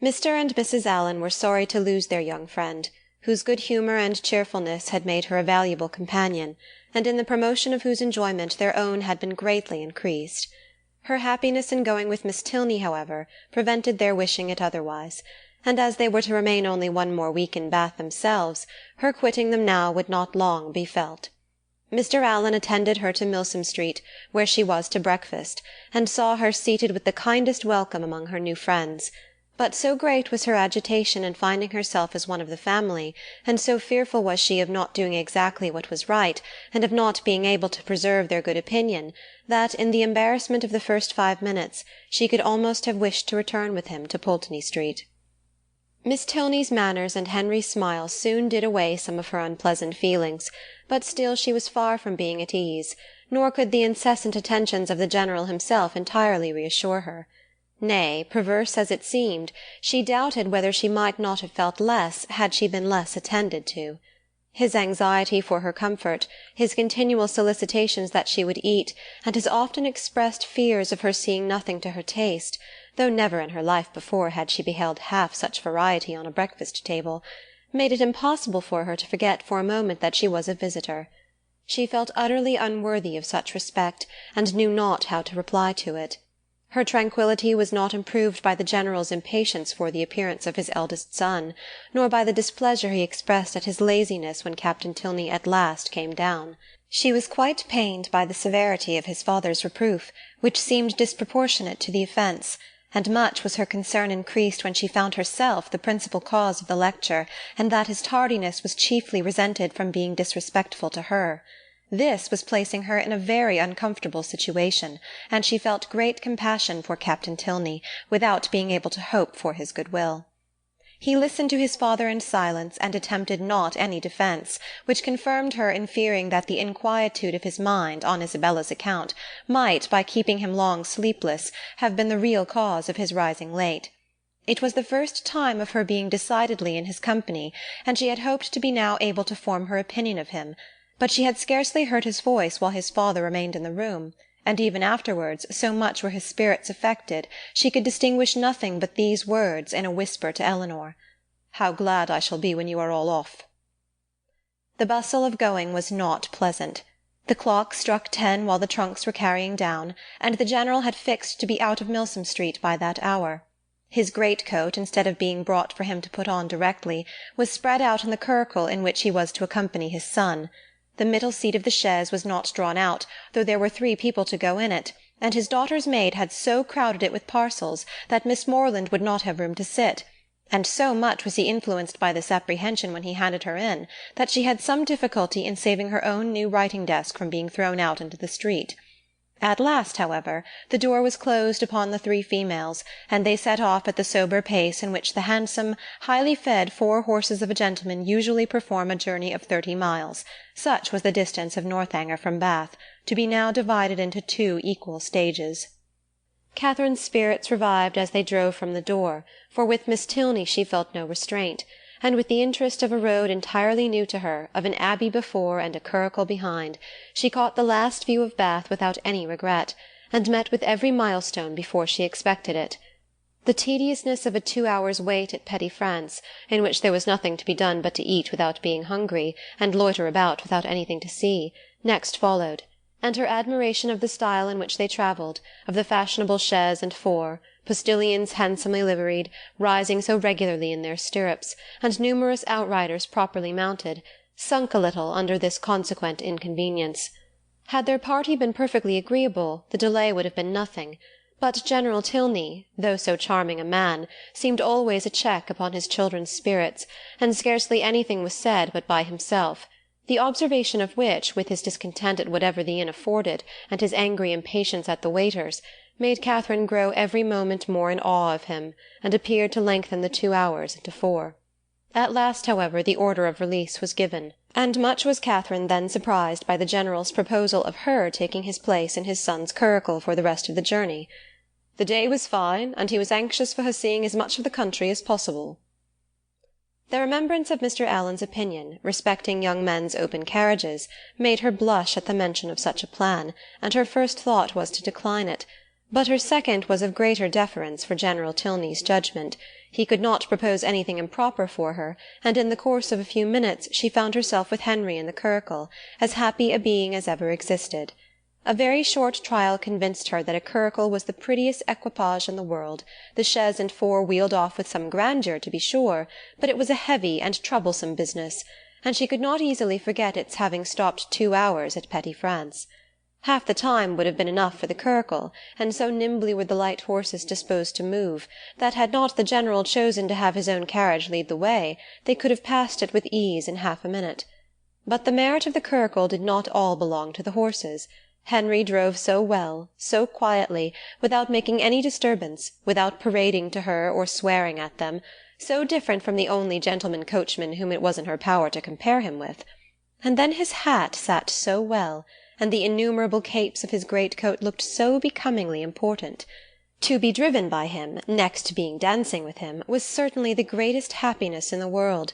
Mr. and Mrs. Allen were sorry to lose their young friend, whose good humour and cheerfulness had made her a valuable companion, and in the promotion of whose enjoyment their own had been greatly increased. Her happiness in going with Miss Tilney, however, prevented their wishing it otherwise, and as they were to remain only one more week in Bath themselves, her quitting them now would not long be felt. Mr. Allen attended her to Milsom Street, where she was to breakfast, and saw her seated with the kindest welcome among her new friends. But so great was her agitation in finding herself as one of the family, and so fearful was she of not doing exactly what was right, and of not being able to preserve their good opinion, that, in the embarrassment of the first 5 minutes, she could almost have wished to return with him to Pulteney Street. Miss Tilney's manners and Henry's smile soon did away some of her unpleasant feelings, but still she was far from being at ease, nor could the incessant attentions of the General himself entirely reassure her. Nay, perverse as it seemed, she doubted whether she might not have felt less had she been less attended to. His anxiety for her comfort, his continual solicitations that she would eat, and his often expressed fears of her seeing nothing to her taste, though never in her life before had she beheld half such variety on a breakfast-table, made it impossible for her to forget for a moment that she was a visitor. She felt utterly unworthy of such respect, and knew not how to reply to it. Her tranquillity was not improved by the General's impatience for the appearance of his eldest son, nor by the displeasure he expressed at his laziness when Captain Tilney at last came down. She was quite pained by the severity of his father's reproof, which seemed disproportionate to the offence, and much was her concern increased when she found herself the principal cause of the lecture, and that his tardiness was chiefly resented from being disrespectful to her. This was placing her in a very uncomfortable situation, and she felt great compassion for Captain Tilney, without being able to hope for his goodwill. He listened to his father in silence, and attempted not any defence, which confirmed her in fearing that the inquietude of his mind, on Isabella's account, might, by keeping him long sleepless, have been the real cause of his rising late. It was the first time of her being decidedly in his company, and she had hoped to be now able to form her opinion of him, but she had scarcely heard his voice while his father remained in the room, and even afterwards, so much were his spirits affected, she could distinguish nothing but these words in a whisper to Eleanor: "How glad I shall be when you are all off." The bustle of going was not pleasant. The clock struck 10 while the trunks were carrying down, and the General had fixed to be out of Milsom Street by that hour. His greatcoat, instead of being brought for him to put on directly, was spread out in the curricle in which he was to accompany his son. The middle seat of the chaise was not drawn out, though there were 3 people to go in it, and his daughter's maid had so crowded it with parcels that Miss Morland would not have room to sit, and so much was he influenced by this apprehension when he handed her in, that she had some difficulty in saving her own new writing-desk from being thrown out into the street. At last, however, the door was closed upon the three females, and they set off at the sober pace in which the handsome, highly fed 4 horses of a gentleman usually perform a journey of 30 miles. Such was the distance of Northanger from Bath, to be now divided into 2 equal stages. Catherine's spirits revived as they drove from the door, for with Miss Tilney she felt no restraint, and with the interest of a road entirely new to her, of an abbey before and a curricle behind, she caught the last view of Bath without any regret, and met with every milestone before she expected it. The tediousness of a 2 hours' wait at Petit France, in which there was nothing to be done but to eat without being hungry, and loiter about without anything to see, next followed, and her admiration of the style in which they travelled, of the fashionable chaise and four, postilions handsomely liveried, rising so regularly in their stirrups, and numerous outriders properly mounted, sunk a little under this consequent inconvenience. Had their party been perfectly agreeable, the delay would have been nothing, but General Tilney, though so charming a man, seemed always a check upon his children's spirits, and scarcely anything was said but by himself, the observation of which, with his discontent at whatever the inn afforded, and his angry impatience at the waiters, made Catherine grow every moment more in awe of him, and appeared to lengthen the 2 hours into 4. At last, however, the order of release was given, and much was Catherine then surprised by the General's proposal of her taking his place in his son's curricle for the rest of the journey. The day was fine, and he was anxious for her seeing as much of the country as possible. The remembrance of Mr. Allen's opinion, respecting young men's open carriages, made her blush at the mention of such a plan, and her first thought was to decline it, but her second was of greater deference for General Tilney's judgment. He could not propose anything improper for her, and in the course of a few minutes she found herself with Henry in the curricle, as happy a being as ever existed. A very short trial convinced her that a curricle was the prettiest equipage in the world. The chaise and four wheeled off with some grandeur, to be sure, but it was a heavy and troublesome business, and she could not easily forget its having stopped 2 hours at Petit France. Half the time would have been enough for the curricle, and so nimbly were the light horses disposed to move, that had not the General chosen to have his own carriage lead the way, they could have passed it with ease in half a minute. But the merit of the curricle did not all belong to the horses. Henry drove so well, so quietly, without making any disturbance, without parading to her or swearing at them, so different from the only gentleman coachman whom it was in her power to compare him with. And then his hat sat so well, and the innumerable capes of his great-coat looked so becomingly important. To be driven by him, next to being dancing with him, was certainly the greatest happiness in the world.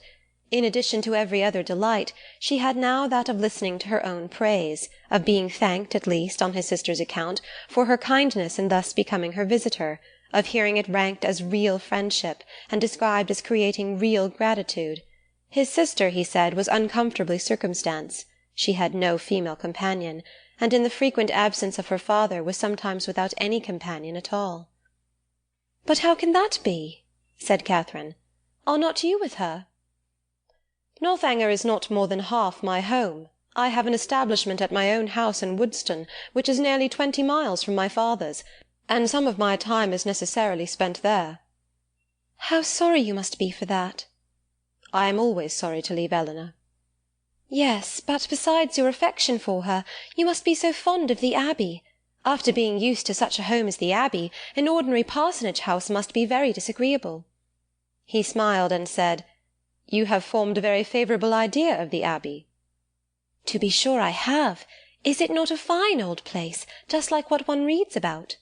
In addition to every other delight, she had now that of listening to her own praise, of being thanked, at least, on his sister's account, for her kindness in thus becoming her visitor, of hearing it ranked as real friendship, and described as creating real gratitude. His sister, he said, was uncomfortably circumstanced. She had no female companion, and in the frequent absence of her father was sometimes without any companion at all. "But how can that be?" said Catherine. "Are not you with her?" "Northanger is not more than half my home. I have an establishment at my own house in Woodston, which is nearly 20 miles from my father's, and some of my time is necessarily spent there." "How sorry you must be for that." "I am always sorry to leave Eleanor." "Yes, but besides your affection for her, you must be so fond of the Abbey. After being used to such a home as the Abbey, an ordinary parsonage house must be very disagreeable." He smiled and said, "You have formed a very favourable idea of the Abbey." "To be sure I have. Is it not a fine old place, just like what one reads about?"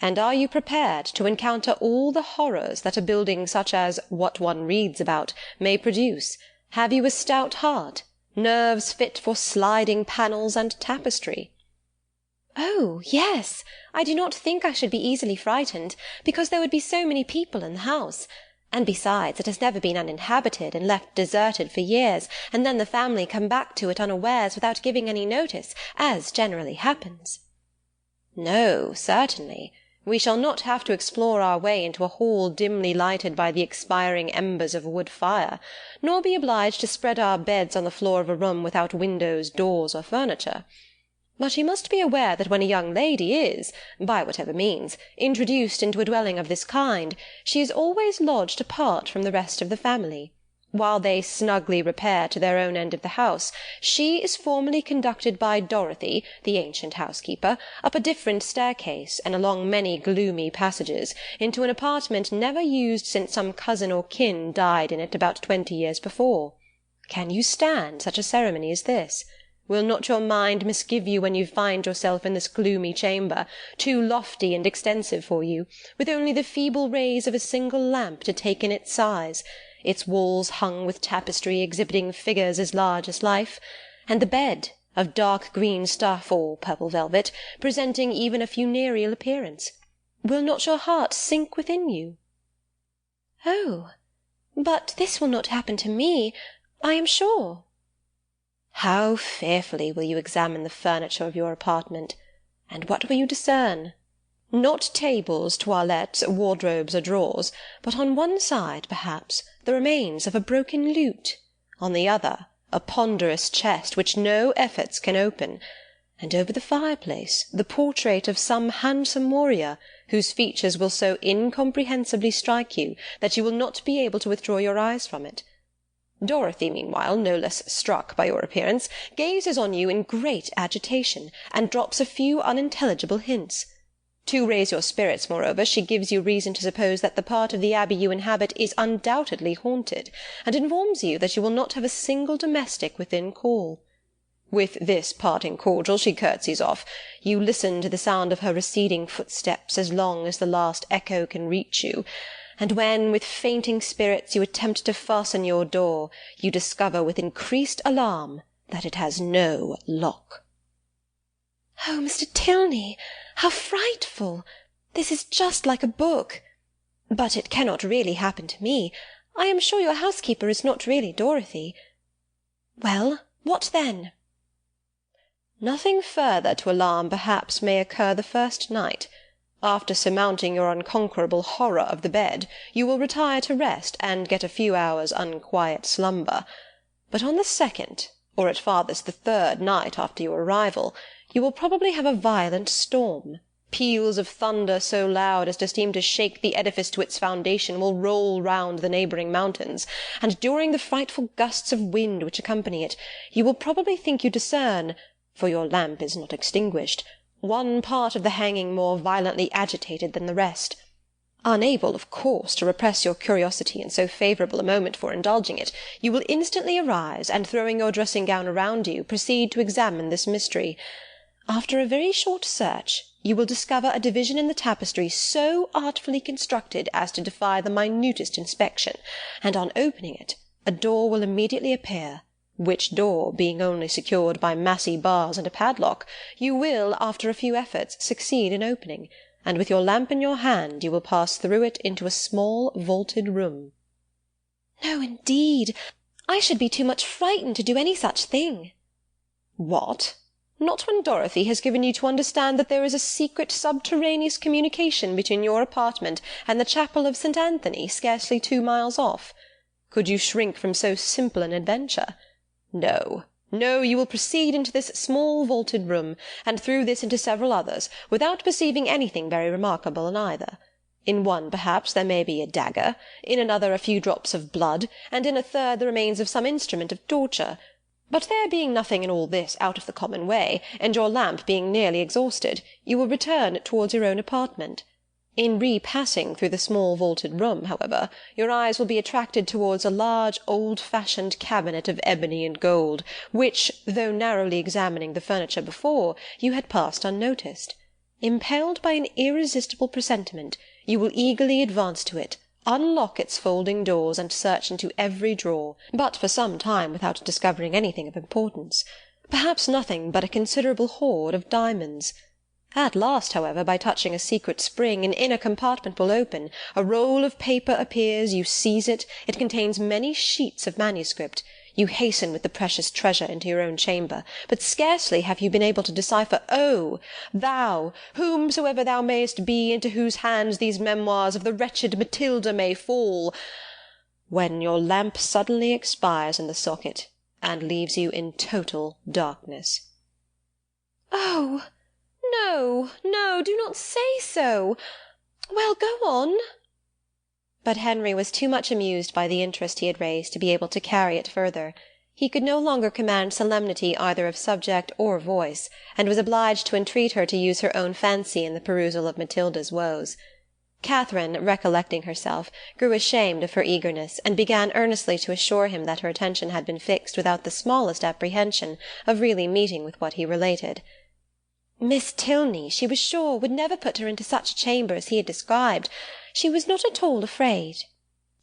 "And are you prepared to encounter all the horrors that a building such as what one reads about may produce? Have you a stout heart? Nerves fit for sliding panels and tapestry?" "Oh, yes. I do not think I should be easily frightened, because there would be so many people in the house. And besides, it has never been uninhabited, and left deserted for years, and then the family come back to it unawares without giving any notice, as generally happens." "No, certainly. We shall not have to explore our way into a hall dimly lighted by the expiring embers of a wood fire, nor be obliged to spread our beds on the floor of a room without windows, doors, or furniture. But you must be aware that when a young lady is, by whatever means, introduced into a dwelling of this kind, she is always lodged apart from the rest of the family. While they snugly repair to their own end of the house, she is formally conducted by Dorothy, the ancient housekeeper, up a different staircase, and along many gloomy passages, into an apartment never used since some cousin or kin died in it about 20 years before. Can you stand such a ceremony as this? Will not your mind misgive you when you find yourself in this gloomy chamber, too lofty and extensive for you, with only the feeble rays of a single lamp to take in its size, its walls hung with tapestry exhibiting figures as large as life, and the bed, of dark green stuff or purple velvet, presenting even a funereal appearance? Will not your heart sink within you? Oh, but this will not happen to me, I am sure. How fearfully will you examine the furniture of your apartment, and what will you discern? Not tables, toilettes, wardrobes, or drawers, but on one side, perhaps, the remains of a broken lute, on the other, a ponderous chest which no efforts can open, and over the fireplace the portrait of some handsome warrior, whose features will so incomprehensibly strike you that you will not be able to withdraw your eyes from it. Dorothy, meanwhile, no less struck by your appearance, gazes on you in great agitation, and drops a few unintelligible hints. To raise your spirits, moreover, she gives you reason to suppose that the part of the Abbey you inhabit is undoubtedly haunted, and informs you that you will not have a single domestic within call. With this parting cordial she curtsies off. You listen to the sound of her receding footsteps as long as the last echo can reach you, and when, with fainting spirits, you attempt to fasten your door, you discover with increased alarm that it has no lock. Oh, Mr. Tilney, how frightful! This is just like a book. But it cannot really happen to me. I am sure your housekeeper is not really Dorothy. Well, what then? Nothing further to alarm perhaps may occur the first night. After surmounting your unconquerable horror of the bed, you will retire to rest and get a few hours' unquiet slumber. But on the second, or at farthest the third night after your arrival, you will probably have a violent storm. Peals of thunder so loud as to seem to shake the edifice to its foundation will roll round the neighbouring mountains, and during the frightful gusts of wind which accompany it, you will probably think you discern, for your lamp is not extinguished, one part of the hanging more violently agitated than the rest. Unable, of course, to repress your curiosity in so favourable a moment for indulging it, you will instantly arise, and throwing your dressing-gown around you, proceed to examine this mystery. After a very short search, you will discover a division in the tapestry so artfully constructed as to defy the minutest inspection, and on opening it, a door will immediately appear, which door, being only secured by massy bars and a padlock, you will, after a few efforts, succeed in opening, and with your lamp in your hand you will pass through it into a small vaulted room. No, indeed, I should be too much frightened to do any such thing. What? Not when Dorothy has given you to understand that there is a secret subterraneous communication between your apartment and the chapel of St. Anthony, scarcely 2 miles off? Could you shrink from so simple an adventure? No, no, you will proceed into this small vaulted room, and through this into several others, without perceiving anything very remarkable in either. In one, perhaps, there may be a dagger, in another a few drops of blood, and in a third the remains of some instrument of torture. But there being nothing in all this out of the common way, and your lamp being nearly exhausted, you will return towards your own apartment. In repassing through the small vaulted room, however, your eyes will be attracted towards a large old-fashioned cabinet of ebony and gold, which, though narrowly examining the furniture before, you had passed unnoticed. Impelled by an irresistible presentiment, you will eagerly advance to it, unlock its folding doors, and search into every drawer, but for some time without discovering anything of importance, perhaps nothing but a considerable hoard of diamonds. At last, however, by touching a secret spring, an inner compartment will open, a roll of paper appears, you seize it, it contains many sheets of manuscript. You hasten with the precious treasure into your own chamber, but scarcely have you been able to decipher, "Oh, thou, whomsoever thou mayest be, into whose hands these memoirs of the wretched Matilda may fall," when your lamp suddenly expires in the socket, and leaves you in total darkness. "Oh, no, no, do not say so. Well, go on." But Henry was too much amused by the interest he had raised to be able to carry it further. He could no longer command solemnity either of subject or voice, and was obliged to entreat her to use her own fancy in the perusal of Matilda's woes. Catherine, recollecting herself, grew ashamed of her eagerness, and began earnestly to assure him that her attention had been fixed without the smallest apprehension of really meeting with what he related. Miss Tilney, she was sure, would never put her into such a chamber as he had described. She was not at all afraid.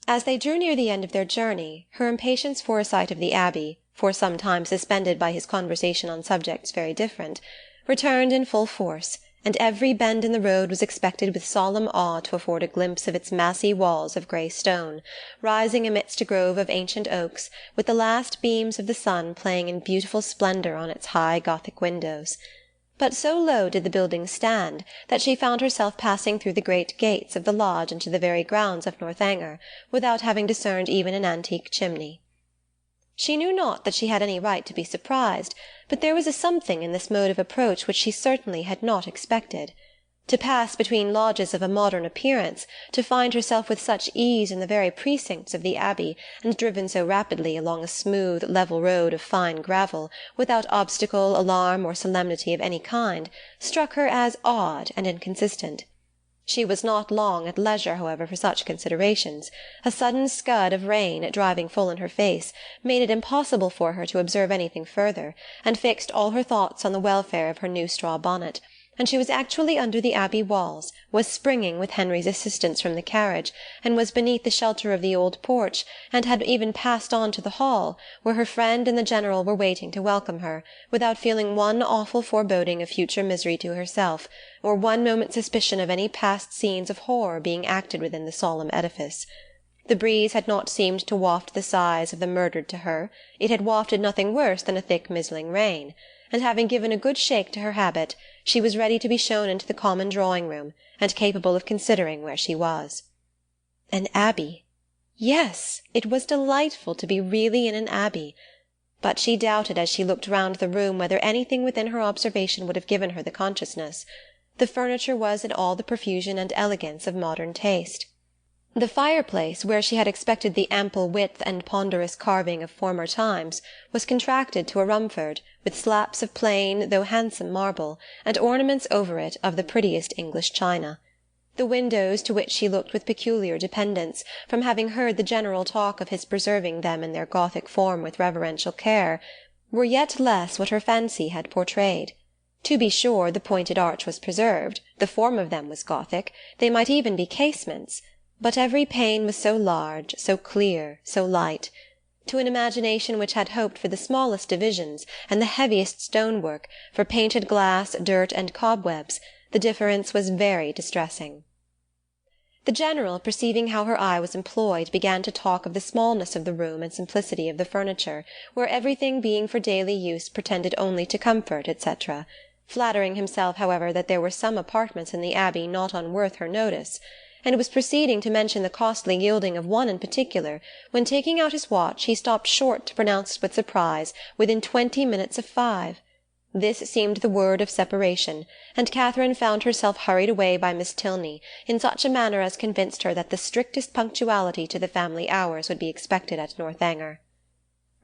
As they drew near the end of their journey, her impatience for a sight of the Abbey, for some time suspended by his conversation on subjects very different, returned in full force, and every bend in the road was expected with solemn awe to afford a glimpse of its massy walls of grey stone, rising amidst a grove of ancient oaks, with the last beams of the sun playing in beautiful splendour on its high Gothic windows. But so low did the building stand that she found herself passing through the great gates of the lodge into the very grounds of Northanger, without having discerned even an antique chimney. She knew not that she had any right to be surprised, but there was a something in this mode of approach which she certainly had not expected. To pass between lodges of a modern appearance, to find herself with such ease in the very precincts of the Abbey, and driven so rapidly along a smooth, level road of fine gravel, without obstacle, alarm, or solemnity of any kind, struck her as odd and inconsistent. She was not long at leisure, however, for such considerations. A sudden scud of rain, driving full in her face, made it impossible for her to observe anything further, and fixed all her thoughts on the welfare of her new straw bonnet, and she was actually under the Abbey walls, was springing with Henry's assistance from the carriage, and was beneath the shelter of the old porch, and had even passed on to the hall, where her friend and the General were waiting to welcome her, without feeling one awful foreboding of future misery to herself, or one moment's suspicion of any past scenes of horror being acted within the solemn edifice. The breeze had not seemed to waft the sighs of the murdered to her, it had wafted nothing worse than a thick mizzling rain, and having given a good shake to her habit, she was ready to be shown into the common drawing-room, and capable of considering where she was. An abbey! Yes, it was delightful to be really in an abbey. But she doubted as she looked round the room whether anything within her observation would have given her the consciousness. The furniture was in all the profusion and elegance of modern taste. The fireplace, where she had expected the ample width and ponderous carving of former times, was contracted to a Rumford, with slaps of plain though handsome marble, and ornaments over it of the prettiest English china. The windows, to which she looked with peculiar dependence, from having heard the General talk of his preserving them in their Gothic form with reverential care, were yet less what her fancy had portrayed. To be sure, the pointed arch was preserved, the form of them was Gothic, they might even be casements, but every pane was so large, so clear, so light. To an imagination which had hoped for the smallest divisions, and the heaviest stonework, for painted glass, dirt, and cobwebs, the difference was very distressing. The General, perceiving how her eye was employed, began to talk of the smallness of the room and simplicity of the furniture, where everything being for daily use pretended only to comfort, etc., flattering himself, however, that there were some apartments in the Abbey not unworth her notice, and was proceeding to mention the costly gilding of one in particular, when, taking out his watch, he stopped short to pronounce with surprise, within 20 minutes of 5. This seemed the word of separation, and Catherine found herself hurried away by Miss Tilney, in such a manner as convinced her that the strictest punctuality to the family hours would be expected at Northanger.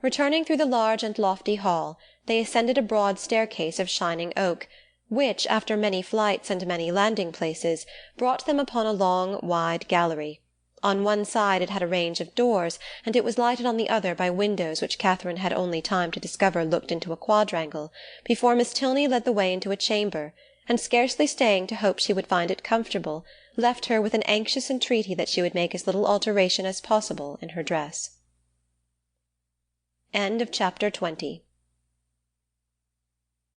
Returning through the large and lofty hall, they ascended a broad staircase of shining oak, which, after many flights and many landing-places, brought them upon a long, wide gallery. On one side it had a range of doors, and it was lighted on the other by windows which Catherine had only time to discover looked into a quadrangle, before Miss Tilney led the way into a chamber, and scarcely staying to hope she would find it comfortable, left her with an anxious entreaty that she would make as little alteration as possible in her dress. Chapter 20